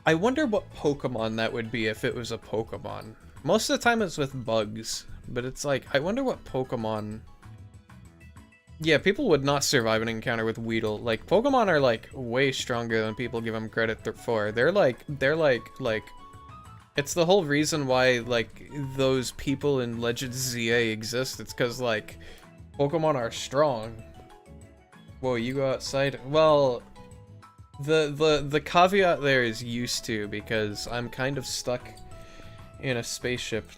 I wonder what Pokemon that would be if it was a Pokemon. Most of the time it's with bugs, but it's like, I wonder what Pokemon... Yeah, people would not survive an encounter with Weedle. Like, Pokemon are, like, way stronger than people give them credit for. They're like, it's the whole reason why, like, those people in Legend ZA exist. It's because, like, Pokemon are strong. Whoa, you go outside? Well, the caveat there is used to, because I'm kind of stuck in a spaceship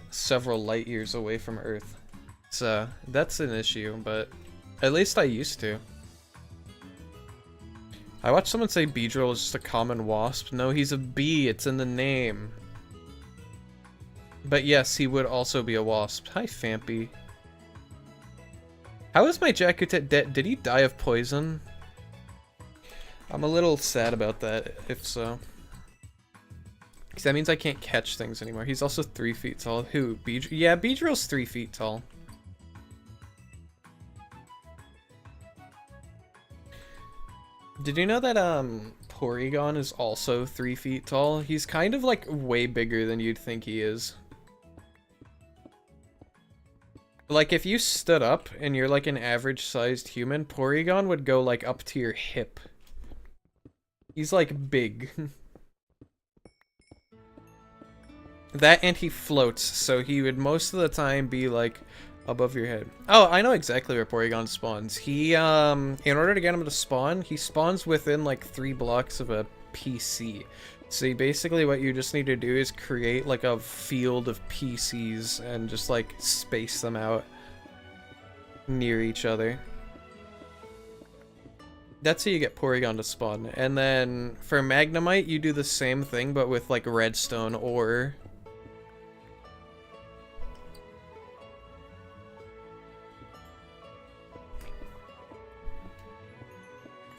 several light years away from Earth. So, that's an issue, but at least I used to. I watched someone say Beedrill is just a common wasp. No, he's a bee. It's in the name. But yes, he would also be a wasp. Hi, Fampy. How is my Jakute dead? Did he die of poison? I'm a little sad about that, if so. Because that means I can't catch things anymore. He's also 3 feet tall. Who? Beedrill? Yeah, Beedrill's 3 feet tall. Did you know that, Porygon is also 3 feet tall? He's kind of, like, way bigger than you'd think he is. Like, if you stood up and you're, like, an average-sized human, Porygon would go, like, up to your hip. He's, like, big. That and he floats, so he would most of the time be, like, above your head. Oh, I know exactly where Porygon spawns. He, in order to get him to spawn, he spawns within, like, 3 blocks of a PC. So basically what you just need to do is create, like, a field of PCs and just, like, space them out near each other. That's how you get Porygon to spawn. And then for Magnemite, you do the same thing, but with, like, redstone ore.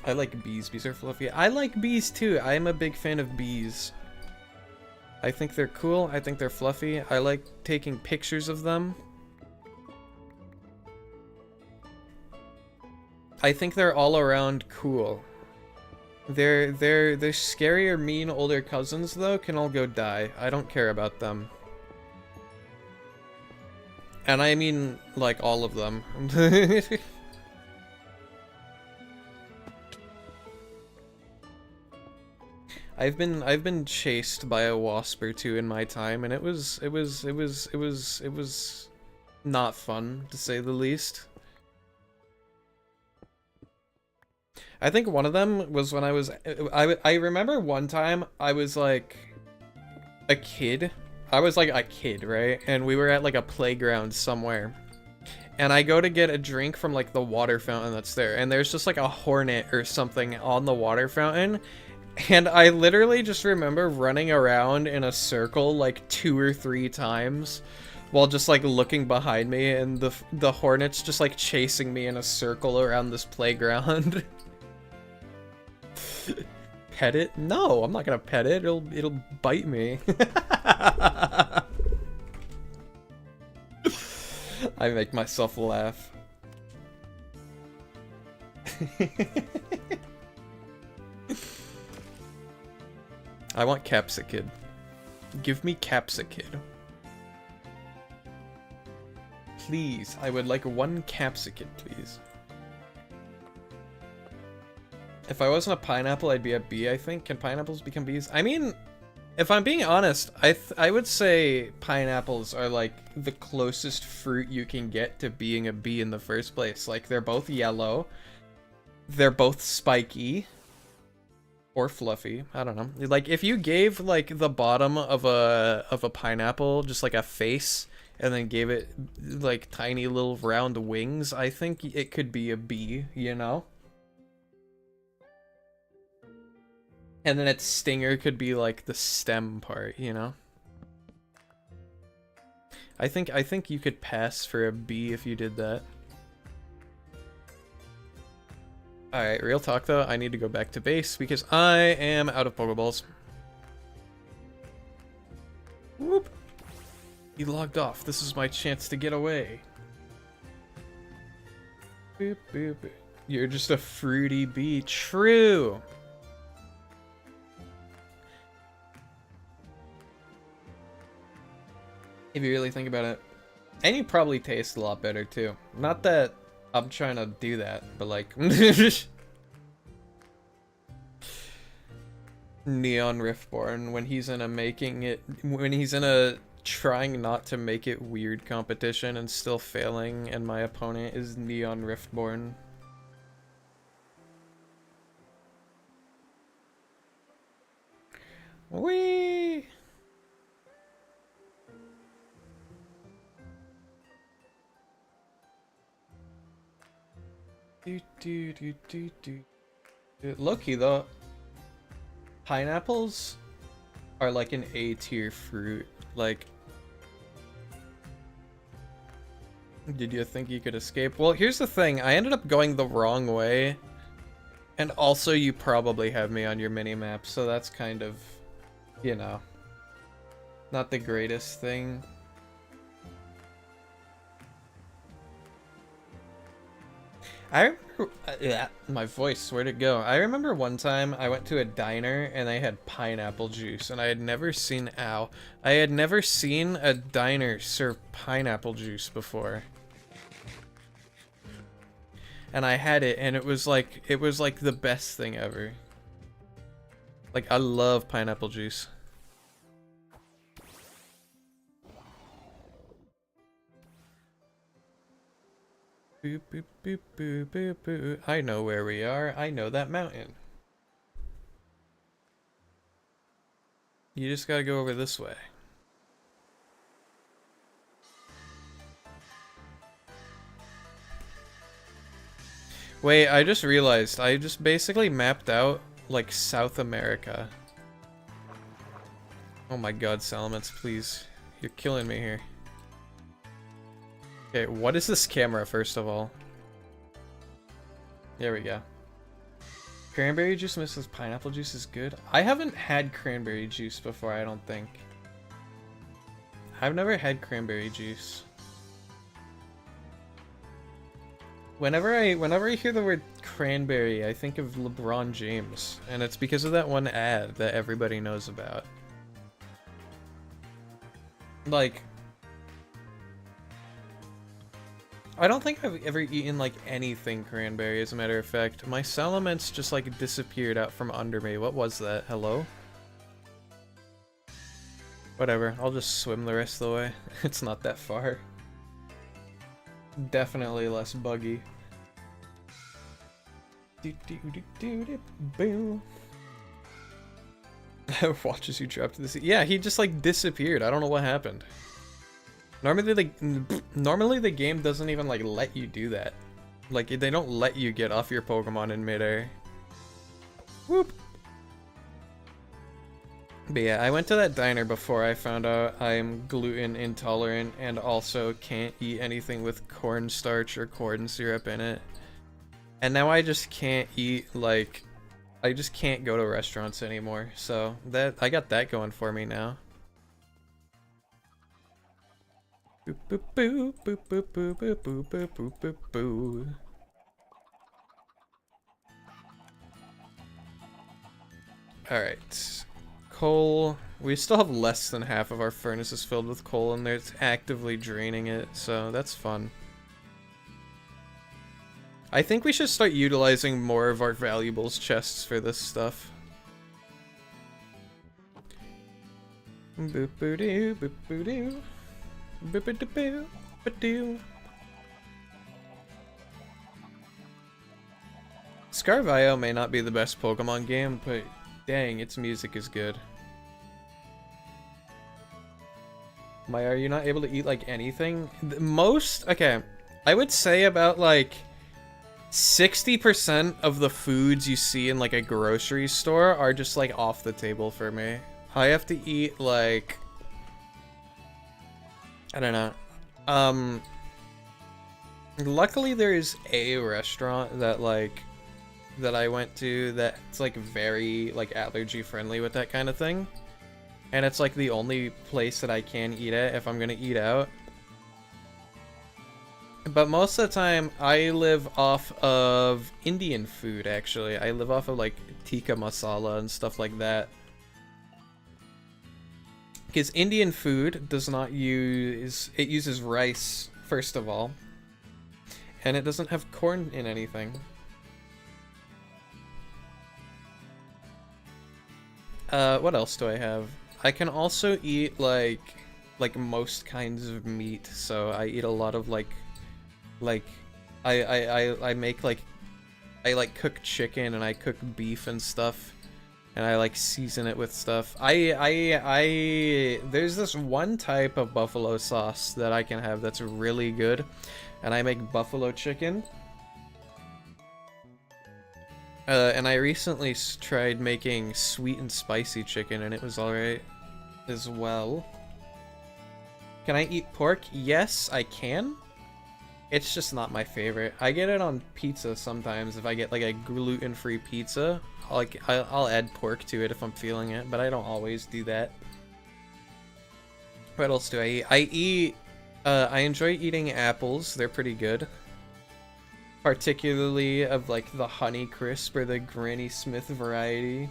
I like bees. Bees are fluffy. I like bees too. I'm a big fan of bees. I think they're cool. I think they're fluffy. I like taking pictures of them. I think they're all around cool. Their scary or mean older cousins though can all go die. I don't care about them. And I mean like all of them. I've been chased by a wasp or two in my time, and it was not fun, to say the least. I think one of them was when I remember one time I was like a kid. I was like a kid, right? And we were at like a playground somewhere. And I go to get a drink from like the water fountain that's there, and there's just like a hornet or something on the water fountain. And I literally just remember running around in a circle like 2 or 3 times while just like looking behind me, and the hornet's just like chasing me in a circle around this playground. Pet it? No, I'm not gonna pet it. It'll bite me. I make myself laugh. I want Capsicid. Give me capsicum. Please, I would like one capsicum, please. If I wasn't a pineapple, I'd be a bee, I think. Can pineapples become bees? I mean, if I'm being honest, I would say pineapples are like the closest fruit you can get to being a bee in the first place. Like, they're both yellow. They're both spiky. Or fluffy. I don't know. Like, if you gave, like, the bottom of a pineapple just, like, a face, and then gave it, like, tiny little round wings, I think it could be a bee, you know? And then its stinger could be, like, the stem part, you know? I think you could pass for a bee if you did that. Alright, real talk though, I need to go back to base because I am out of Pokeballs. Whoop! He logged off. This is my chance to get away. Boop, boop, boop. You're just a fruity bee. True! If you really think about it. And you probably taste a lot better too. Not that I'm trying to do that, but like... Neon Riftborne, when he's in a trying not to make it weird competition and still failing, and my opponent is Neon Riftborne. Whee! Low-key though, pineapples are like an A tier fruit. Like, did you think you could escape? Well, here's the thing. I ended up going the wrong way. And also you probably have me on your mini-map, so that's kind of, you know, not the greatest thing. I remember, my voice, where'd it go? I remember one time I went to a diner and they had pineapple juice, and I had never seen, I had never seen a diner serve pineapple juice before. And I had it, and it was like the best thing ever. Like, I love pineapple juice. Boop, boop, boop, boop, boop, boop. I know where we are. I know that mountain. You just gotta go over this way. Wait, I just realized. I just basically mapped out, like, South America. Oh my god, Salamence, please. You're killing me here. Okay, what is this camera, first of all? There we go. Cranberry juice misses pineapple juice is good. I haven't had cranberry juice before, I don't think. I've never had cranberry juice. Whenever I hear the word cranberry, I think of LeBron James, and it's because of that one ad that everybody knows about. Like, I don't think I've ever eaten, like, anything cranberry, as a matter of fact. My Salamence just, like, disappeared out from under me. What was that? Hello? Whatever, I'll just swim the rest of the way. It's not that far. Definitely less buggy. Watches you drop to the sea. Yeah, he just, like, disappeared. I don't know what happened. Normally the game doesn't even, like, let you do that. Like, they don't let you get off your Pokemon in midair. Whoop! But yeah, I went to that diner before I found out I'm gluten intolerant and also can't eat anything with cornstarch or corn syrup in it. And now I just can't eat, like, I just can't go to restaurants anymore. So that I got that going for me now. Boop boop boop boop boop boop boop boop boop boop boop boop. Alright. coal. We still have less than half of our furnaces filled with coal, and they're actively draining it, so that's fun. I think we should start utilizing more of our valuables chests for this stuff. Boop boo doo, boop boo doo, boop boo doo, boop boo doo. Scarvio may not be the best Pokemon game, but dang, its music is good. Maya, are you not able to eat like anything? Okay, I would say about like 60% of the foods you see in like a grocery store are just like off the table for me. I have to eat like, I don't know. Luckily there is a restaurant that I went to that's like very like allergy friendly with that kind of thing. And it's like the only place that I can eat at if I'm gonna eat out. But most of the time, I live off of Indian food, actually. I live off of like tikka masala and stuff like that. Because Indian food does not use... It uses rice, first of all. And it doesn't have corn in anything. What else do I have? I can also eat like most kinds of meat, so I eat a lot of I make I cook chicken and I cook beef and stuff, and I like season it with stuff. There's this one type of buffalo sauce that I can have that's really good, and I make buffalo chicken. And I recently tried making sweet and spicy chicken, and it was alright as well. Can I eat pork? Yes, I can. It's just not my favorite. I get it on pizza sometimes. If I get like a gluten-free pizza, I'll add pork to it if I'm feeling it, but I don't always do that. What else do I eat? I enjoy eating apples. They're pretty good. Particularly of like the Honey Crisp or the Granny Smith variety.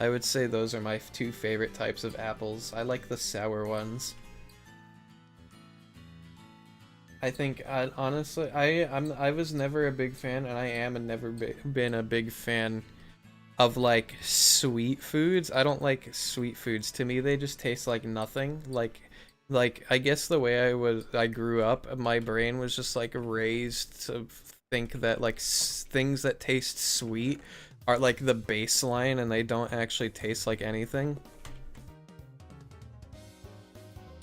I would say those are my two favorite types of apples. I like the sour ones. I think honestly, I was never a big fan, and I am never been a big fan of like sweet foods. I don't like sweet foods. To me, they just taste like nothing. Like I guess the way I grew up, my brain was just like raised to think that like things that taste sweet are like the baseline and they don't actually taste like anything.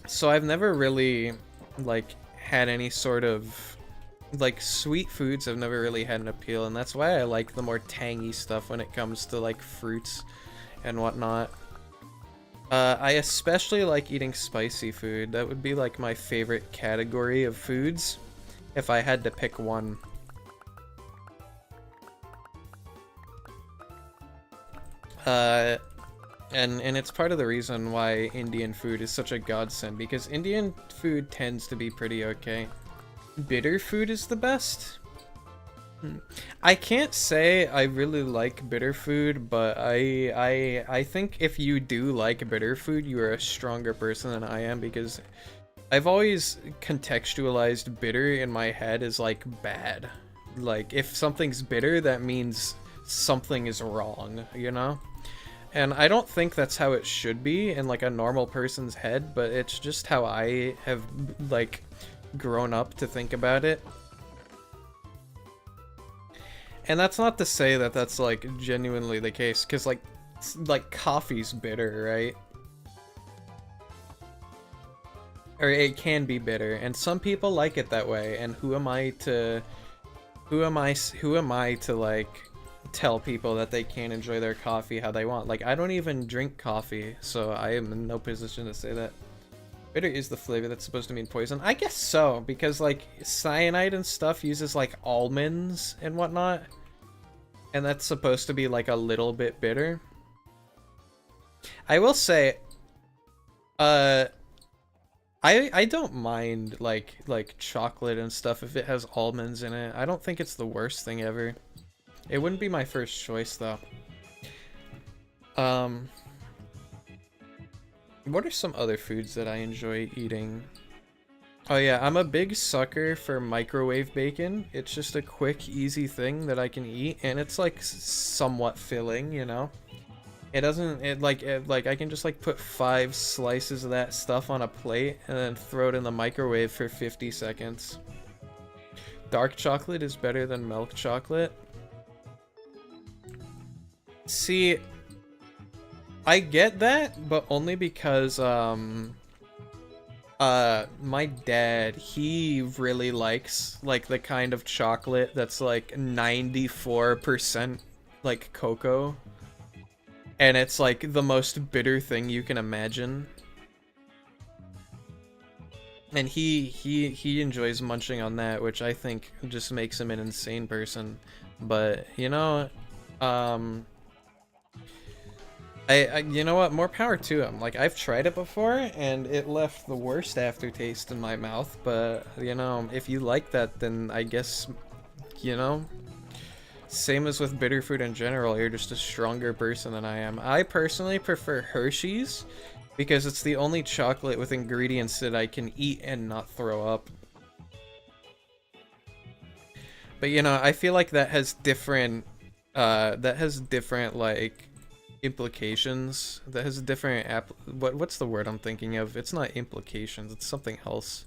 So I've never really like had any sort of like sweet foods have never really had an appeal, and that's why I like the more tangy stuff when it comes to like fruits and whatnot. I especially like eating spicy food. That would be like my favorite category of foods if I had to pick one. And it's part of the reason why Indian food is such a godsend, because Indian food tends to be pretty okay. Bitter food is the best. I can't say I really like bitter food, but I think if you do like bitter food, you are a stronger person than I am, because I've always contextualized bitter in my head as like bad. Like if something's bitter, that means something is wrong, you know? And I don't think that's how it should be in like a normal person's head, but it's just how I have like grown up to think about it. And that's not to say that that's like genuinely the case, because like coffee's bitter, right? Or it can be bitter, and some people like it that way, and who am I to like tell people that they can't enjoy their coffee how they want? Like, I don't even drink coffee, so I am in no position to say that. Bitter is the flavor that's supposed to mean poison. I guess so, because like cyanide and stuff uses like almonds and whatnot, and that's supposed to be like a little bit bitter. I will say, I don't mind like chocolate and stuff if it has almonds in it. I don't think it's the worst thing ever. It wouldn't be my first choice though. What are some other foods that I enjoy eating? Oh yeah, I'm a big sucker for microwave bacon. It's just a quick, easy thing that I can eat, and it's like somewhat filling, you know? It doesn't, like I can just like put 5 slices of that stuff on a plate and then throw it in the microwave for 50 seconds. Dark chocolate is better than milk chocolate. See, I get that, but only because, my dad, he really likes, like, the kind of chocolate that's, like, 94%, like, cocoa. And it's, like, the most bitter thing you can imagine. And he enjoys munching on that, which I think just makes him an insane person. But, you know, you know what? More power to him. Like, I've tried it before, and it left the worst aftertaste in my mouth. But, you know, if you like that, then I guess, you know, same as with bitter food in general, you're just a stronger person than I am. I personally prefer Hershey's, because it's the only chocolate with ingredients that I can eat and not throw up. But, you know, I feel like that has different, like, implications. That has different what's the word I'm thinking of? It's not implications, it's something else.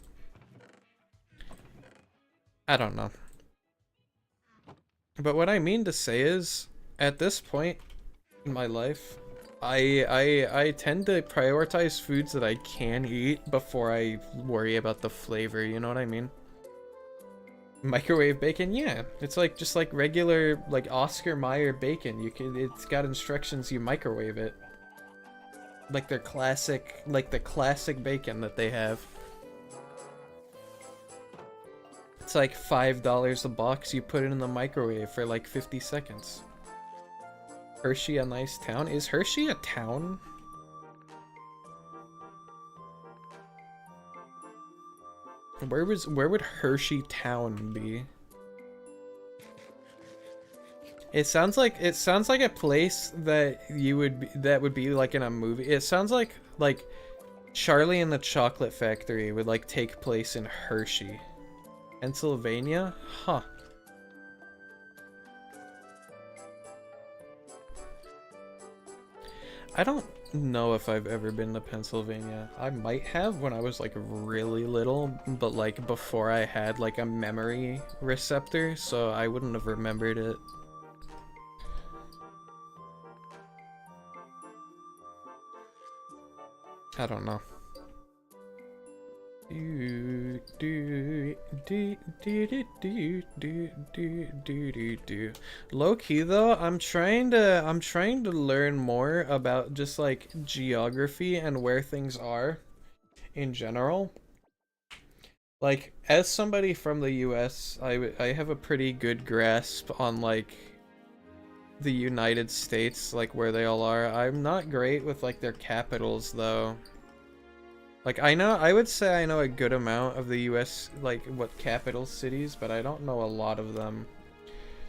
I don't know. But what I mean to say is, at this point in my life, I tend to prioritize foods that I can eat before I worry about the flavor, you know what I mean? Microwave bacon, yeah. It's like just like regular like Oscar Mayer bacon. It's got instructions, you microwave it. Like their classic, like the classic bacon that they have. It's like $5 a box, you put it in the microwave for like 50 seconds. Hershey a nice town? Is Hershey a town? Where would Hershey Town be? It sounds like a place that would be like in a movie. It sounds like Charlie and the Chocolate Factory would like take place in Hershey, Pennsylvania? Huh. I don't know if I've ever been to Pennsylvania. I might have when I was like really little, but like before I had like a memory receptor, so I wouldn't have remembered it. I don't know. Low key though, I'm trying to learn more about just like geography and where things are in general. Like, as somebody from the US, I have a pretty good grasp on like the United States, like where they all are. I'm not great with like their capitals though. Like, I would say I know a good amount of the US, like, what capital cities, but I don't know a lot of them.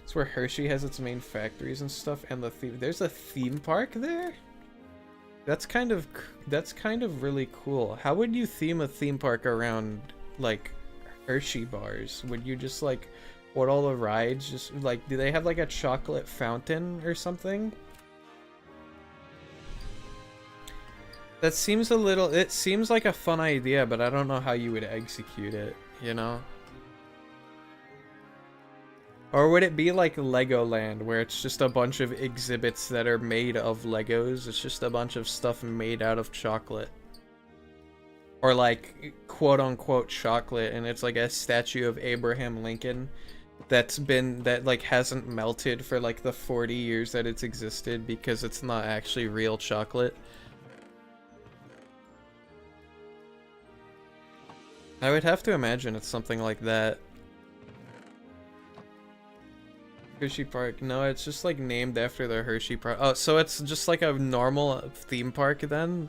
It's where Hershey has its main factories and stuff, and there's a theme park there? That's kind of really cool. How would you theme a theme park around, like, Hershey bars? Would you just, like, what all the rides, just, like, do they have, like, a chocolate fountain or something? That seems it seems like a fun idea, but I don't know how you would execute it, you know? Or would it be like Legoland, where it's just a bunch of exhibits that are made of Legos? It's just a bunch of stuff made out of chocolate. Or like, quote-unquote chocolate, and it's like a statue of Abraham Lincoln that like hasn't melted for like the 40 years that it's existed because it's not actually real chocolate. I would have to imagine it's something like that. Hershey Park. No, it's just like named after the Hershey Park. Oh, so it's just like a normal theme park then?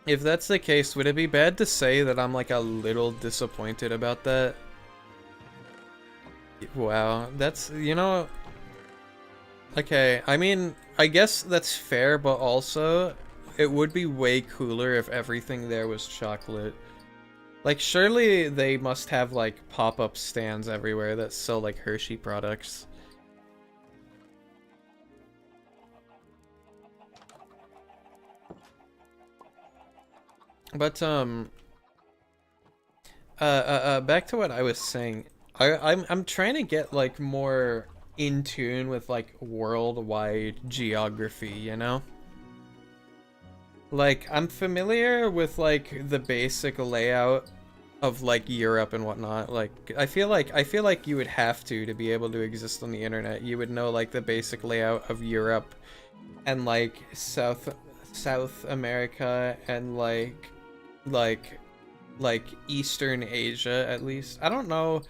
If that's the case, would it be bad to say that I'm like a little disappointed about that? Wow, that's, you know, Okay, I mean, I guess that's fair, but also, it would be way cooler if everything there was chocolate. Like, surely they must have, like, pop-up stands everywhere that sell, like, Hershey products. But, back to what I was saying. I'm trying to get, like, more in tune with, like, worldwide geography, you know? Like, I'm familiar with, like, the basic layout of, like, Europe and whatnot. Like, I feel like you would have to be able to exist on the internet. You would know, like, the basic layout of Europe and, like, South America and, like Eastern Asia, at least. I don't know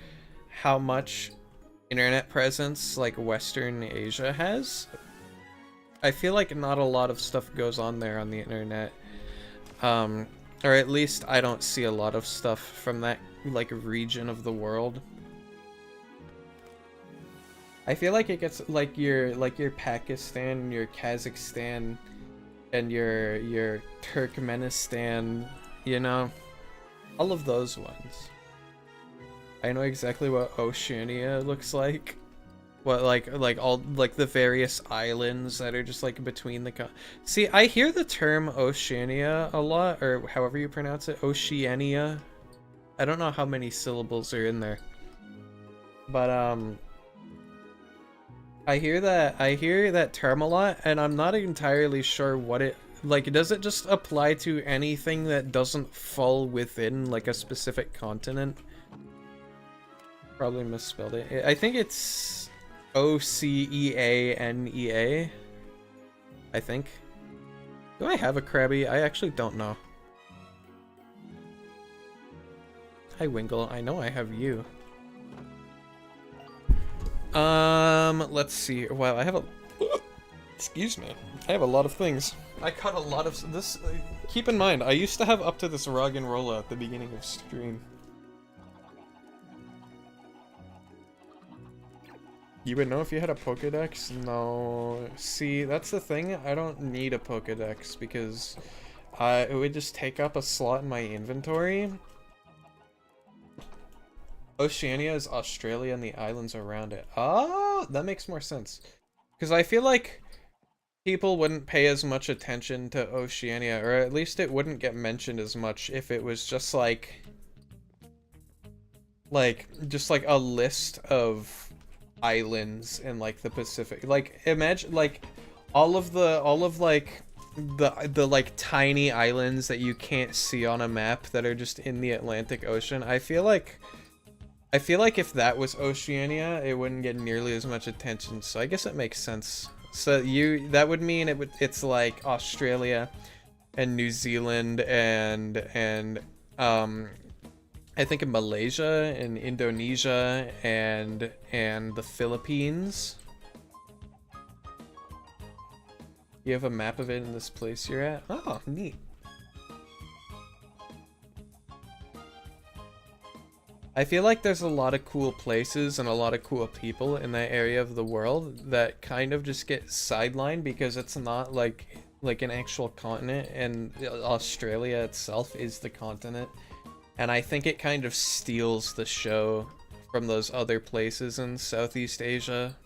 how much internet presence, like, Western Asia has. I feel like not a lot of stuff goes on there on the internet. Or at least I don't see a lot of stuff from that, like, region of the world. I feel like it gets, like, your Pakistan, your Kazakhstan, and your Turkmenistan, you know? All of those ones. I know exactly what Oceania looks like. What, like all, like, the various islands that are just, like, between the See, I hear the term Oceania a lot, or however you pronounce it, Oceania. I don't know how many syllables are in there. But, I hear that term a lot, and I'm not entirely sure what it, like, does it just apply to anything that doesn't fall within, like, a specific continent? Probably misspelled it. I think it's Oceania. I think. Do I have a Krabby? I actually don't know. Hi, Wingle. I know I have you. Let's see. Wow, I have a... Excuse me. I have a lot of things. I cut a lot of this. Keep in mind, I used to have up to this rug and rolla at the beginning of stream. You would know if you had a Pokedex? No. See, that's the thing. I don't need a Pokedex because it would just take up a slot in my inventory. Oceania is Australia and the islands around it. Oh, that makes more sense. Because I feel like people wouldn't pay as much attention to Oceania, or at least it wouldn't get mentioned as much if it was just like just like a list of islands in, like, the Pacific. Like, imagine, like, all of like the like tiny islands that you can't see on a map that are just in the Atlantic Ocean. I feel like if that was Oceania, it wouldn't get nearly as much attention. So I guess it makes sense. So that would mean it's like Australia and New Zealand and I think in Malaysia and Indonesia and the Philippines. You have a map of it in this place you're at? Oh, neat. I feel like there's a lot of cool places and a lot of cool people in that area of the world that kind of just get sidelined because it's not like an actual continent, and Australia itself is the continent. And I think it kind of steals the show from those other places in Southeast Asia.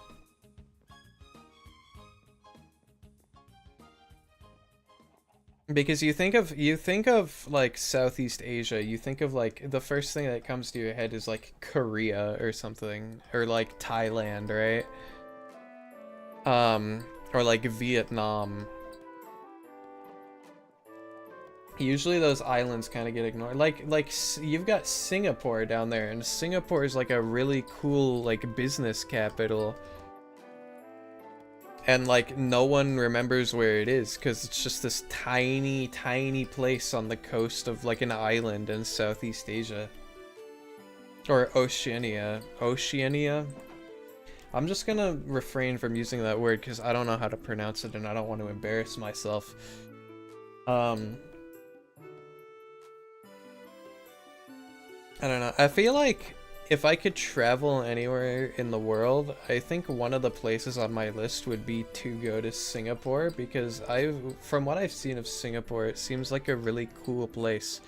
Because you think of like Southeast Asia, you think of, like, the first thing that comes to your head is like Korea or something, or like Thailand, right? Or like Vietnam. Usually those islands kind of get ignored. Like you've got Singapore down there, and Singapore is like a really cool, like, business capital. And, like, no one remembers where it is because it's just this tiny, tiny place on the coast of, like, an island in Southeast Asia. Or Oceania. Oceania? I'm just gonna refrain from using that word because I don't know how to pronounce it and I don't want to embarrass myself. I don't know. I feel like if I could travel anywhere in the world, I think one of the places on my list would be to go to Singapore, because from what I've seen of Singapore, it seems like a really cool place.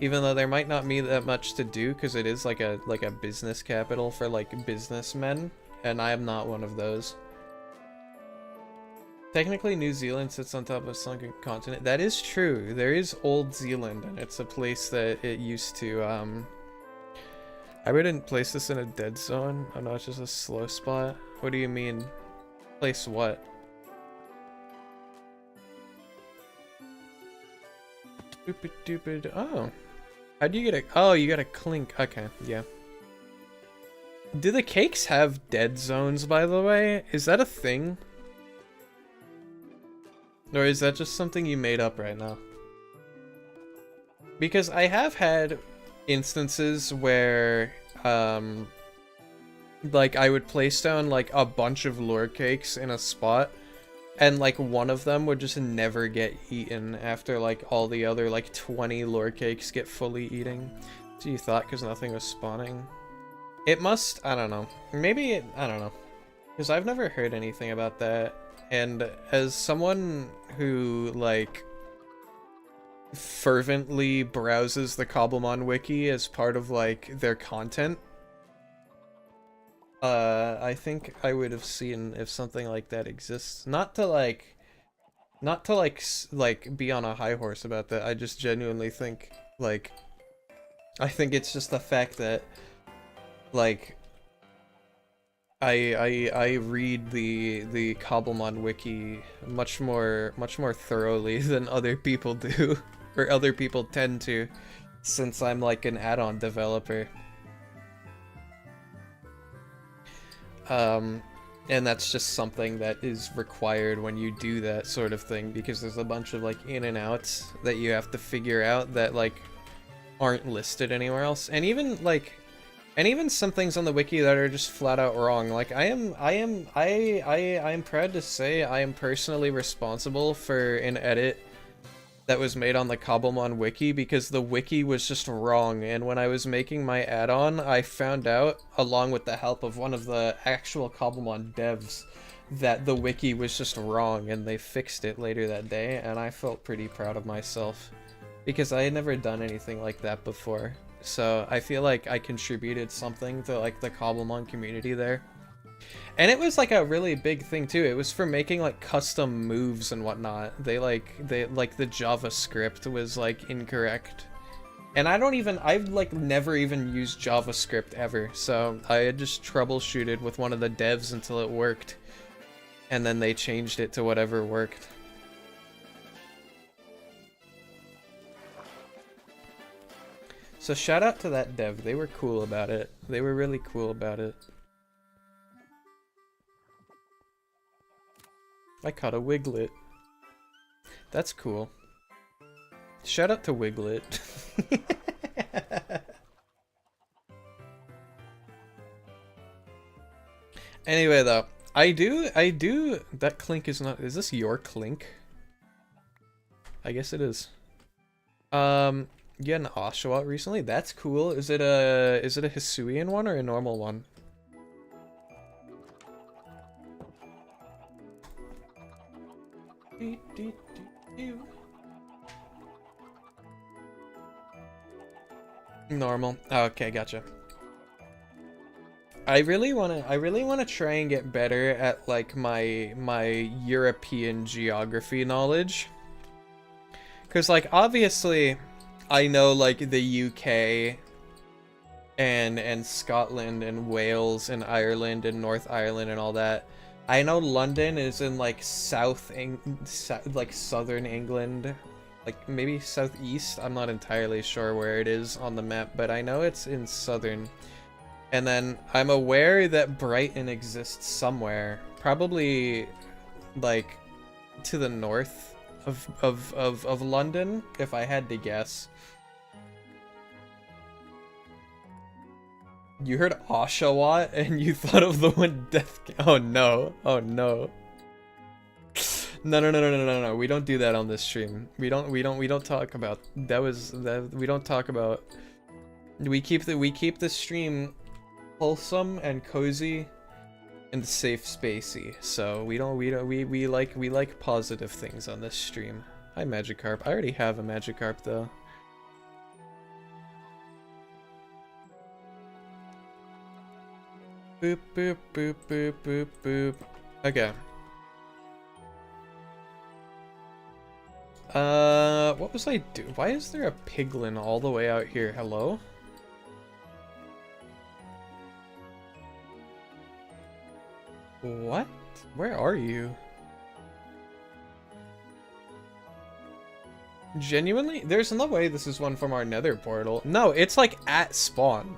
Even though there might not be that much to do, because it is like a business capital for like businessmen, and I am not one of those. Technically, New Zealand sits on top of a sunken continent. That is true. There is Old Zealand, and it's a place that it used to, I wouldn't place this in a dead zone. Oh no, it's just a slow spot. What do you mean? Place what? Stupid. Oh. How'd you get a... Oh, you got a clink. Okay, yeah. Do the cakes have dead zones, by the way? Is that a thing? Or is that just something you made up right now? Because I have had instances where, like, I would place down, like, a bunch of lure cakes in a spot, and, like, one of them would just never get eaten after, like, all the other, like, 20 lure cakes get fully eating. So you thought because nothing was spawning? It must... I don't know. Maybe I don't know. Because I've never heard anything about that. And as someone who, like, fervently browses the Cobblemon wiki as part of, like, their content, I think I would have seen if something like that exists. Not to be on a high horse about that. I just genuinely think, like, I think it's just the fact that, like, I read the Cobblemon wiki much more thoroughly than other people do, or other people tend to, since I'm like an add-on developer. And that's just something that is required when you do that sort of thing, because there's a bunch of like in and outs that you have to figure out that like aren't listed anywhere else, and even some things on the wiki that are just flat out wrong. Like I am proud to say I am personally responsible for an edit that was made on the Cobblemon wiki, because the wiki was just wrong, and when I was making my add-on, I found out, along with the help of one of the actual Cobblemon devs, that the wiki was just wrong, and they fixed it later that day, and I felt pretty proud of myself, because I had never done anything like that before. So I feel like I contributed something to like the Cobblemon community there. And it was like a really big thing too. It was for making like custom moves and whatnot. They like the JavaScript was like incorrect. And I've like never even used JavaScript ever. So I had just troubleshooted with one of the devs until it worked. And then they changed it to whatever worked. So shout out to that dev. They were cool about it. They were really cool about it. I caught a Wiglet. That's cool. Shout out to Wiglet. Anyway though, I do that clink is not... Is this your clink? I guess it is. You had an Oshawott recently? That's cool. Is it a Hisuian one or a normal one? Normal. Oh, okay, gotcha. I really wanna try and get better at like my European geography knowledge. 'Cause like obviously I know like the UK and Scotland and Wales and Ireland and North Ireland and all that. I know London is in like southern England, like maybe southeast. I'm not entirely sure where it is on the map, but I know it's in southern. And then I'm aware that Brighton exists somewhere, probably like to the north of London, if I had to guess. You heard Oshawott and you thought of the one Death... Oh no. Oh no. No. We don't do that on this stream. We don't talk about... We don't talk about... We keep the stream wholesome and cozy and safe spacey. So we like positive things on this stream. Hi Magikarp. I already have a Magikarp though. Boop boop boop boop boop boop. Okay. What was I doing? Why is there a piglin all the way out here? Hello? What? Where are you? Genuinely? There's no way this is one from our nether portal. No, it's like at spawn.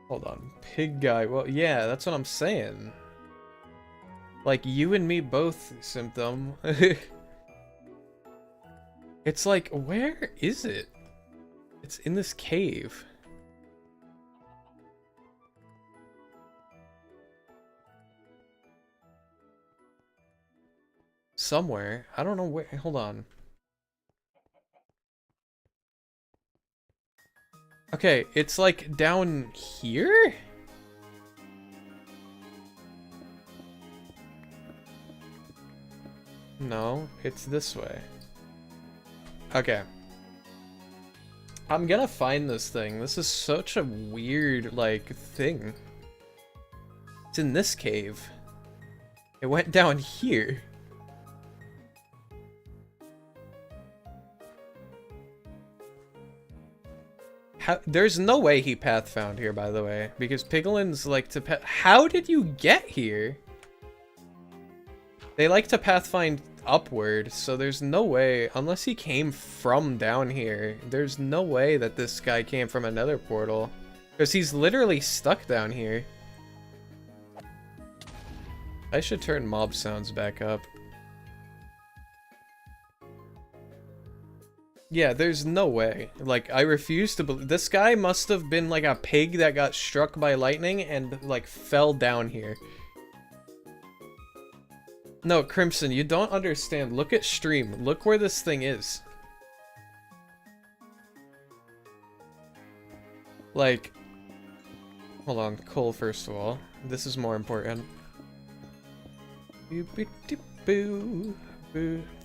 Hold on. Pig guy. Well, yeah, that's what I'm saying. Like, you and me both, Symptom. It's like, where is it? It's in this cave. Somewhere. I don't know where. Hold on. Okay, it's like down here? No, it's this way. Okay. I'm gonna find this thing. This is such a weird, like, thing. It's in this cave. It went down here. There's no way he path found here, by the way, because piglins like to path. How did you get here? They like to path find upward, so there's no way, unless he came from down here, there's no way that this guy came from another portal, because he's literally stuck down here. I should turn mob sounds back up. Yeah, there's no way. Like, I refuse to believe. This guy must have been like a pig that got struck by lightning and like fell down here. No, Crimson, you don't understand. Look at stream. Look where this thing is. Like, hold on, Cole, first of all. This is more important.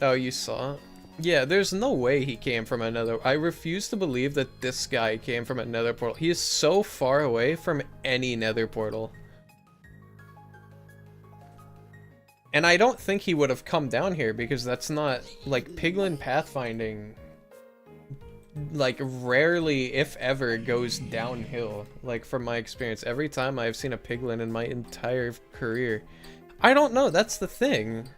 Oh, you saw it? Yeah, there's no way he came from another. I refuse to believe that this guy came from another portal. He is so far away from any nether portal. And I don't think he would have come down here because that's not, like, piglin pathfinding, like, rarely, if ever, goes downhill. Like, from my experience, every time I've seen a piglin in my entire career. I don't know, that's the thing.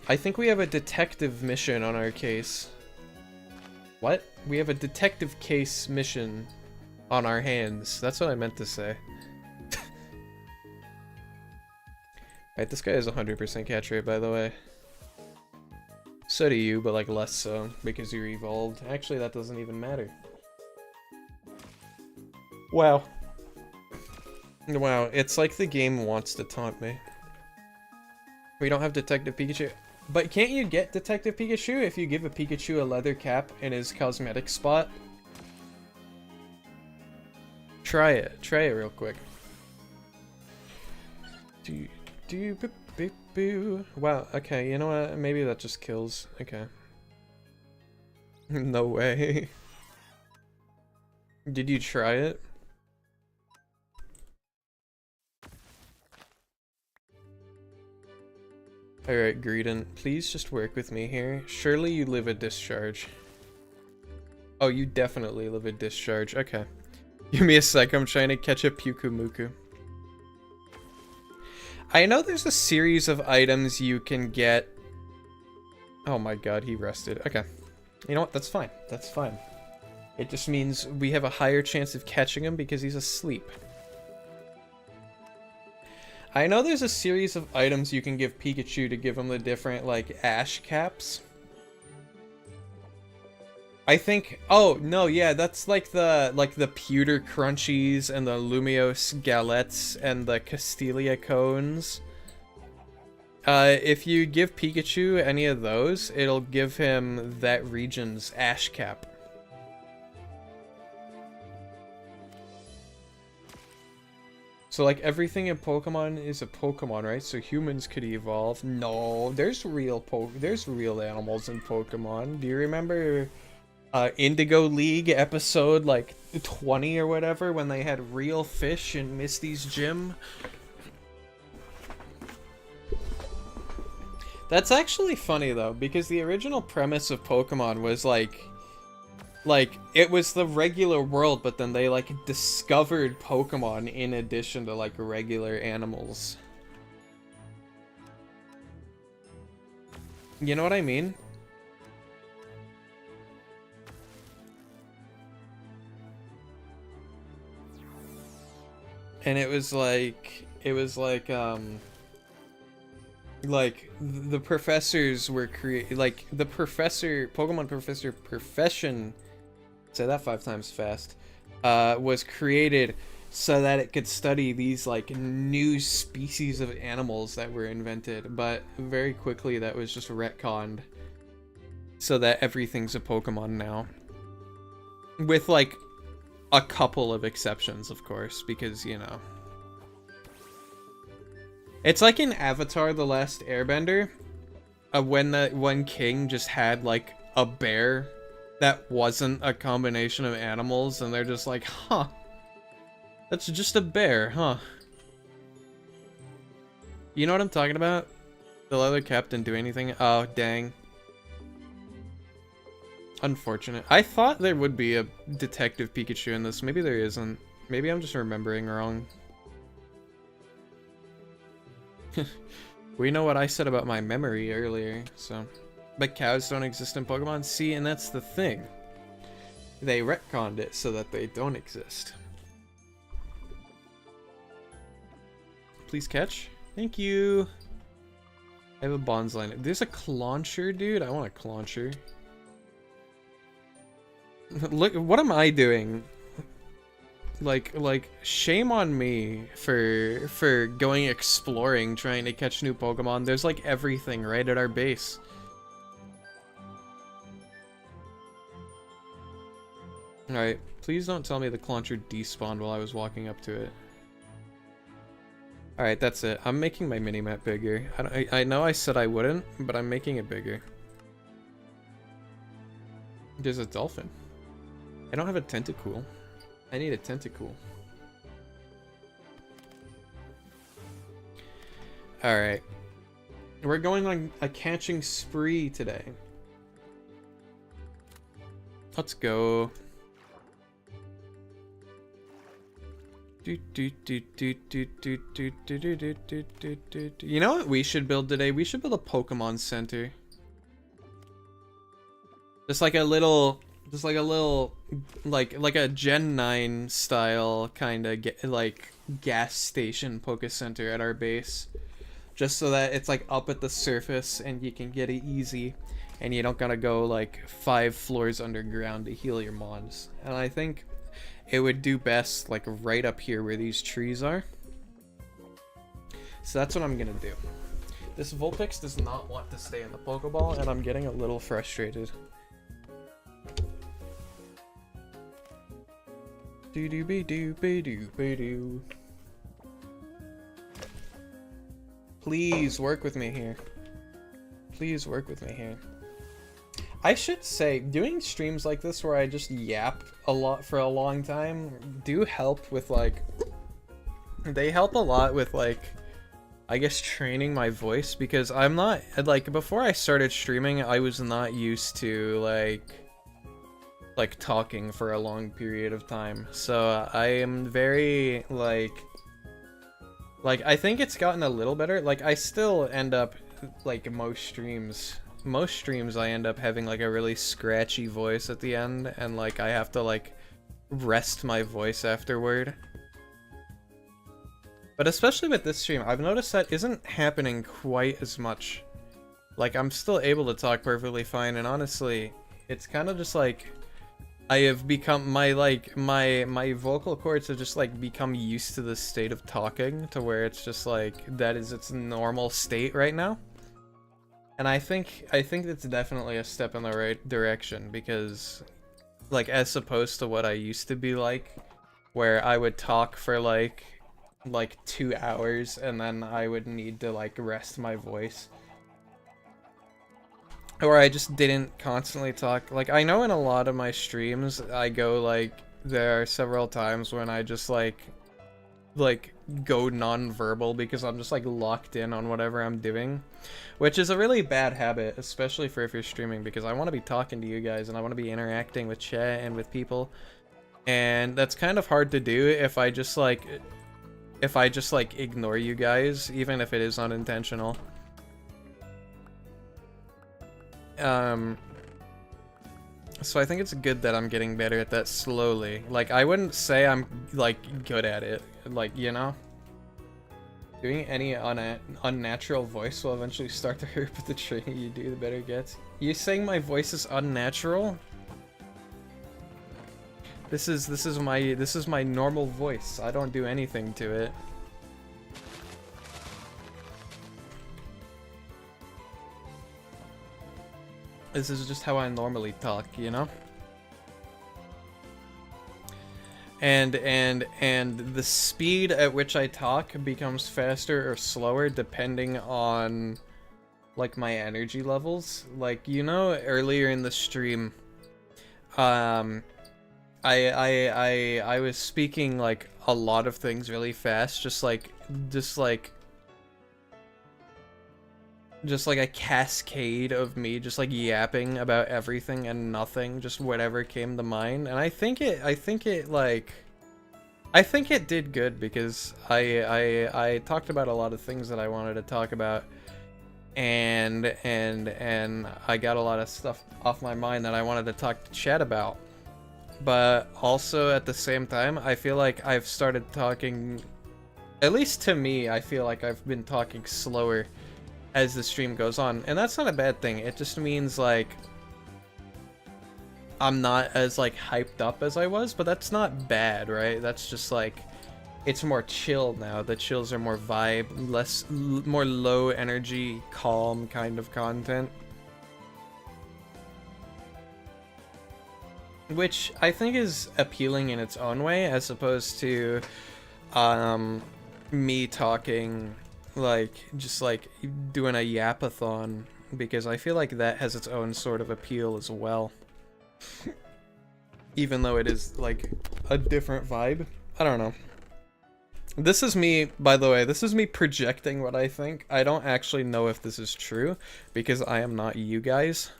I think we have a detective mission on our case. What? We have a detective case mission on our hands. That's what I meant to say. Alright, this guy has 100% catch rate, by the way. So do you, but like less so, because you're evolved. Actually, that doesn't even matter. Wow. Wow, it's like the game wants to taunt me. We don't have Detective Pikachu. But can't you get Detective Pikachu if you give a Pikachu a leather cap in his cosmetic spot? Try it real quick. Wow, okay, you know what? Maybe that just kills. Okay. No way. Did you try it? Alright, Greedent, please just work with me here. Surely you live a discharge. Oh, you definitely live a discharge. Okay. Give me a sec, I'm trying to catch a Pyukumuku. I know there's a series of items you can get. Oh my god, he rested. Okay. You know what? That's fine. That's fine. It just means we have a higher chance of catching him because he's asleep. I know there's a series of items you can give Pikachu to give him the different, like, ash caps. I think... Oh, no, yeah, that's like the Pewter Crunchies and the Lumiose Galettes and the Castilia Cones. If you give Pikachu any of those, it'll give him that region's Ash Cap. So, like, everything in Pokemon is a Pokemon, right? So humans could evolve. No, there's real animals in Pokemon. Do you remember Indigo League episode, like, 20 or whatever, when they had real fish in Misty's gym? That's actually funny, though, because the original premise of Pokemon was, like, it was the regular world, but then they, like, discovered Pokemon in addition to, like, regular animals. You know what I mean? And it was like, the professors were Pokemon professor profession, say that 5 times fast, was created so that it could study these, like, new species of animals that were invented, but very quickly that was just retconned so that everything's a Pokemon now. With, like, a couple of exceptions, of course, because, you know. It's like in Avatar: The Last Airbender, when King just had, like, a bear that wasn't a combination of animals, and they're just like, huh, that's just a bear, huh? You know what I'm talking about? The leather cap didn't do anything. Oh, dang. Unfortunate. I thought there would be a Detective Pikachu in this. Maybe there isn't. Maybe I'm just remembering wrong. We know what I said about my memory earlier, so. But cows don't exist in Pokemon? See, and that's the thing. They retconned it so that they don't exist. Please catch. Thank you. I have a Bonsline. There's a Clauncher, dude. I want a Clauncher. Look, what am I doing? Like, shame on me for going exploring, trying to catch new Pokemon. There's, like, everything right at our base. Alright, please don't tell me the Clauncher despawned while I was walking up to it. Alright, that's it. I'm making my mini-map bigger. I know I said I wouldn't, but I'm making it bigger. There's a dolphin. I don't have a Tentacool. I need a Tentacool. Alright. We're going on a catching spree today. Let's go. You know what we should build today? We should build a Pokemon Center. Just like a little, like a Gen 9 style kind of like gas station Poke Center at our base. Just so that it's like up at the surface and you can get it easy. And you don't gotta go like 5 floors underground to heal your mons. And I think it would do best like right up here where these trees are. So that's what I'm gonna do. This Vulpix does not want to stay in the Pokeball, and I'm getting a little frustrated. Do-do-be-do-be-do-be-do. Please work with me here. Please work with me here. I should say, doing streams like this where I just yap a lot for a long time do help with, like, they help a lot with, like, I guess training my voice, because I'm not, like, before I started streaming, I was not used to, like talking for a long period of time. So I am very, like, I think it's gotten a little better. Like, I still end up, like, most streams I end up having like a really scratchy voice at the end, and like I have to like rest my voice afterward. But especially with this stream, I've noticed that isn't happening quite as much. Like, I'm still able to talk perfectly fine, and honestly, it's kind of just like I have become my vocal cords have just like become used to the state of talking to where it's just like that is its normal state right now. And I think it's definitely a step in the right direction because like as opposed to what I used to be like where I would talk for like 2 hours and then I would need to like rest my voice. Or I just didn't constantly talk. Like, I know in a lot of my streams, I go, like, there are several times when I just, like, go non-verbal because I'm just, like, locked in on whatever I'm doing. Which is a really bad habit, especially for if you're streaming, because I want to be talking to you guys and I want to be interacting with chat and with people. And that's kind of hard to do if I just, like, ignore you guys, even if it is unintentional. So I think it's good that I'm getting better at that slowly. Like, I wouldn't say I'm, like, good at it. Like, you know? Doing any unnatural voice will eventually start to hurt, but the trainer you do, the better it gets. You saying my voice is unnatural? This is my normal voice. I don't do anything to it. This is just how I normally talk, you know? And the speed at which I talk becomes faster or slower depending on like my energy levels. Like, you know, earlier in the stream, I was speaking like a lot of things really fast, just like a cascade of me just like yapping about everything and nothing, just whatever came to mind. And I think it did good because I talked about a lot of things that I wanted to talk about, and I got a lot of stuff off my mind that I wanted to talk to chat about. But also at the same time, I feel like I've started talking, at least to me, I feel like I've been talking slower as the stream goes on, and that's not a bad thing. It just means like I'm not as like hyped up as I was, but that's not bad, right? That's just like it's more chill now. The chills are more vibe, more low energy, calm kind of content, which I think is appealing in its own way, as opposed to me talking like just like doing a yapathon, because I feel like that has its own sort of appeal as well. Even though it is like a different vibe. I don't know. This is me, by the way, this is me projecting what I think. I don't actually know if this is true because I am not you guys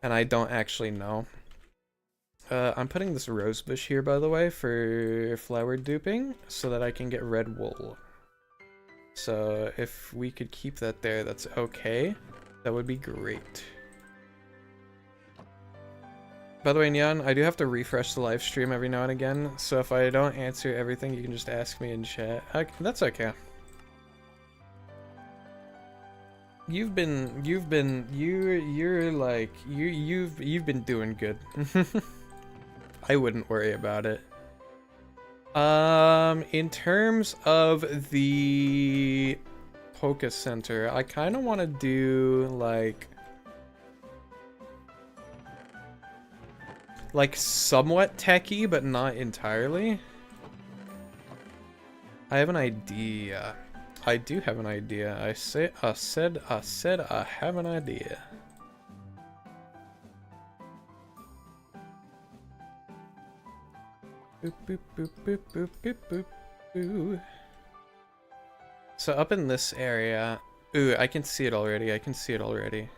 and I don't actually know. I'm putting this rose bush here, by the way, for flower duping so that I can get red wool. So if we could keep that there, that's okay. That would be great. By the way, Neon, I do have to refresh the live stream every now and again, so if I don't answer everything, you can just ask me in chat. That's okay. You've been doing good. I wouldn't worry about it. In terms of the Poké Center, I kind of want to do like somewhat techie, but not entirely. I have an idea. I do have an idea. I said I have an idea. Boop, boop, boop, boop, boop, boop, boop, boo. So up in this area, ooh, I can see it already. I can see it already.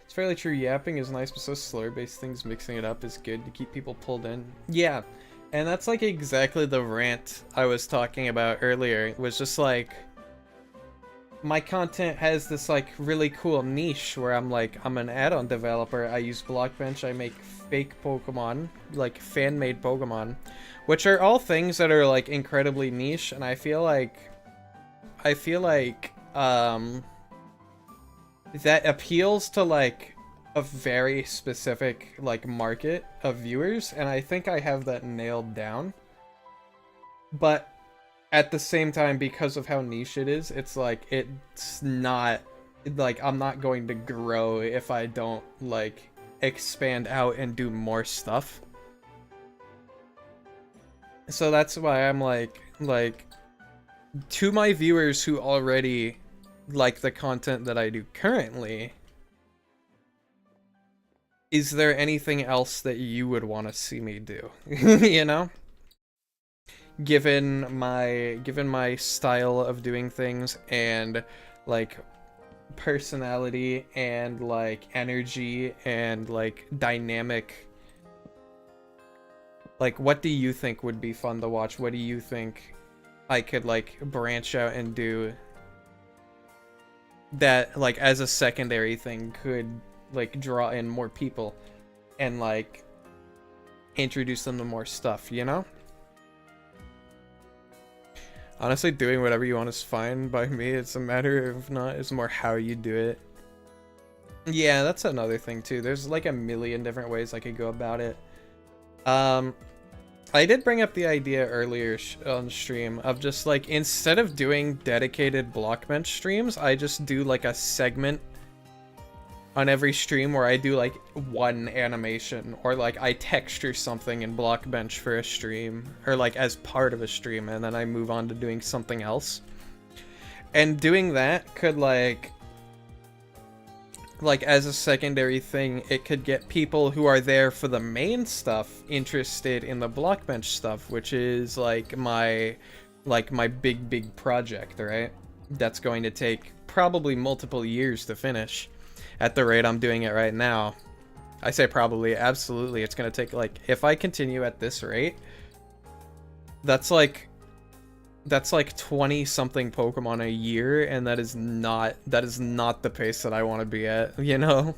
It's fairly true. Yapping is nice, but so slur-based things mixing it up is good to keep people pulled in. Yeah, and that's like exactly the rant I was talking about earlier. It was just like my content has this like really cool niche where I'm an add-on developer. I use Blockbench. I make fake Pokemon, like fan-made Pokemon, which are all things that are like incredibly niche, and I feel like that appeals to like a very specific like market of viewers, and I think I have that nailed down. But at the same time, because of how niche it is, it's like it's not like I'm not going to grow if I don't like expand out and do more stuff. So that's why I'm like to my viewers who already like the content that I do currently, is there anything else that you would want to see me do? You know? Given my style of doing things and like personality and like energy and like dynamic, like what do you think would be fun to watch? What do you think I could like branch out and do that like as a secondary thing could like draw in more people and like introduce them to more stuff, you know? Honestly, doing whatever you want is fine by me. It's a matter of not, it's more how you do it. Yeah, that's another thing too. There's like a million different ways I could go about it. I did bring up the idea earlier on stream of just like, instead of doing dedicated Blockbench streams, I just do like a segment on every stream where I do like one animation, or like I texture something in Blockbench for a stream, or like as part of a stream, and then I move on to doing something else. And doing that could like as a secondary thing, it could get people who are there for the main stuff interested in the Blockbench stuff, which is like my big project, right? That's going to take probably multiple years to finish. At the rate I'm doing it right now. I say probably, absolutely. It's gonna take like, if I continue at this rate, that's like 20 something Pokemon a year, and that is not the pace that I want to be at, you know?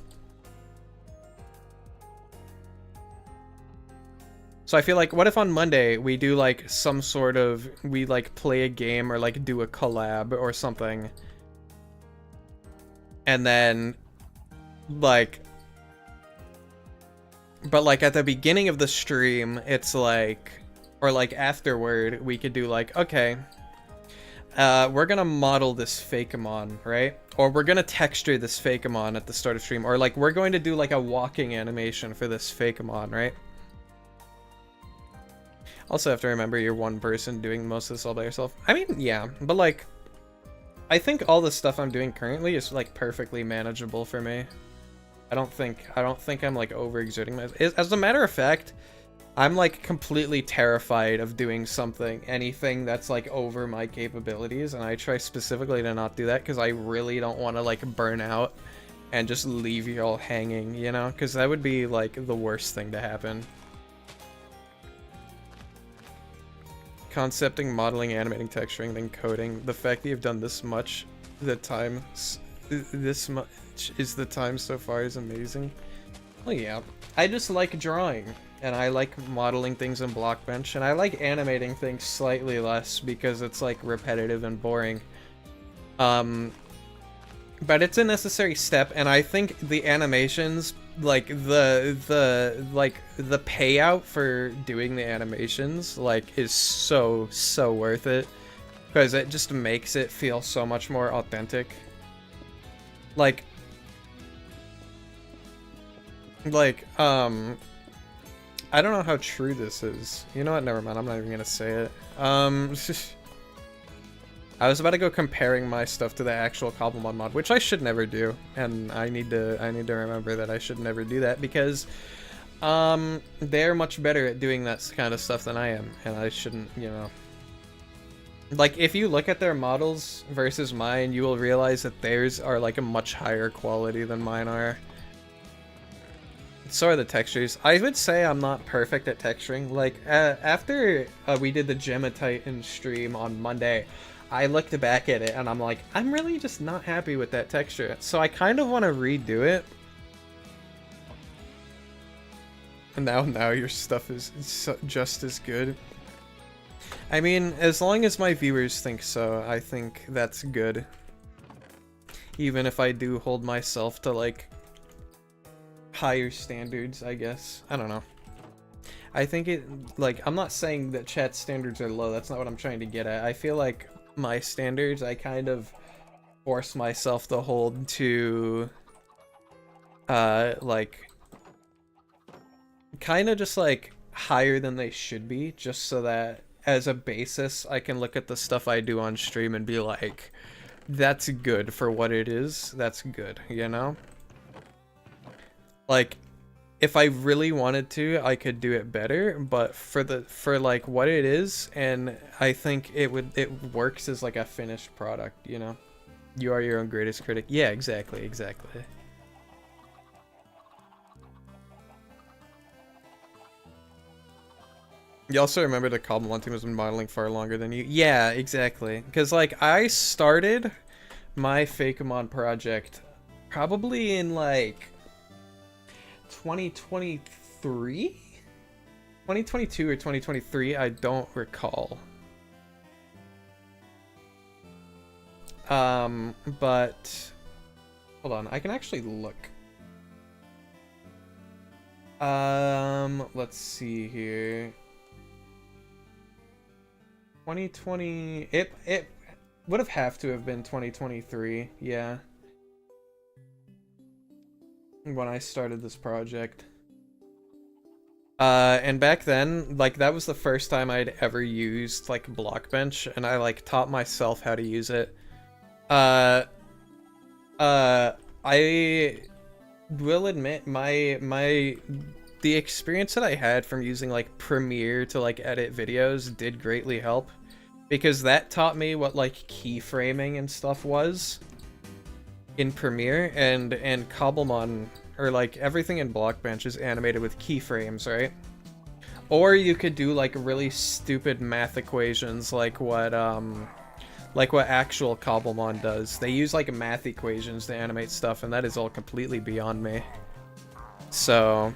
So I feel like, what if on Monday we do like some sort of, we like play a game or like do a collab or something, and then like, but like at the beginning of the stream, it's like, or like afterward, we could do like, okay, we're gonna model this Fakemon, right? Or we're gonna texture this Fakemon at the start of stream, or like we're going to do like a walking animation for this Fakemon, right? Also have to remember you're one person doing most of this all by yourself. I mean, yeah, but like, I think all the stuff I'm doing currently is like perfectly manageable for me. I don't think I'm like overexerting myself. As a matter of fact, I'm like completely terrified of doing anything that's like over my capabilities, and I try specifically to not do that because I really don't want to like burn out and just leave y'all hanging, you know? Because that would be like the worst thing to happen. Concepting, modeling, animating, texturing, then coding. The fact that you've done this much, this much is the time so far is amazing. Well, yeah. I just like drawing, and I like modeling things in Blockbench, and I like animating things slightly less because it's like repetitive and boring. But it's a necessary step, and I think the animations, like the payout for doing the animations, like, is so worth it, because it just makes it feel so much more authentic. Like, I don't know how true this is. You know what? Never mind. I'm not even gonna say it. I was about to go comparing my stuff to the actual Cobblemon mod, which I should never do, and I need to remember that I should never do that, because they're much better at doing that kind of stuff than I am, and I shouldn't, you know. Like, if you look at their models versus mine, you will realize that theirs are like a much higher quality than mine are. So are the textures. I would say I'm not perfect at texturing. Like, after we did the Gematitan stream on Monday, I looked back at it and I'm like, I'm really just not happy with that texture. So I kind of want to redo it. And now your stuff is just as good. I mean, as long as my viewers think so, I think that's good. Even if I do hold myself to, like, higher standards, I guess. I don't know. I think it, like, I'm not saying that chat's standards are low, that's not what I'm trying to get at. I feel like my standards, I kind of force myself to hold to, like, kind of just, like, higher than they should be, just so that, as a basis, I can look at the stuff I do on stream and be like, that's good for what it is, that's good, you know? Like, if I really wanted to, I could do it better, but for like what it is, and I think it works as like a finished product, you know? You are your own greatest critic. Yeah, exactly, exactly. You also remember the Cobblemon team has been modeling far longer than you. Yeah, exactly. Because like I started my Fakemon project probably in like 2023? 2022 or 2023, I don't recall. But hold on, I can actually look. Let's see here. 2020, it would have to have been 2023, yeah. When I started this project. And back then, like, that was the first time I'd ever used, like, Blockbench, and I, like, taught myself how to use it. I will admit, the experience that I had from using, like, Premiere to, like, edit videos did greatly help. Because that taught me what, like, keyframing and stuff was in Premiere, and Cobblemon, or like everything in Blockbench is animated with keyframes, right? Or you could do like really stupid math equations like what actual Cobblemon does. They use like math equations to animate stuff, and that is all completely beyond me. So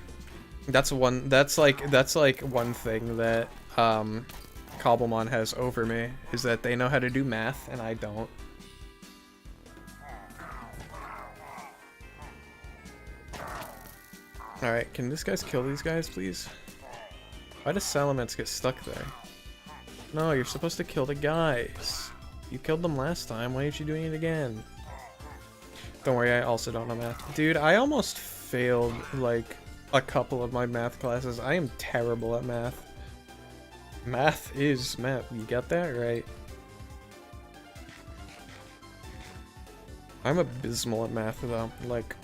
that's like one thing that Cobblemon has over me, is that they know how to do math and I don't. Alright, can this guys kill these guys, please? Why does Salamence get stuck there? No, you're supposed to kill the guys. You killed them last time, why aren't you doing it again? Don't worry, I also don't know math. Dude, I almost failed, like, a couple of my math classes. I am terrible at math. Math is math, you got that right? I'm abysmal at math, though, like...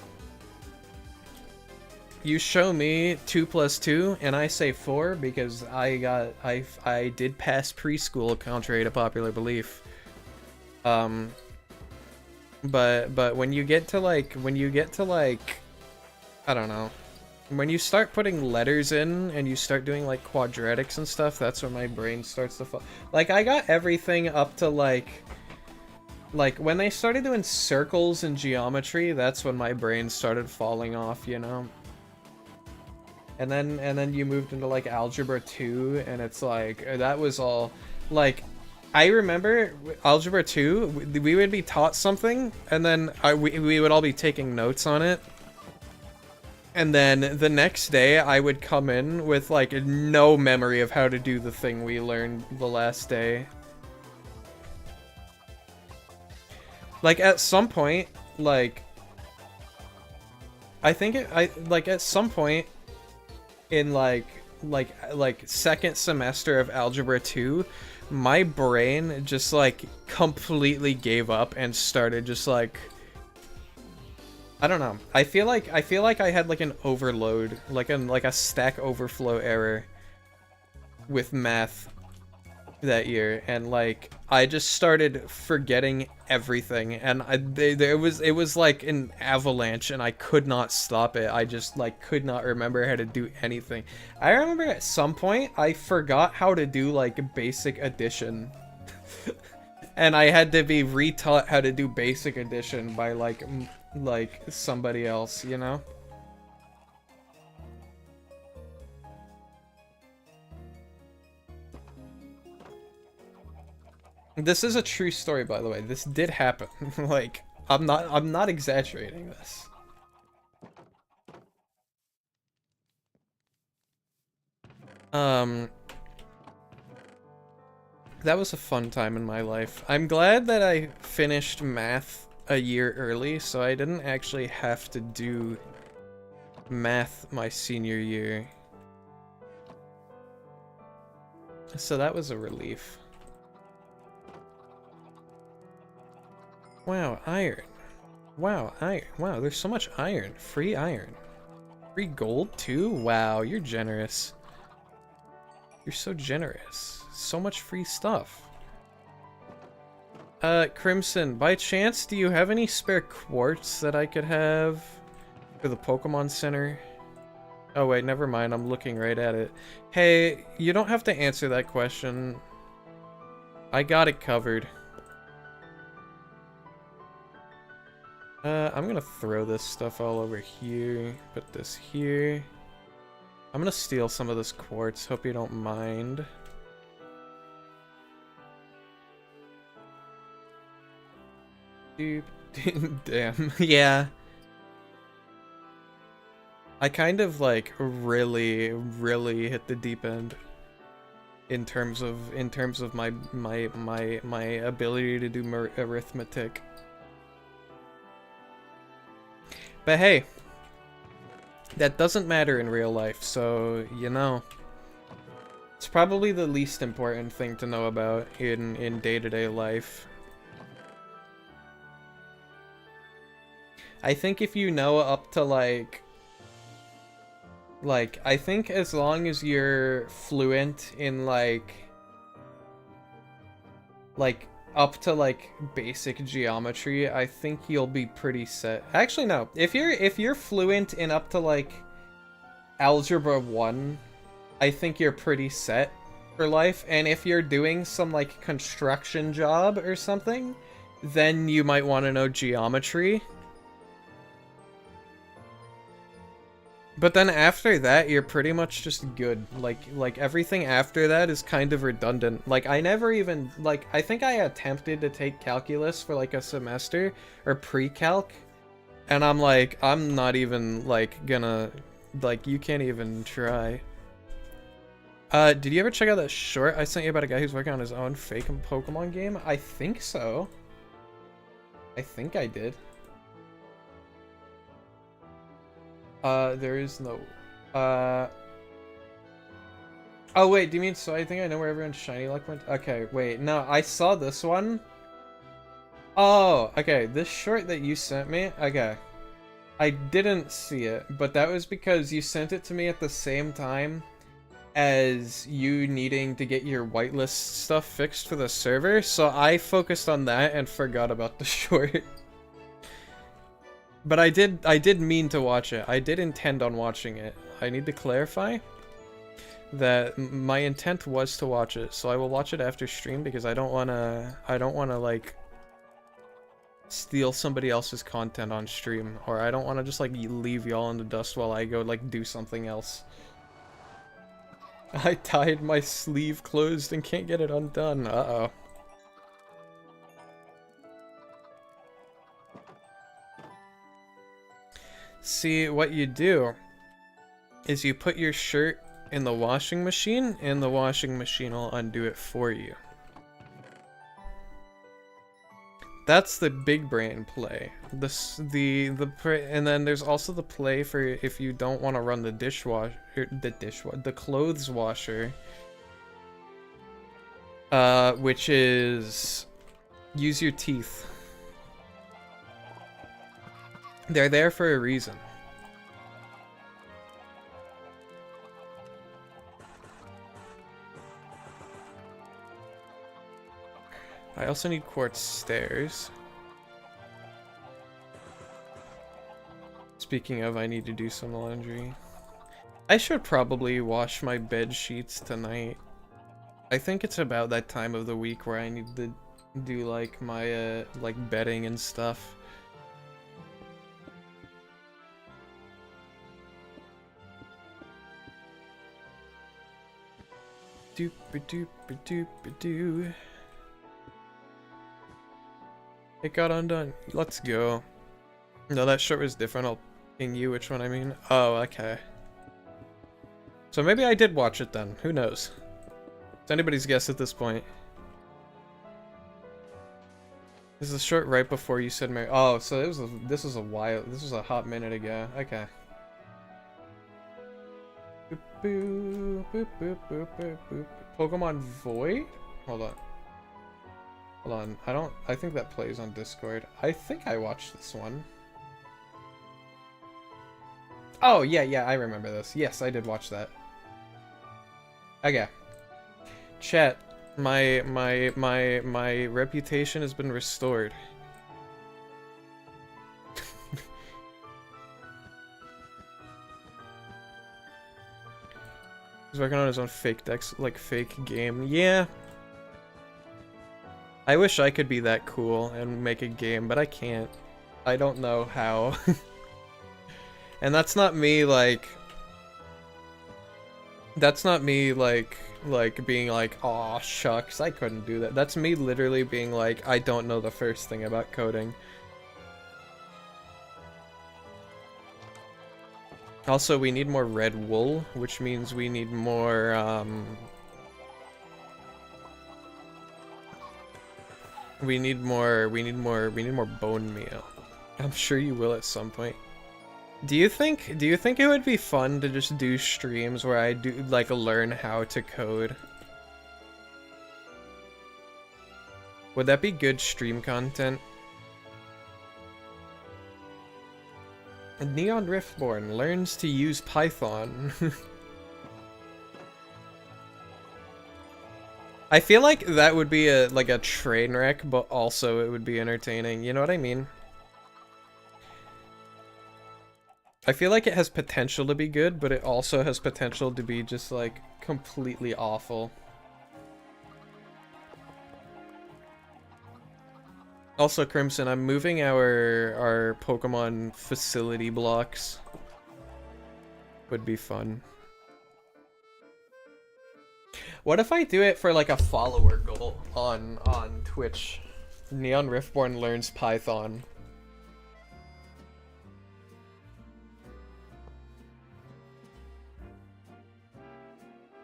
You show me 2 + 2, and I say 4 because I did pass preschool, contrary to popular belief. But when you get to like, I don't know, when you start putting letters in and you start doing like quadratics and stuff, that's when my brain starts to fall. Like I got everything up to like when they started doing circles in geometry, that's when my brain started falling off, you know. And then you moved into like Algebra 2, and it's like, that was all, like, I remember Algebra 2, we would be taught something, and then we would all be taking notes on it. And then the next day, I would come in with like no memory of how to do the thing we learned the last day. Like at some point, like, I think at some point, in like second semester of Algebra 2, my brain just like completely gave up and started just like, I don't know. I feel like I had like an overload, like a Stack Overflow error with math that year, and like I just started forgetting everything, and it was like an avalanche, and I could not stop it. I just like could not remember how to do anything. I remember at some point I forgot how to do like basic addition. And I had to be retaught how to do basic addition by like somebody else, you know? This is a true story, by the way. This did happen. Like, I'm not exaggerating this. That was a fun time in my life. I'm glad that I finished math a year early, so I didn't actually have to do math my senior year. So that was a relief. Wow, iron. Wow, iron. Wow, there's so much iron. Free iron. Free gold too? Wow, you're generous. You're so generous. So much free stuff. Crimson, by chance, do you have any spare quartz that I could have for the Pokemon Center? Oh wait, never mind, I'm looking right at it. Hey, you don't have to answer that question. I got it covered. I'm gonna throw this stuff all over here. Put this here. I'm gonna steal some of this quartz, hope you don't mind. Damn, yeah. I kind of like really hit the deep end in terms of my ability to do arithmetic. But hey, that doesn't matter in real life, so you know. It's probably the least important thing to know about in day-to-day life. I think if you know up to like I think as long as you're fluent in like up to like basic geometry, I think you'll be pretty set. Actually no, if you're fluent in up to like algebra 1, I think you're pretty set for life. And if you're doing some like construction job or something, then you might want to know geometry. But then after that, you're pretty much just good. Like everything after that is kind of redundant. Like I never even, like, I think I attempted to take calculus for like a semester or pre-calc, and I'm like, I'm not even like gonna, like, you can't even try. Did you ever check out that short I sent you about a guy who's working on his own fake Pokemon game? I think so. I think I did. There is no, oh wait, do you mean, so I think I know where everyone's shiny luck went? Okay, wait, no, I saw this one. Oh, okay, this short that you sent me, okay. I didn't see it, but that was because you sent it to me at the same time as you needing to get your whitelist stuff fixed for the server, so I focused on that and forgot about the short. But I did mean to watch it. I did intend on watching it. I need to clarify that my intent was to watch it, so I will watch it after stream because I don't wanna like steal somebody else's content on stream, or I don't wanna just like leave y'all in the dust while I go like do something else. I tied my sleeve closed and can't get it undone. Uh-oh. See, what you do is you put your shirt in the washing machine, and the washing machine will undo it for you. That's the big brain play. And then there's also the play for if you don't want to run the the clothes washer, which is use your teeth. They're there for a reason. I also need quartz stairs. Speaking of, I need to do some laundry. I should probably wash my bed sheets tonight. I think it's about that time of the week where I need to do like my like bedding and stuff. Doop-a-doop-a-doop-a-doo. It got undone. Let's go. No, that shirt was different. I'll ping you which one I mean. Oh, okay. So maybe I did watch it then. Who knows? It's anybody's guess at this point. This is a short right before you said Mary. Oh, so this was a while. This was a hot minute ago. Okay. Boop, boop, boop, boop, boop, boop, boop. Pokemon Void? Hold on. Hold on. I think that plays on Discord. I think I watched this one. Oh, yeah, I remember this. Yes, I did watch that. Okay. Chat, my reputation has been restored. He's working on his own fake decks, like fake game. Yeah. I wish I could be that cool and make a game, but I can't. I don't know how. And that's not me like being like, aw shucks, I couldn't do that. That's me literally being like, I don't know the first thing about coding. Also, we need more red wool, which means we need more we need more bone meal. I'm sure you will at some point. Do you think it would be fun to just do streams where I do like learn how to code? Would that be good stream content? Neon Riftborne learns to use Python. I feel like that would be a train wreck, but also it would be entertaining. You know what I mean? I feel like it has potential to be good, but it also has potential to be just like completely awful. Also, Crimson, I'm moving our Pokemon facility blocks. Would be fun. What if I do it for like a follower goal on Twitch? Neon Riftborne learns Python.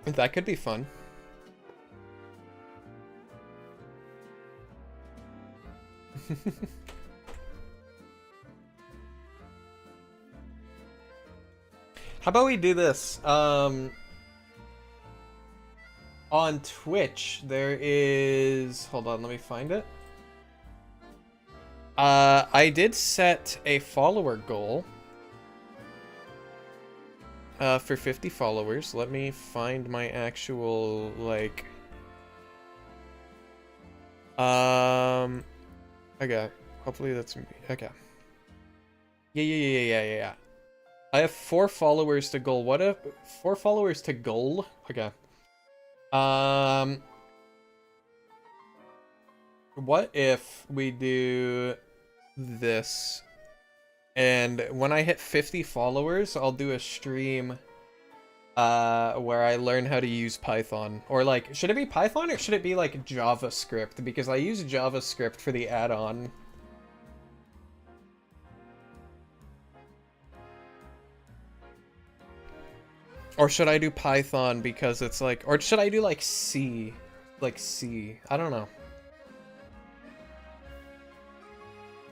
That could be fun. How about we do this? On Twitch, there is... Hold on, let me find it. I did set a follower goal. For 50 followers. Let me find my actual, like... Okay. Hopefully that's me. Okay. Yeah. I have 4 followers to goal. What if... 4 followers to goal? Okay. What if we do this? And when I hit 50 followers, I'll do a stream where I learn how to use Python. Or like, should it be Python or should it be like JavaScript? Because I use JavaScript for the add-on. Or should I do Python because it's like, or should I do like C? Like C? I don't know.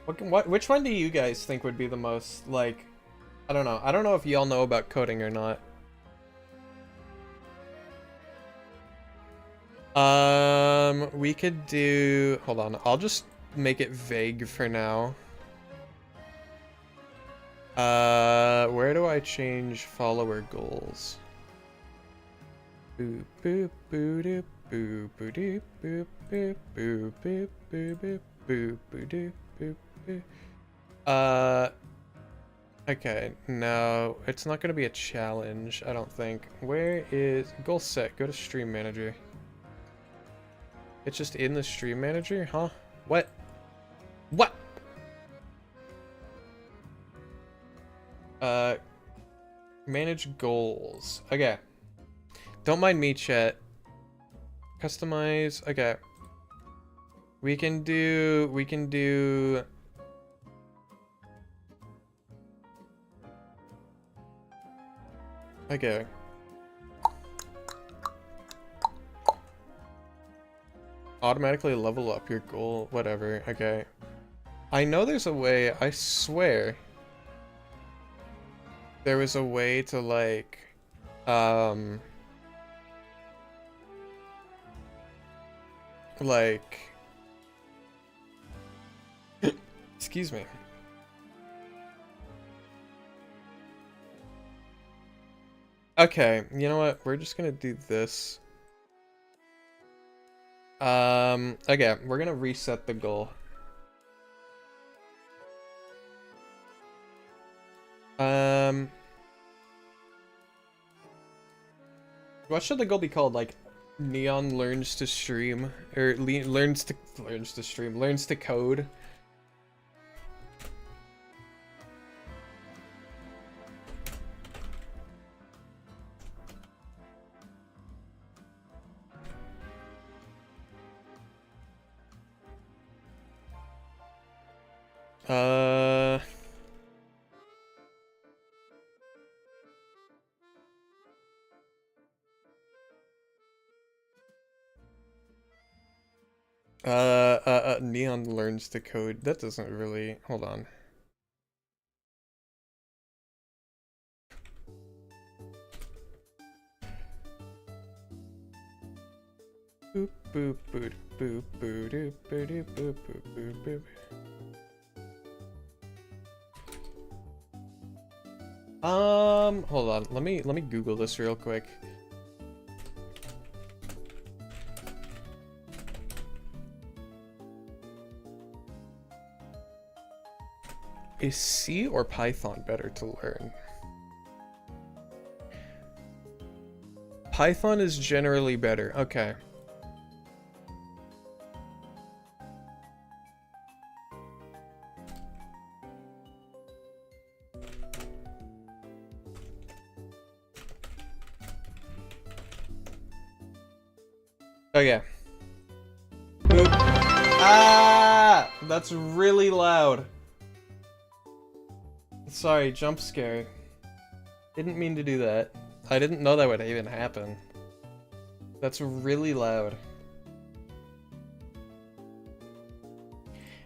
Which one do you guys think would be the most, like, I don't know. I don't know if y'all know about coding or not. We could do, hold on, I'll just make it vague for now. Where do I change follower goals? Boop boop boop doop boop boop doop boop boop boop boop boop boop boop doop boop boop. Okay, no, it's not gonna be a challenge, I don't think. Where is goal set? Go to stream manager. It's just in the stream manager, huh? What? What? Manage goals. Okay. Don't mind me, chat. Customize. Okay. We can do... Okay. Automatically level up your goal, whatever. Okay. I know there's a way, I swear. There was a way to like, like, excuse me. Okay, you know what? We're just gonna do this. Okay, we're gonna reset the goal. What should the goal be called? Like, Neon learns to stream, or learns to code. Neon learns to code. That doesn't really, hold on. Boop boop boop boop boop boop boop boop boop boop. Hold on. Let me Google this real quick. Is C or Python better to learn? Python is generally better. Okay. Okay. Boop. Ah! That's really loud. Sorry, jump scare. Didn't mean to do that. I didn't know that would even happen. That's really loud.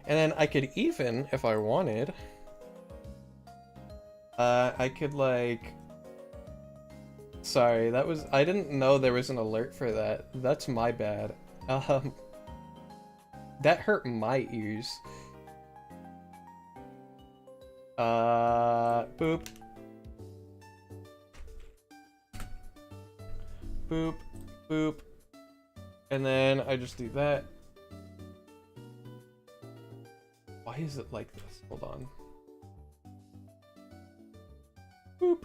And then I could even, if I wanted, I could like... Sorry, that was... I didn't know there was an alert for that. That's my bad. That hurt my ears. Boop. Boop, boop. And then I just do that. Why is it like this? Hold on. Boop.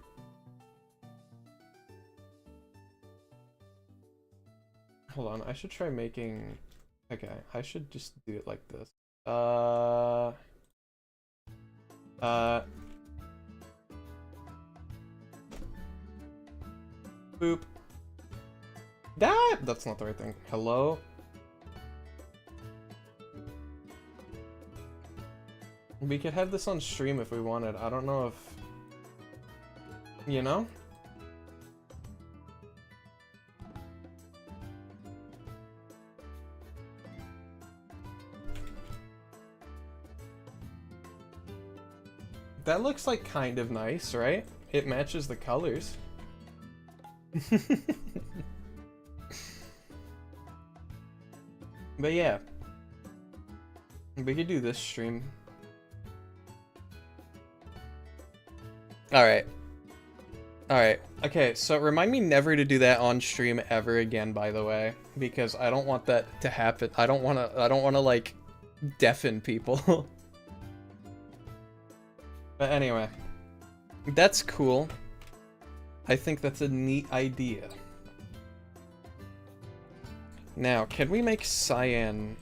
Hold on, I should try making... Okay, I should just do it like this. Boop. That's not the right thing. Hello? We could have this on stream if we wanted. I don't know if... You know? That looks like kind of nice, right? It matches the colors. But yeah. We could do this stream. Alright. Alright. Okay, so remind me never to do that on stream ever again, by the way. Because I don't want that to happen. I don't wanna like deafen people. But anyway. That's cool. I think that's a neat idea. Now, can we make cyan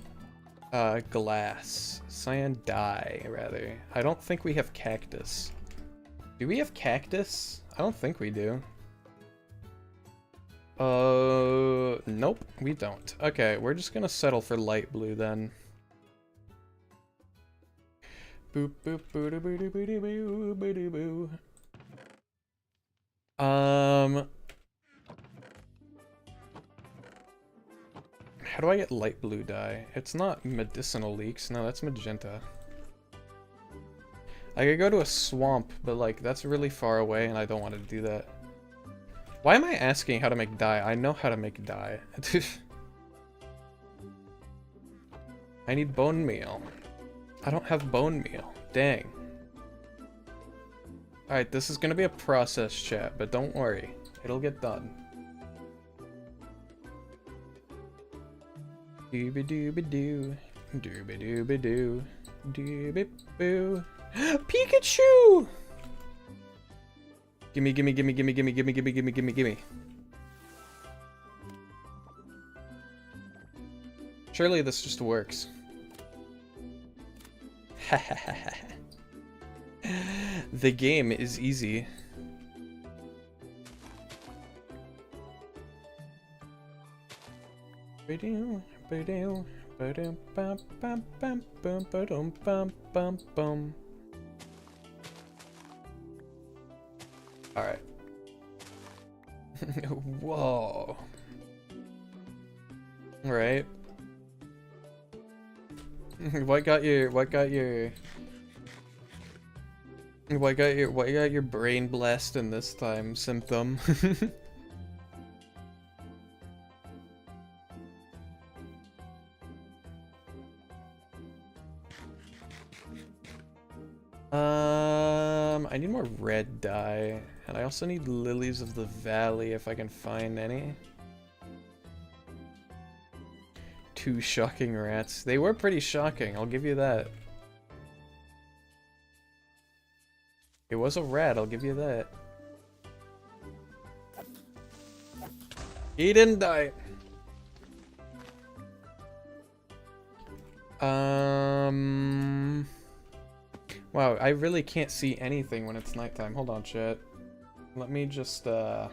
glass? Cyan dye, rather. I don't think we have cactus. Do we have cactus? I don't think we do. Nope, we don't. Okay, we're just gonna settle for light blue then. Boop boop boo doo boo doo boo doo boo boo doo boo. How do I get light blue dye? It's not medicinal leeks. No, that's magenta. I could go to a swamp, but like that's really far away and I don't want to do that. Why am I asking how to make dye? I know how to make dye. I need bone meal. I don't have bone meal. Dang. Alright, this is gonna be a process, chat, but don't worry. It'll get done. Dooby-dooby-doo. Dooby-dooby-doo. Dooby-boo. Pikachu! Gimme, gimme, gimme, gimme, gimme, gimme, gimme, gimme, gimme, gimme. Surely this just works. The game is easy. Alright. Whoa. Alright. What got your brain blasting this time, Symptom? I need more red dye, and I also need lilies of the valley if I can find any. 2 shocking rats. They were pretty shocking, I'll give you that. It was a rat, I'll give you that. He didn't die. Wow, I really can't see anything when it's nighttime. Hold on, chat. Let me just, There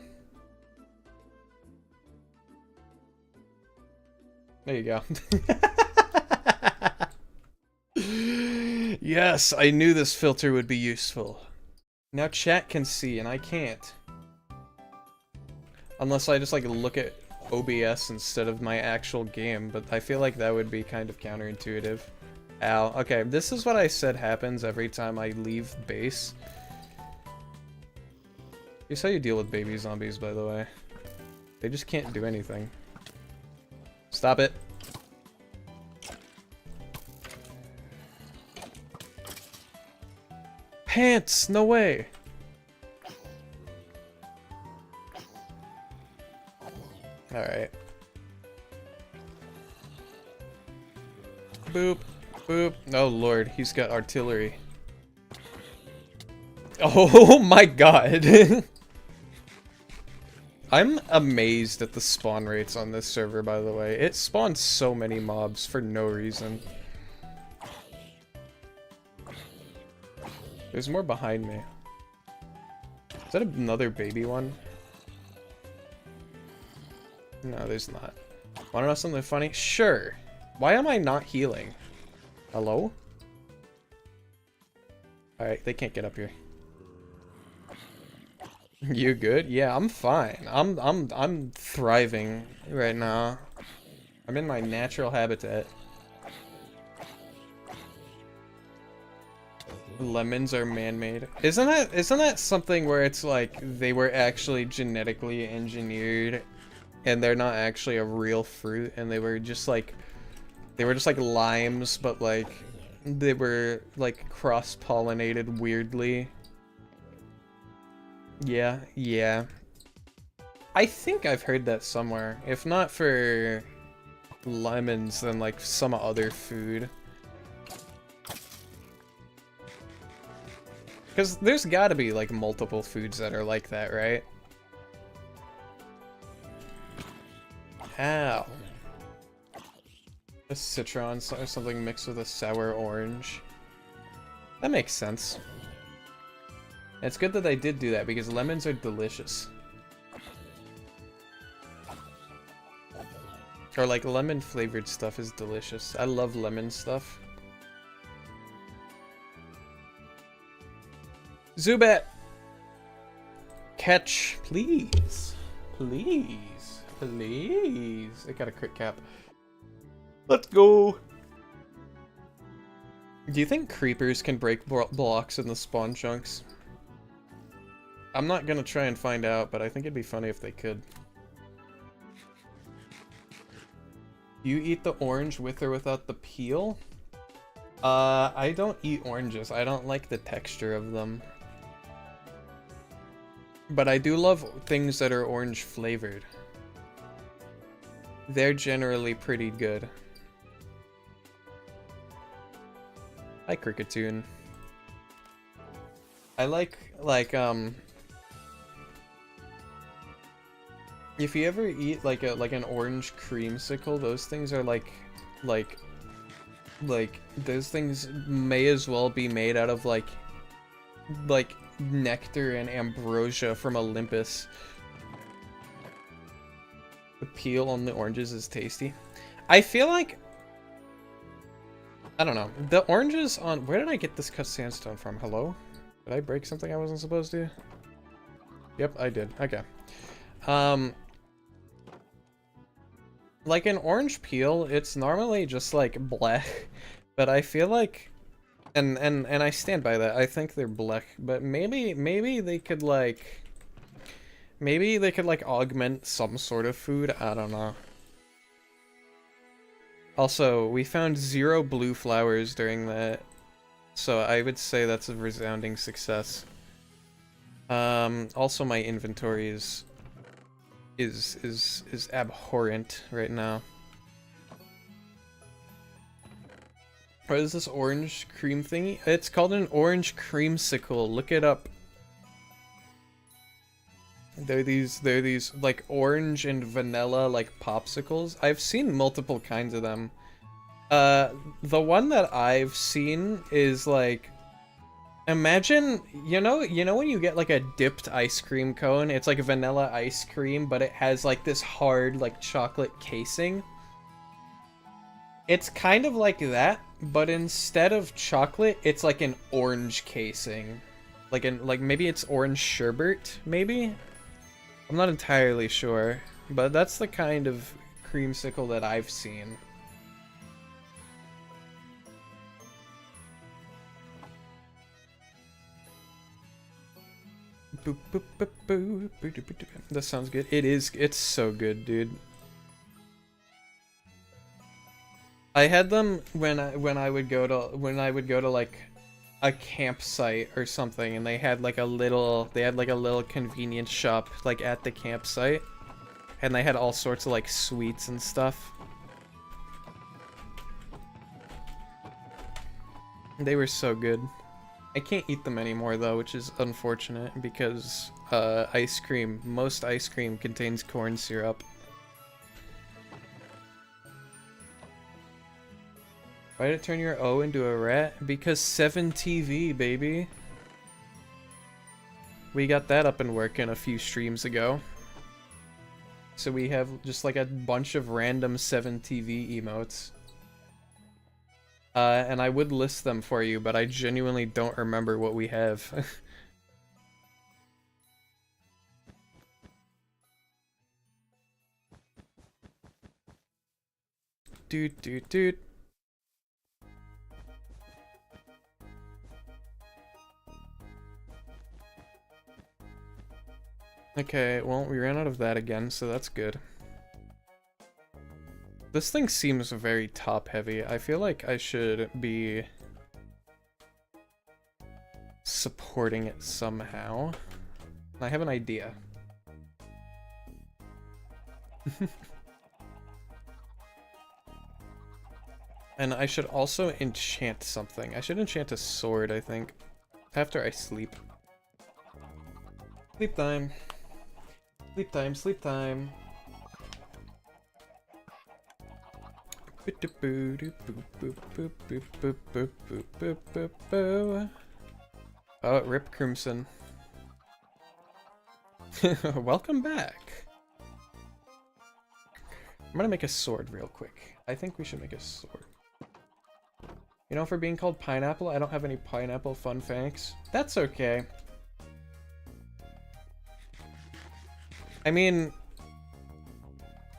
you go. Yes, I knew this filter would be useful. Now chat can see, and I can't. Unless I just, like, look at OBS instead of my actual game, but I feel like that would be kind of counterintuitive. Ow. Okay, this is what I said happens every time I leave base. Here's how you deal with baby zombies, by the way. They just can't do anything. Stop it. Pants! No way! Alright. Boop. Boop. Oh lord, he's got artillery. Oh my god! I'm amazed at the spawn rates on this server, by the way. It spawns so many mobs for no reason. There's more behind me. Is that another baby one? No, there's not. Wanna know something funny? Sure. Why am I not healing? Hello? Alright, they can't get up here. You good? Yeah, I'm fine. I'm thriving right now. I'm in my natural habitat. Lemons are man-made. Isn't that something where it's like they were actually genetically engineered and they're not actually a real fruit and they were just like limes, but like they were like cross-pollinated weirdly? Yeah, yeah. I think I've heard that somewhere. If not for lemons, then like some other food. Because there's gotta be like multiple foods that are like that, right? Ow. A citron or something mixed with a sour orange. That makes sense. It's good that they did do that because lemons are delicious. Or like lemon flavored stuff is delicious. I love lemon stuff. Zubat! Catch, please. Please. Please. I got a crit cap. Let's go. Do you think creepers can break blocks in the spawn chunks? I'm not gonna try and find out, but I think it'd be funny if they could. You eat the orange with or without the peel? I don't eat oranges. I don't like the texture of them. But I do love things that are orange flavored. They're generally pretty good. Hi, Cricketoon. I like, if you ever eat like an orange creamsicle, those things are like those things may as well be made out of like nectar and ambrosia from Olympus. The peel on the oranges is tasty. I feel like, I don't know, the oranges on, where did I get this cut sandstone from? Hello? Did I break something I wasn't supposed to? Yep, I did. Okay. Like an orange peel, it's normally just like black, but I feel like, and I stand by that. I think they're black, but maybe they could like, augment some sort of food. I don't know. Also, we found 0 blue flowers during that, so I would say that's a resounding success. Also my inventory is abhorrent right now. What is this orange cream thingy? It's called an orange creamsicle. Look it up. They're these like orange and vanilla like popsicles. I've seen multiple kinds of them. The one that I've seen is like, imagine, you know when you get like a dipped ice cream cone, it's like vanilla ice cream, but it has like this hard like chocolate casing. It's kind of like that, but instead of chocolate, it's like an orange casing. Like maybe it's orange sherbet, maybe? I'm not entirely sure, but that's the kind of creamsicle that I've seen. That sounds good. It's so good, dude. I had them when I would go to like a campsite or something, and they had like a little convenience shop like at the campsite, and they had all sorts of like sweets and stuff. They were so good. I can't eat them anymore though, which is unfortunate because most ice cream contains corn syrup. Why did it turn your O into a rat? Because 7TV, baby. We got that up and working a few streams ago. So we have just like a bunch of random 7TV emotes. And I would list them for you, but I genuinely don't remember what we have. Dude. Okay, well, we ran out of that again, so that's good. This thing seems very top-heavy. I feel like I should be supporting it somehow. I have an idea. And I should also enchant something. I should enchant a sword, I think. After I sleep. Sleep time. Sleep time, sleep time. Oh, Rip Crimson. Welcome back. I'm gonna make a sword real quick. I think we should make a sword. You know, for being called pineapple, I don't have any pineapple fun facts. That's okay. I mean,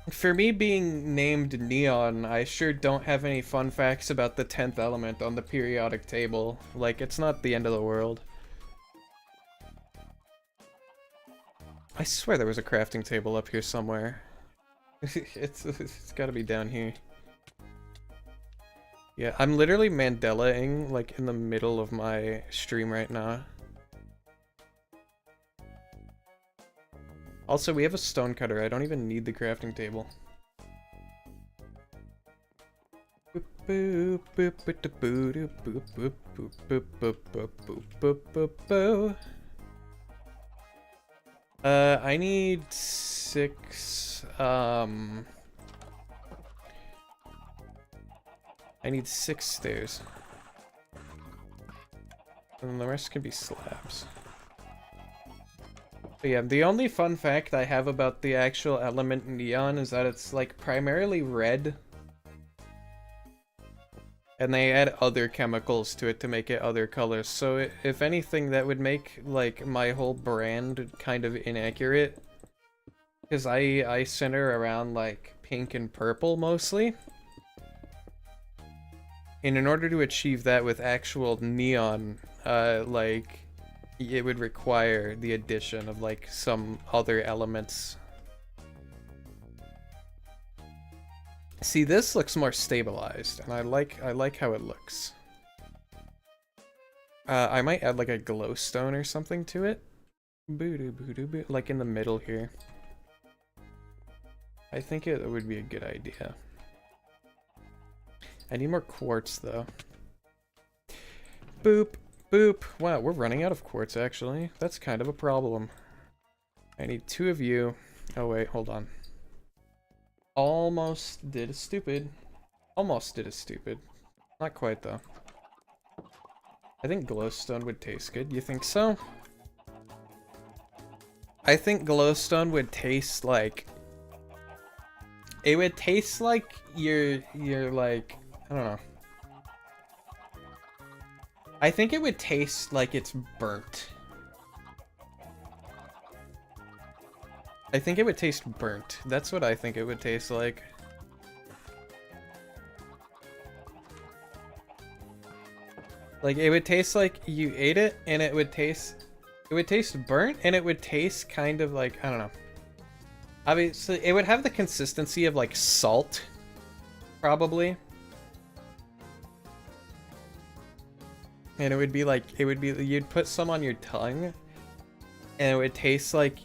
For me being named Neon, I sure don't have any fun facts about the 10th element on the periodic table. Like, it's not the end of the world. I swear there was a crafting table up here somewhere. It's gotta be down here. Yeah, I'm literally Mandela-ing, like, in the middle of my stream right now. Also, we have a stonecutter. I don't even need the crafting table. I need 6, I need 6 stairs. And then the rest can be slabs. But yeah, the only fun fact I have about the actual element neon is that it's like primarily red. And they add other chemicals to it to make it other colors. So if anything, that would make like my whole brand kind of inaccurate. Because I center around like pink and purple mostly. And in order to achieve that with actual neon, like, it would require the addition of like some other elements. See, this looks more stabilized, and I like how it looks. I might add like a glowstone or something to it. Like in the middle here. I think it would be a good idea. I need more quartz though. Boop. Boop. Wow, we're running out of quartz, actually. That's kind of a problem. I need 2 of you. Oh, wait, hold on. Almost did a stupid. Almost did a stupid. Not quite, though. I think glowstone would taste good. You think so? I think glowstone would taste like... It would taste like you're like... I don't know. I think it would taste like it's burnt. I think it would taste burnt. That's what I think it would taste like. Like, it would taste like you ate it, and it would taste burnt, and it would taste kind of like, I don't know. Obviously, it would have the consistency of like salt, probably. And it would be like, you'd put some on your tongue, and it would taste like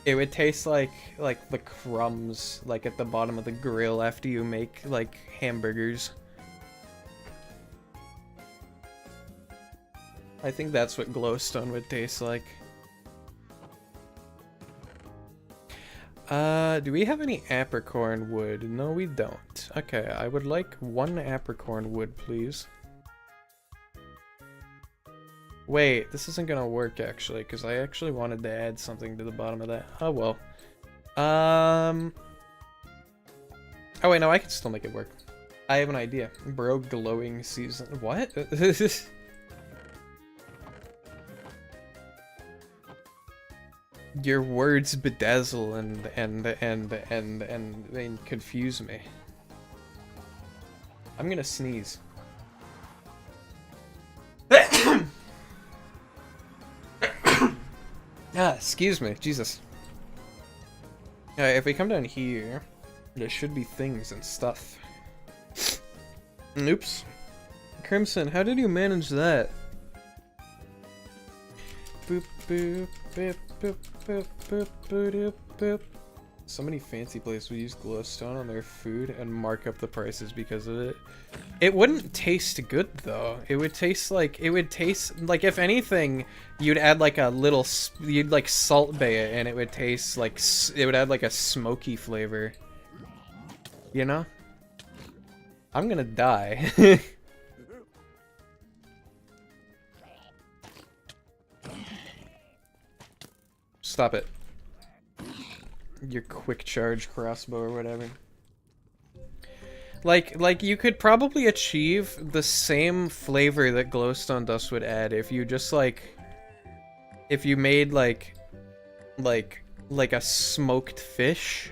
the crumbs, like at the bottom of the grill after you make like hamburgers. I think that's what glowstone would taste like. Do we have any apricorn wood? No, we don't. Okay, I would like 1 apricorn wood, please. Wait, this isn't gonna work actually, because I actually wanted to add something to the bottom of that. Oh well. Oh wait, no, I can still make it work. I have an idea. Bro, glowing season. What? Your words bedazzle and confuse me. I'm gonna sneeze. Ah, excuse me, Jesus. Alright, if we come down here, there should be things and stuff. Oops. Crimson, how did you manage that? Boop, boop, boop, boop, boop, boop, boop, boop. So many fancy places will use glowstone on their food and mark up the prices because of it. It wouldn't taste good though. It would taste like if anything, you'd add like a little, you'd like salt bay it, and it would taste like, it would add like a smoky flavor. You know? I'm gonna die. Stop it. Your quick charge crossbow or whatever. Like you could probably achieve the same flavor that glowstone dust would add if you just if you made like a smoked fish.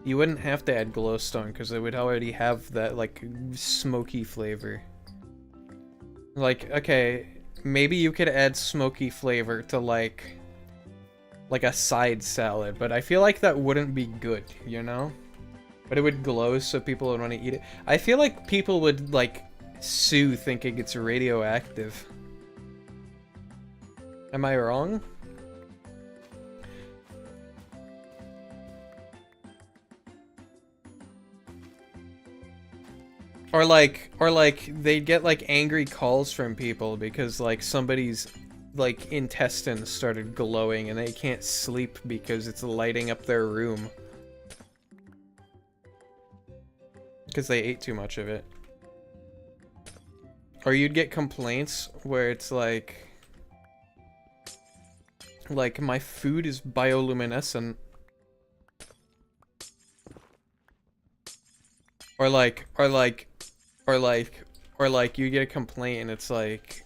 You wouldn't have to add glowstone because it would already have that like smoky flavor. Like, okay, maybe you could add smoky flavor to like a side salad, but I feel like that wouldn't be good, you know? But it would glow so people would want to eat it. I feel like people would like sue thinking it's radioactive. Am I wrong? Or like they get like angry calls from people because like somebody's like intestines started glowing and they can't sleep because it's lighting up their room. Because they ate too much of it. Or you'd get complaints where it's like my food is bioluminescent. Or you get a complaint and it's like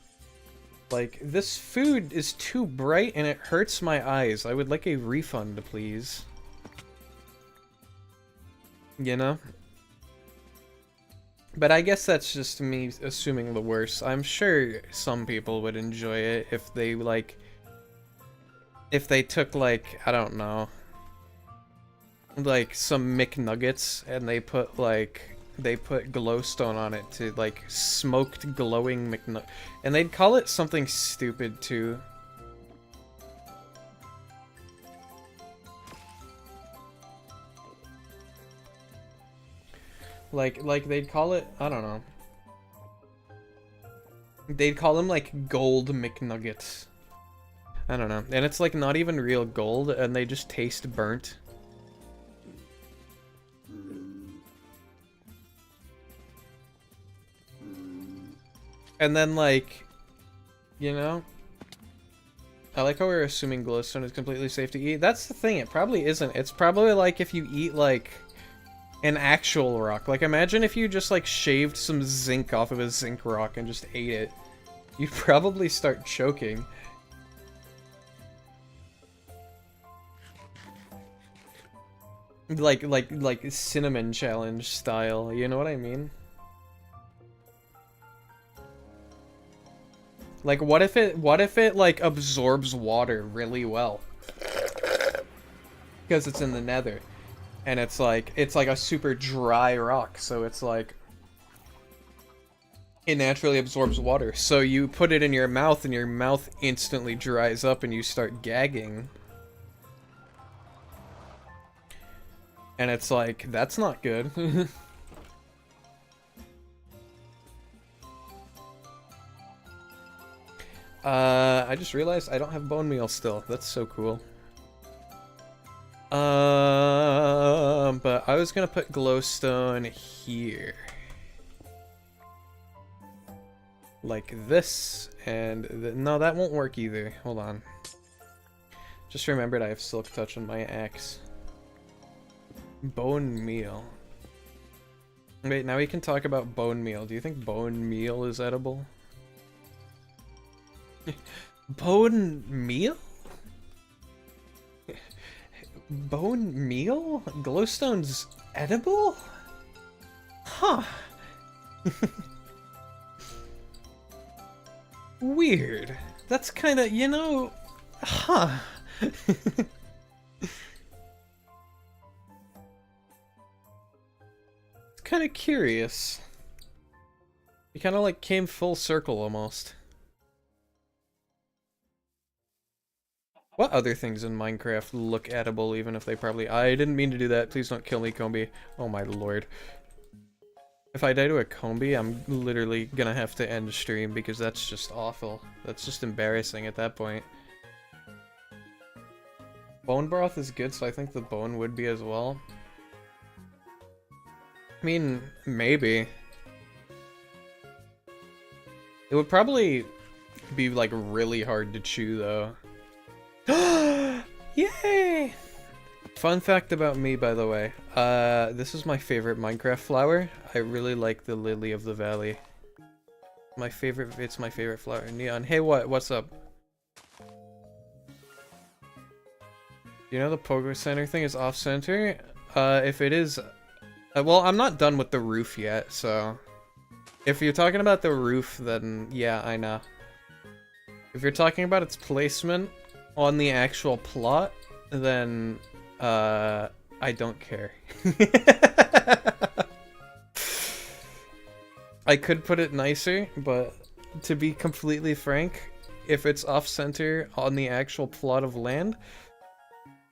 this food is too bright and it hurts my eyes. I would like a refund, please. You know? But I guess that's just me assuming the worst. I'm sure some people would enjoy it if they took like, I don't know, like some McNuggets and they put glowstone on it to like smoked glowing McNugget, and they'd call it something stupid too. Like they'd call it, I don't know. They'd call them like gold McNuggets. I don't know. And it's like not even real gold and they just taste burnt. And then like, you know, I like how we're assuming glowstone is completely safe to eat. That's the thing, it probably isn't. It's probably like if you eat like an actual rock. Like imagine if you just like shaved some zinc off of a zinc rock and just ate it. You'd probably start choking. Like cinnamon challenge style, you know what I mean? Like what if it like absorbs water really well? Because it's in the nether. And it's like a super dry rock, so it's like it naturally absorbs water. So you put it in your mouth and your mouth instantly dries up and you start gagging. And it's like, that's not good. I just realized I don't have bone meal still. That's so cool. But I was gonna put glowstone here. Like this, and no, that won't work either. Hold on. Just remembered I have silk touch on my axe. Bone meal. Wait, now we can talk about bone meal. Do you think bone meal is edible? Bone meal? Bone meal? Glowstone's edible? Huh. Weird. That's kinda, you know... Huh. It's kinda curious. You kinda like came full circle almost. What other things in Minecraft look edible, even if they probably... I didn't mean to do that. Please don't kill me, Combi. Oh my lord. If I die to a Combi, I'm literally gonna have to end the stream because that's just awful. That's just embarrassing at that point. Bone broth is good, so I think the bone would be as well. I mean, maybe. It would probably be, like, really hard to chew, though. Yay! Fun fact about me, by the way. This is my favorite Minecraft flower. I really like the Lily of the Valley. It's my favorite flower. Neon. Hey, what's up? You know the Pogo Center thing is off-center? If it is... well, I'm not done with the roof yet, so... If you're talking about the roof, then yeah, I know. If you're talking about its placement on the actual plot, then, I don't care. I could put it nicer, but to be completely frank, if it's off-center on the actual plot of land,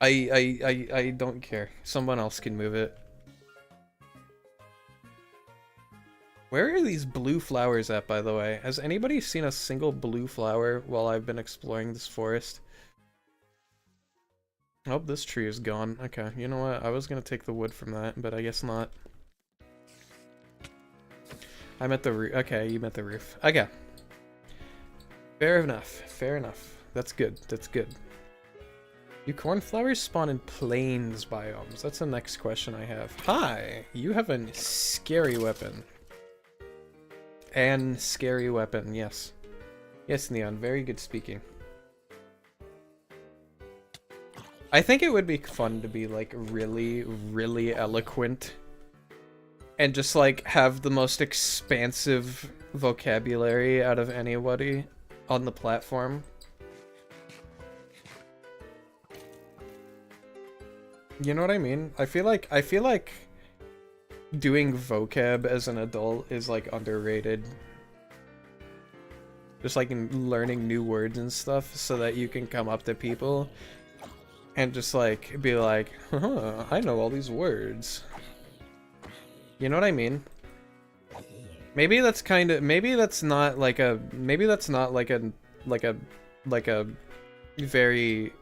I don't care. Someone else can move it. Where are these blue flowers at, by the way? Has anybody seen a single blue flower while I've been exploring this forest? Oh, this tree is gone. Okay, you know what? I was gonna take the wood from that, but I guess not. I'm at the roof. Okay, you met the roof. Okay. Fair enough. Fair enough. That's good. That's good. Do cornflowers spawn in plains biomes? That's the next question I have. Hi! You have a scary weapon. And scary weapon, yes. Yes, Neon, very good speaking. I think it would be fun to be, like, really, really eloquent. And just, like, have the most expansive vocabulary out of anybody on the platform. You know what I mean? I feel like doing vocab as an adult is like underrated. Just like in learning new words and stuff so that you can come up to people and just like be like, I know all these words. You know what I mean? Maybe that's kind of, maybe that's not like a very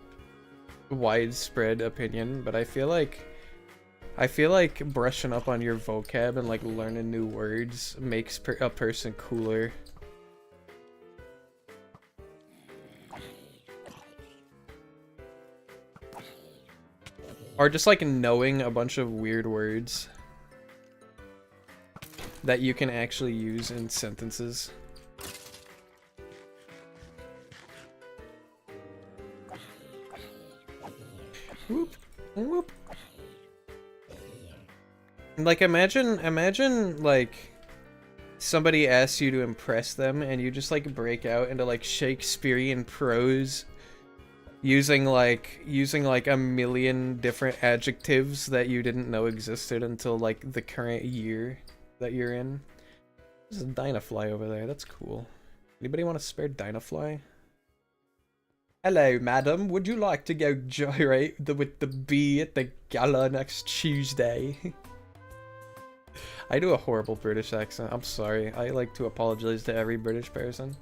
widespread opinion, but I feel like brushing up on your vocab and like learning new words makes a person cooler. Or just like knowing a bunch of weird words that you can actually use in sentences. Whoop, whoop. Like, imagine, like, somebody asks you to impress them, and you just, like, break out into, like, Shakespearean prose, using, like, a million different adjectives that you didn't know existed until, like, the current year that you're in. There's a Dynafly over there, that's cool. Anybody want to spare Dynafly? Hello, madam, would you like to go gyrate with the bee at the gala next Tuesday? I do a horrible British accent. I'm sorry. I like to apologize to every British person.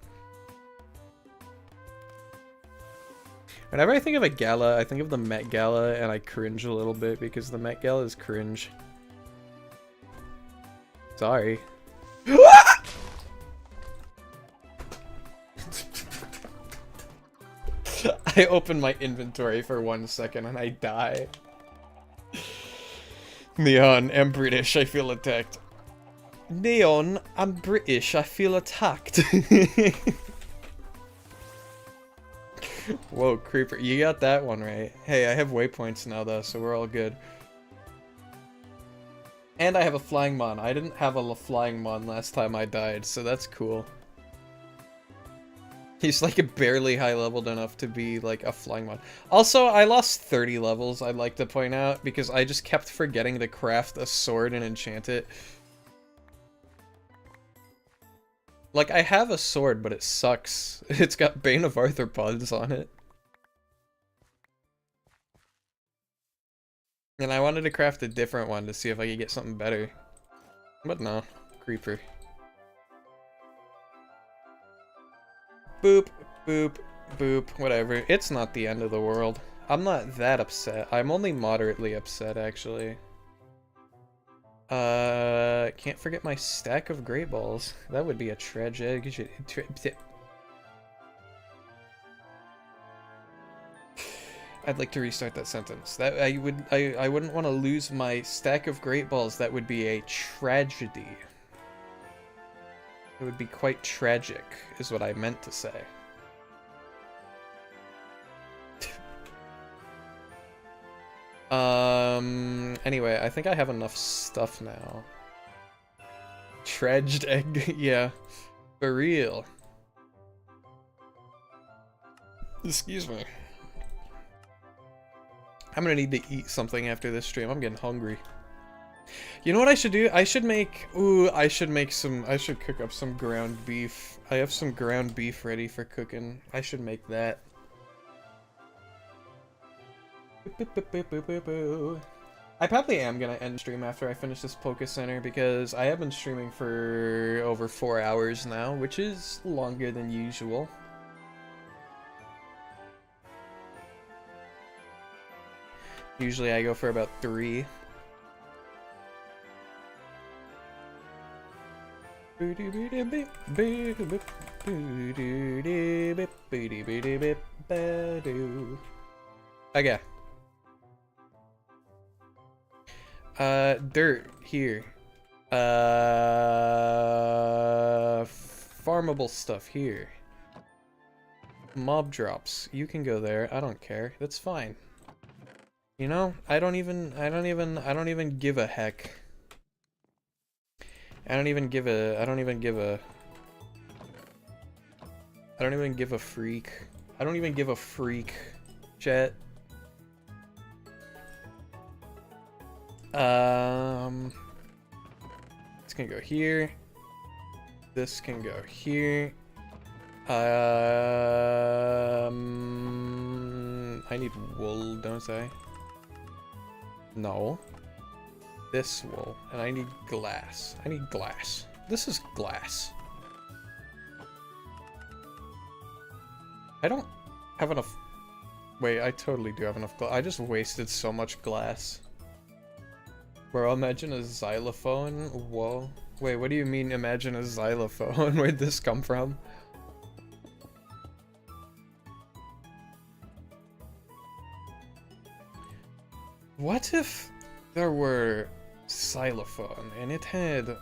Whenever I think of a gala, I think of the Met Gala, and I cringe a little bit because the Met Gala is cringe. Sorry. I open my inventory for 1 second and I die. Neon, I'm British, I feel attacked. Neon, I'm British, I feel attacked. Whoa, creeper, you got that one right. Hey, I have waypoints now though, so we're all good. And I have a flying mon. I didn't have a flying mon last time I died, so that's cool. He's like barely high leveled enough to be like a flying mon. Also, I lost 30 levels, I'd like to point out, because I just kept forgetting to craft a sword and enchant it. Like, I have a sword, but it sucks. It's got Bane of Arthropods on it. And I wanted to craft a different one to see if I could get something better. But no, creeper. Boop, boop, boop, whatever. It's not the end of the world. I'm not that upset. I'm only moderately upset, actually. Can't forget my stack of great balls. That would be a tragic... I'd like to restart that sentence. That I wouldn't want to lose my stack of great balls. That would be a tragedy. It would be quite tragic, is what I meant to say. Anyway, I think I have enough stuff now. Dredged egg, yeah. For real. Excuse me. I'm gonna need to eat something after this stream. I'm getting hungry. You know what I should do? I should make... Ooh, I should cook up some ground beef. I have some ground beef ready for cooking. I should make that. I probably am gonna end stream after I finish this Poké Center because I have been streaming for over 4 hours now, which is longer than usual. Usually I go for about 3. Okay. Dirt here. Farmable stuff here. Mob drops. You can go there. I don't care. That's fine. You know, I don't even give a heck. I don't even give a freak. I don't even give a freak, chat. It's gonna go here. This can go here. I need wool, don't I? No. This wool, and I need glass. I need glass. This is glass. I don't have enough... Wait, I totally do have enough glass. I just wasted so much glass. Bro, imagine a xylophone? Whoa. Wait, what do you mean imagine a xylophone? Where'd this come from? What if there were xylophone and it had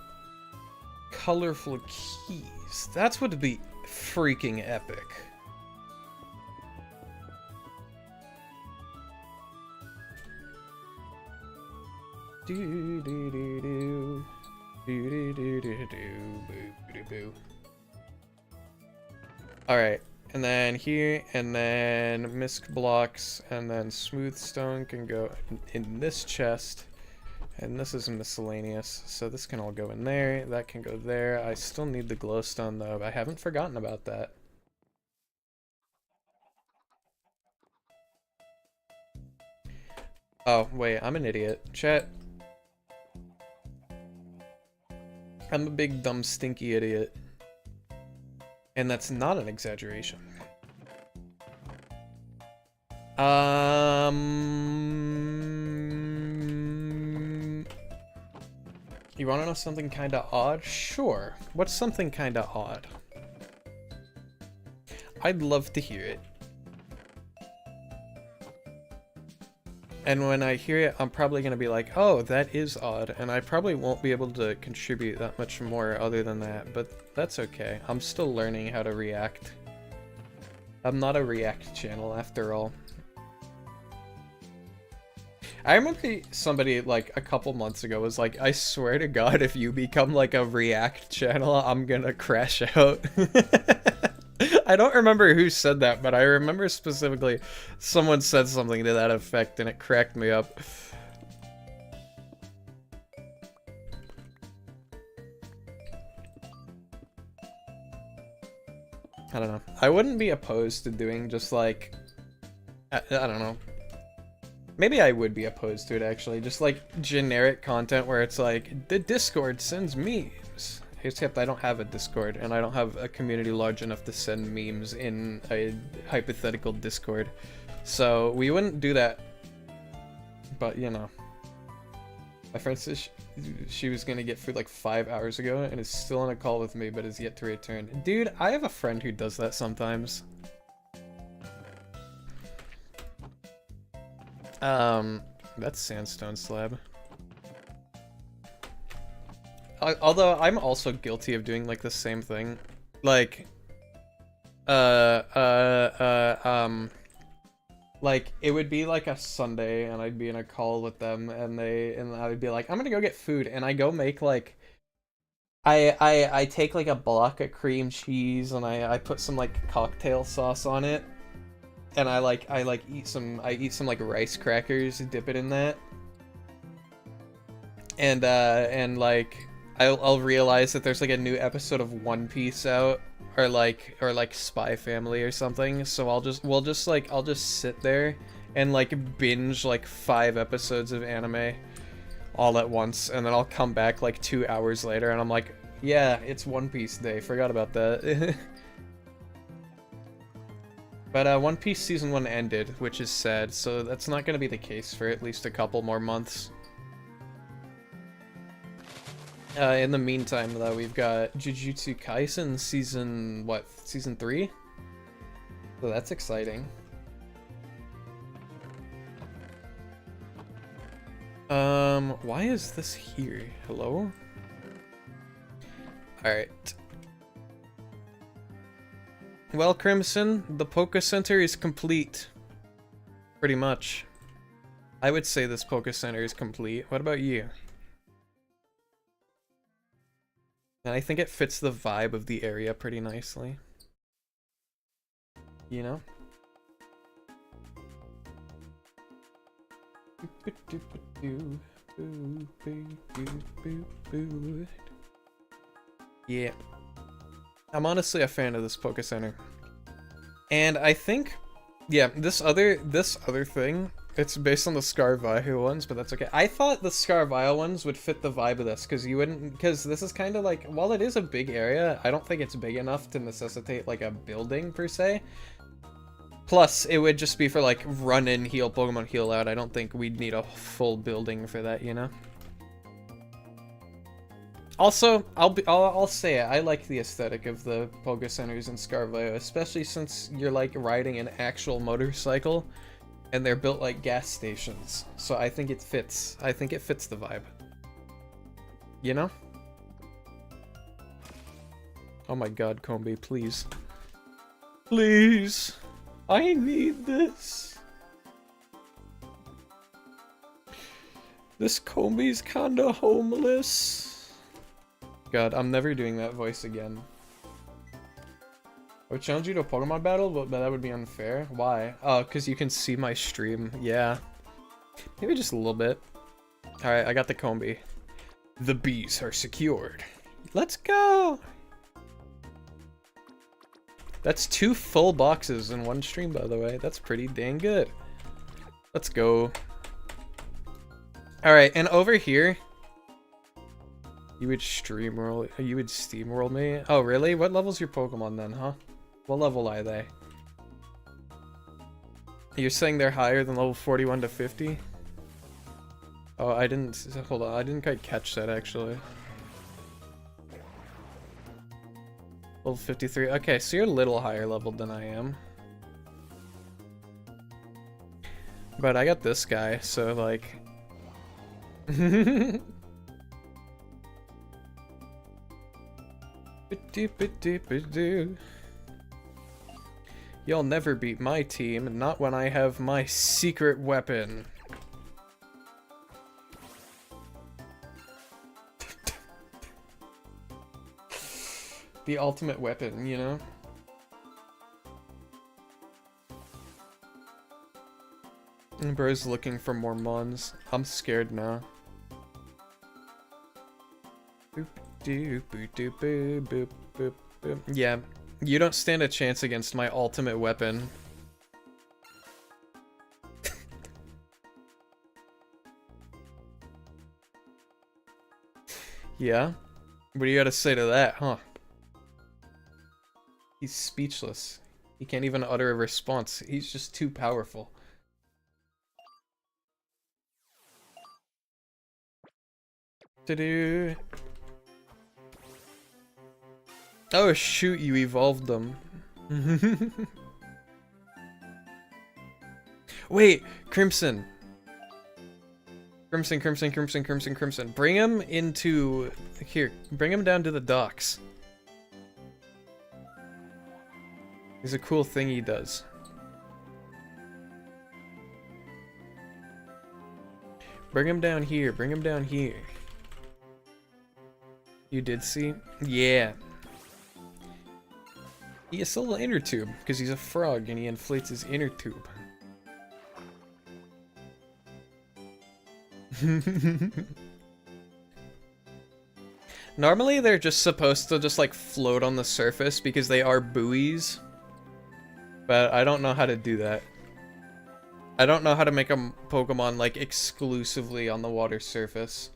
colorful keys? That would be freaking epic. Do do do do do do do do do boo. Alright, and then here, and then misc blocks, and then smooth stone can go in this chest, and this is miscellaneous, so this can all go in there, that can go there. I still need the glowstone though, I haven't forgotten about that. Oh, wait, I'm an idiot. Chat. I'm a big, dumb, stinky idiot. And that's not an exaggeration. You wanna know something kinda odd? Sure. What's something kinda odd? I'd love to hear it. And when I hear it, I'm probably going to be like, oh, that is odd, and I probably won't be able to contribute that much more other than that, but that's okay. I'm still learning how to react. I'm not a react channel, after all. I remember somebody, like, a couple months ago was like, I swear to God, if you become, like, a react channel, I'm gonna crash out. I don't remember who said that, but I remember specifically someone said something to that effect, and it cracked me up. I don't know. I wouldn't be opposed to doing just like... I don't know. Maybe I would be opposed to it, actually. Just like generic content where it's like, the Discord sends memes. Except I don't have a Discord, and I don't have a community large enough to send memes in a hypothetical Discord. So we wouldn't do that. But, you know. My friend says she was gonna get food like 5 hours ago, and is still on a call with me, but is yet to return. Dude, I have a friend who does that sometimes. That's sandstone slab. Although I'm also guilty of doing like the same thing, like, Like, it would be like a Sunday, and I'd be in a call with them, and I would be like, I'm gonna go get food, and I go make like, I take like a block of cream cheese, and I put some like cocktail sauce on it, and I eat some like rice crackers, dip it in that, and like I'll realize that there's like a new episode of One Piece out, or like Spy Family or something. So I'll just sit there and like binge like 5 episodes of anime all at once, and then I'll come back like 2 hours later and I'm like, yeah, it's One Piece day. Forgot about that. But One Piece season 1 ended, which is sad. So that's not going to be the case for at least a couple more months. In the meantime, though, we've got Jujutsu Kaisen season, what, season 3? So that's exciting. Why is this here? Hello? Alright. Well, Crimson, the Poké Center is complete. Pretty much. I would say this Poké Center is complete. What about you? And I think it fits the vibe of the area pretty nicely. You know? Yeah. I'm honestly a fan of this Poké Center. And I think, yeah, this other thing, it's based on the Scarvile ones, but that's okay. I thought the Scarvile ones would fit the vibe of this, because this is kind of like, while it is a big area, I don't think it's big enough to necessitate like a building per se. Plus, it would just be for like run in, heal, Pokemon heal out. I don't think we'd need a full building for that, you know? Also, I'll say it, I like the aesthetic of the Poké Centers in Scarvile, especially since you're like riding an actual motorcycle. And they're built like gas stations, so I think it fits. I think it fits the vibe. You know? Oh my god, Combi, please. Please! I need this! This Combi's kinda homeless. God, I'm never doing that voice again. I would challenge you to a Pokemon battle, but that would be unfair. Why? Oh, because you can see my stream. Yeah. Maybe just a little bit. Alright, I got the Combi. The bees are secured. Let's go! That's 2 full boxes in one stream, by the way. That's pretty dang good. Let's go. Alright, and over here... You would steamworld me? Oh, really? What level's your Pokemon then, huh? What level are they? You're saying they're higher than level 41 to 50? Oh, hold on, I didn't quite catch that actually. Level 53, okay, so you're a little higher leveled than I am. But I got this guy, so like... You'll never beat my team, not when I have my secret weapon. The ultimate weapon, you know? And bro's looking for more mons. I'm scared now. Boop doop boop doop boop boop boop boop. Yeah. You don't stand a chance against my ultimate weapon. Yeah? What do you gotta say to that, huh? He's speechless. He can't even utter a response. He's just too powerful. To-do. Oh shoot, you evolved them. Wait, Crimson. Crimson. Bring him into... Here, bring him down to the docks. There's a cool thing he does. Bring him down here. Bring him down here. You did see? Yeah. He has a little inner tube because he's a frog and he inflates his inner tube. Normally they're just supposed to just like float on the surface because they are buoys. But I don't know how to do that. I don't know how to make a Pokemon like exclusively on the water surface.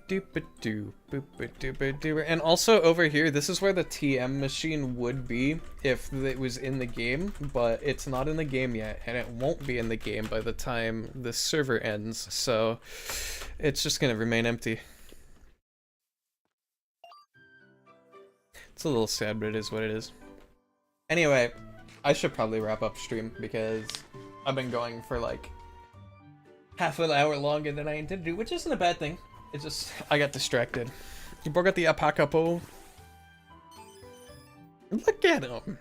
And also over here, this is where the TM machine would be if it was in the game, but it's not in the game yet, and it won't be in the game by the time the server ends, so it's just gonna remain empty. It's a little sad, but it is what it is. Anyway, I should probably wrap up stream because I've been going for like half an hour longer than I intended to, which isn't a bad thing. It's just, I got distracted. You broke out the Apakapo. Look at him.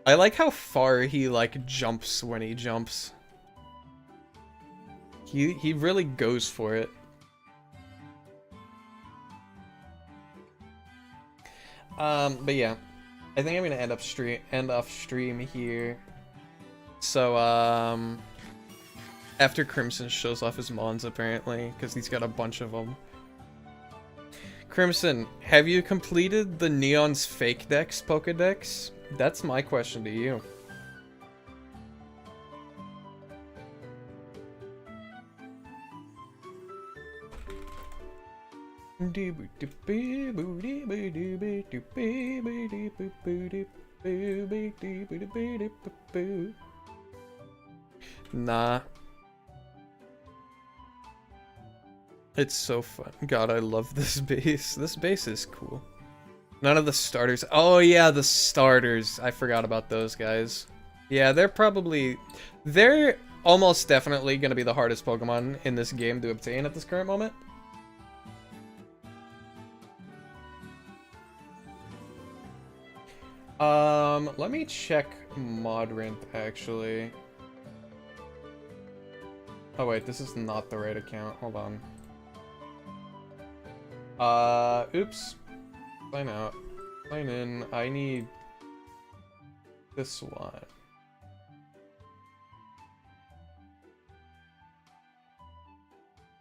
I like how far he like jumps when he jumps. He really goes for it. But yeah, I think I'm gonna end off stream here. So after Crimson shows off his Mons, apparently, because he's got a bunch of them. Crimson, have you completed the Neon's Fake Dex Pokedex? That's my question to you. Nah. It's so fun. God, I love this base. This base is cool. None of the starters. Oh yeah, the starters. I forgot about those guys. Yeah, they're almost definitely going to be the hardest Pokemon in this game to obtain at this current moment. Let me check Modrinth, actually. Oh wait, this is not the right account. Hold on. Oops. Sign out. Sign in. I need this one.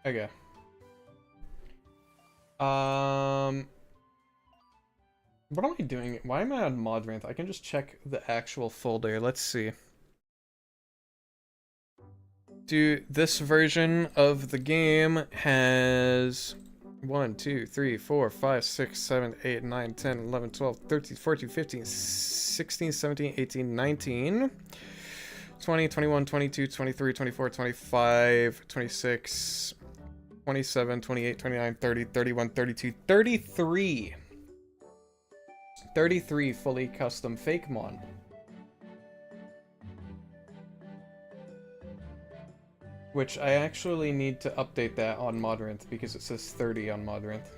Okay. What am I doing? Why am I on Modrinth? I can just check the actual folder. Let's see. Dude, this version of the game has 1, 2, 3, 4, 5, 6, 7, 8, 9, 10, 11, 12, 13, 14, 15, 16, 17, 18, 19, 20, 21, 22, 23, 24, 25, 26, 27, 28, 29, 30, 31, 32, 33. 33 fully custom Fakemon. Which I actually need to update that on Modrinth because it says 30 on Modrinth.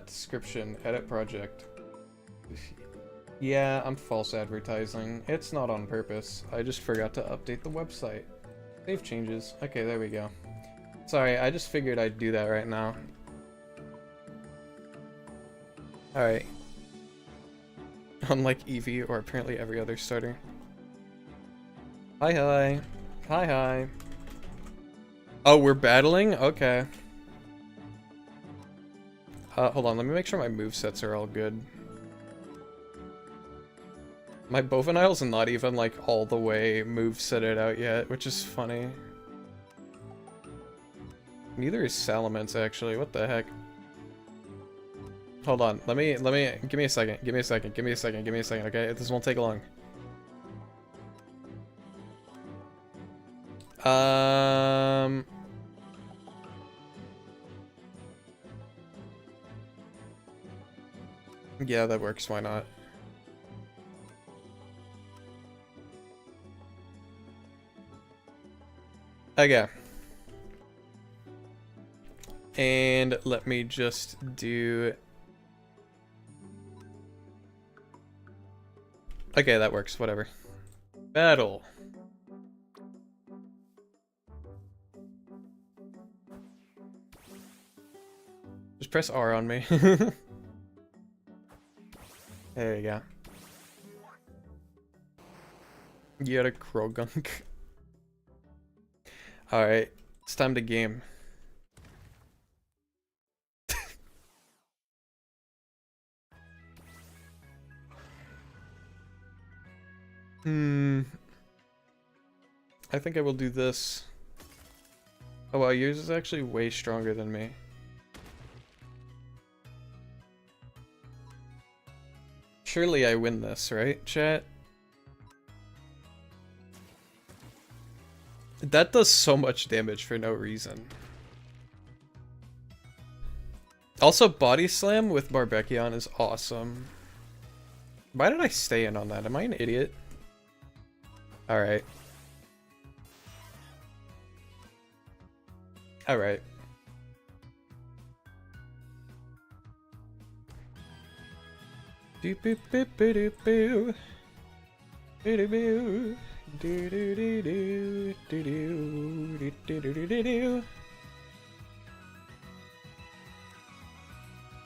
Description, edit project. Yeah, I'm false advertising. It's not on purpose. I just forgot to update the website. Save changes. Okay, there we go. Sorry, I just figured I'd do that right now. Alright. Unlike Eevee, or apparently every other starter. Hi, hi. Hi, hi. Oh, we're battling? Okay. Hold on, let me make sure my movesets are all good. My Bovenile's not even, like, all the way movesetted out yet, which is funny. Neither is Salamence, actually. What the heck? Hold on, give me a second, give me a second, okay? This won't take long. Yeah, that works, why not? Okay. And let me just do... Okay, that works, whatever. Battle. Just press R on me. There you go. You had a Krogunk. Alright, it's time to game. I think I will do this. Oh wow, yours is actually way stronger than me. Surely I win this, right, chat? That does so much damage for no reason. Also, Body Slam with Barbekion is awesome. Why did I stay in on that? Am I an idiot? Alright. Alright. Doop boop boop boop boop. Doo doo doo doo doo doo doo doo doo doo doo.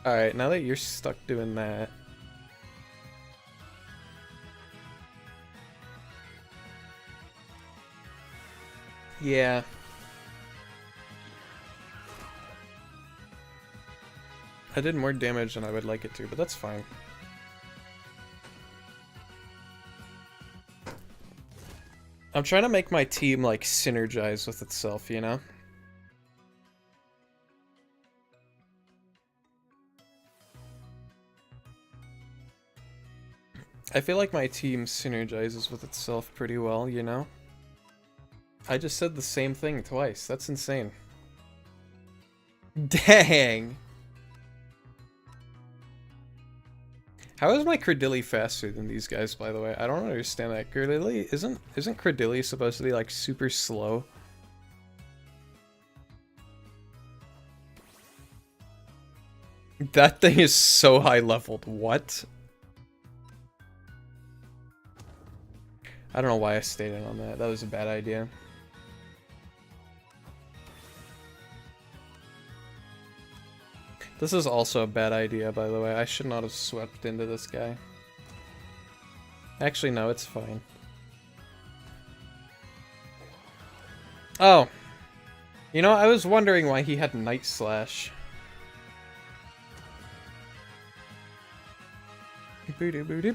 Alright, now that you're stuck doing that. Yeah. I did more damage than I would like it to, but that's fine. I'm trying to make my team, like, synergize with itself, you know? I feel like my team synergizes with itself pretty well, you know? I just said the same thing twice. That's insane. Dang! How is my Credilli faster than these guys, by the way? I don't understand that. Credilli isn't Credilli supposed to be like super slow? That thing is so high leveled. What? I don't know why I stayed in on that. That was a bad idea. This is also a bad idea, by the way. I should not have swept into this guy. Actually, no, it's fine. Oh. You know, I was wondering why he had Night Slash. Boo boo boo boo.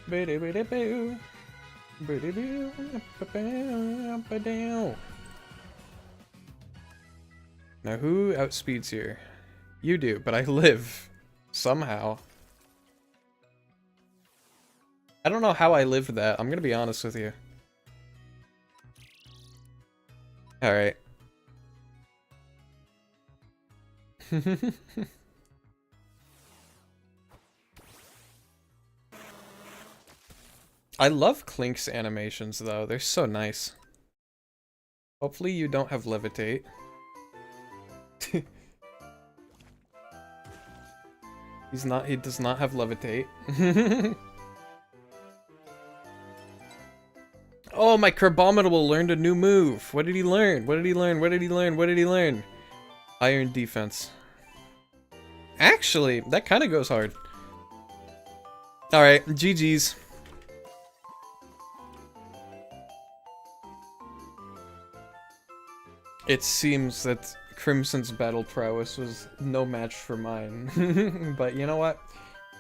Boo boo boo. Boo boo. Now who outspeeds here? You do, but I live. Somehow. I don't know how I lived that, I'm gonna be honest with you. Alright. I love Clink's animations though, they're so nice. Hopefully you don't have Levitate. He does not have Levitate. Oh, my Cobblemon learned a new move. What did he learn? What did he learn? What did he learn? What did he learn? Iron defense. Actually, that kind of goes hard. Alright, GG's. It seems that Crimson's battle prowess was no match for mine. But you know what?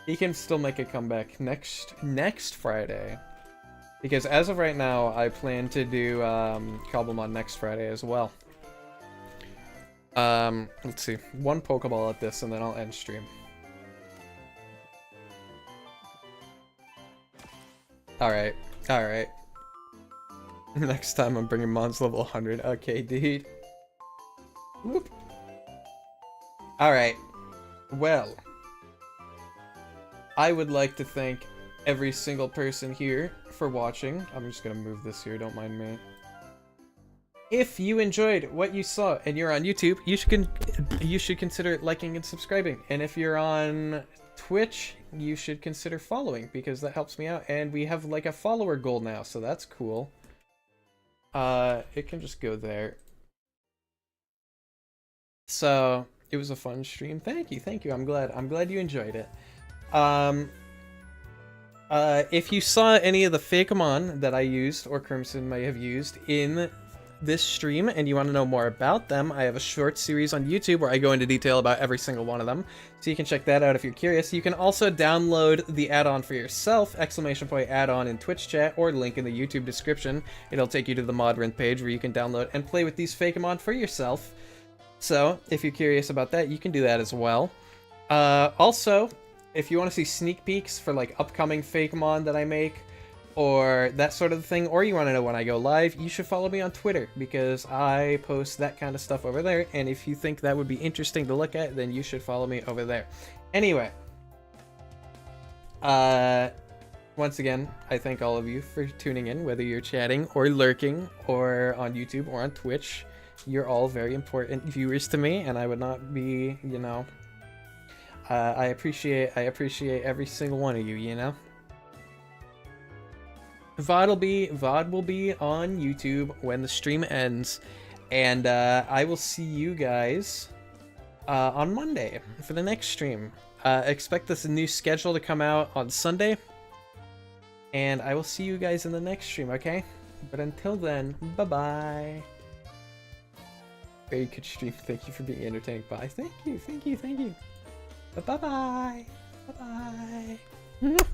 He can still make a comeback next Friday. Because as of right now, I plan to do Cobblemon next Friday as well. Let's see. One Pokeball at this and then I'll end stream. Alright. Alright. Next time I'm bringing Mons level 100. Okay, dude. Whoop. Alright. Well. I would like to thank every single person here for watching. I'm just gonna move this here, don't mind me. If you enjoyed what you saw and you're on YouTube, you should consider liking and subscribing. And if you're on Twitch, you should consider following because that helps me out. And we have like a follower goal now, so that's cool. It can just go there. So, It was a fun stream. Thank you. I'm glad you enjoyed it. If you saw any of the Fakemon that I used, or Crimson may have used, in this stream, and you want to know more about them, I have a short series on YouTube where I go into detail about every single one of them, so you can check that out if you're curious. You can also download the add-on for yourself, !addon in Twitch chat, or link in the YouTube description. It'll take you to the Modrint page where you can download and play with these Fakemon for yourself. So, if you're curious about that, you can do that as well. Also, if you want to see sneak peeks for like upcoming Fakemon that I make, or that sort of thing, or you want to know when I go live, you should follow me on Twitter, because I post that kind of stuff over there, and if you think that would be interesting to look at, then you should follow me over there. Anyway, once again, I thank all of you for tuning in, whether you're chatting, or lurking, or on YouTube, or on Twitch. You're all very important viewers to me, and I would not be, you know... I appreciate every single one of you, you know? VOD will be on YouTube when the stream ends, and I will see you guys on Monday for the next stream. Expect this new schedule to come out on Sunday, and I will see you guys in the next stream, okay? But until then, bye-bye. Very good stream. Thank you for being entertaining. Bye. Thank you. Bye-bye. Bye-bye.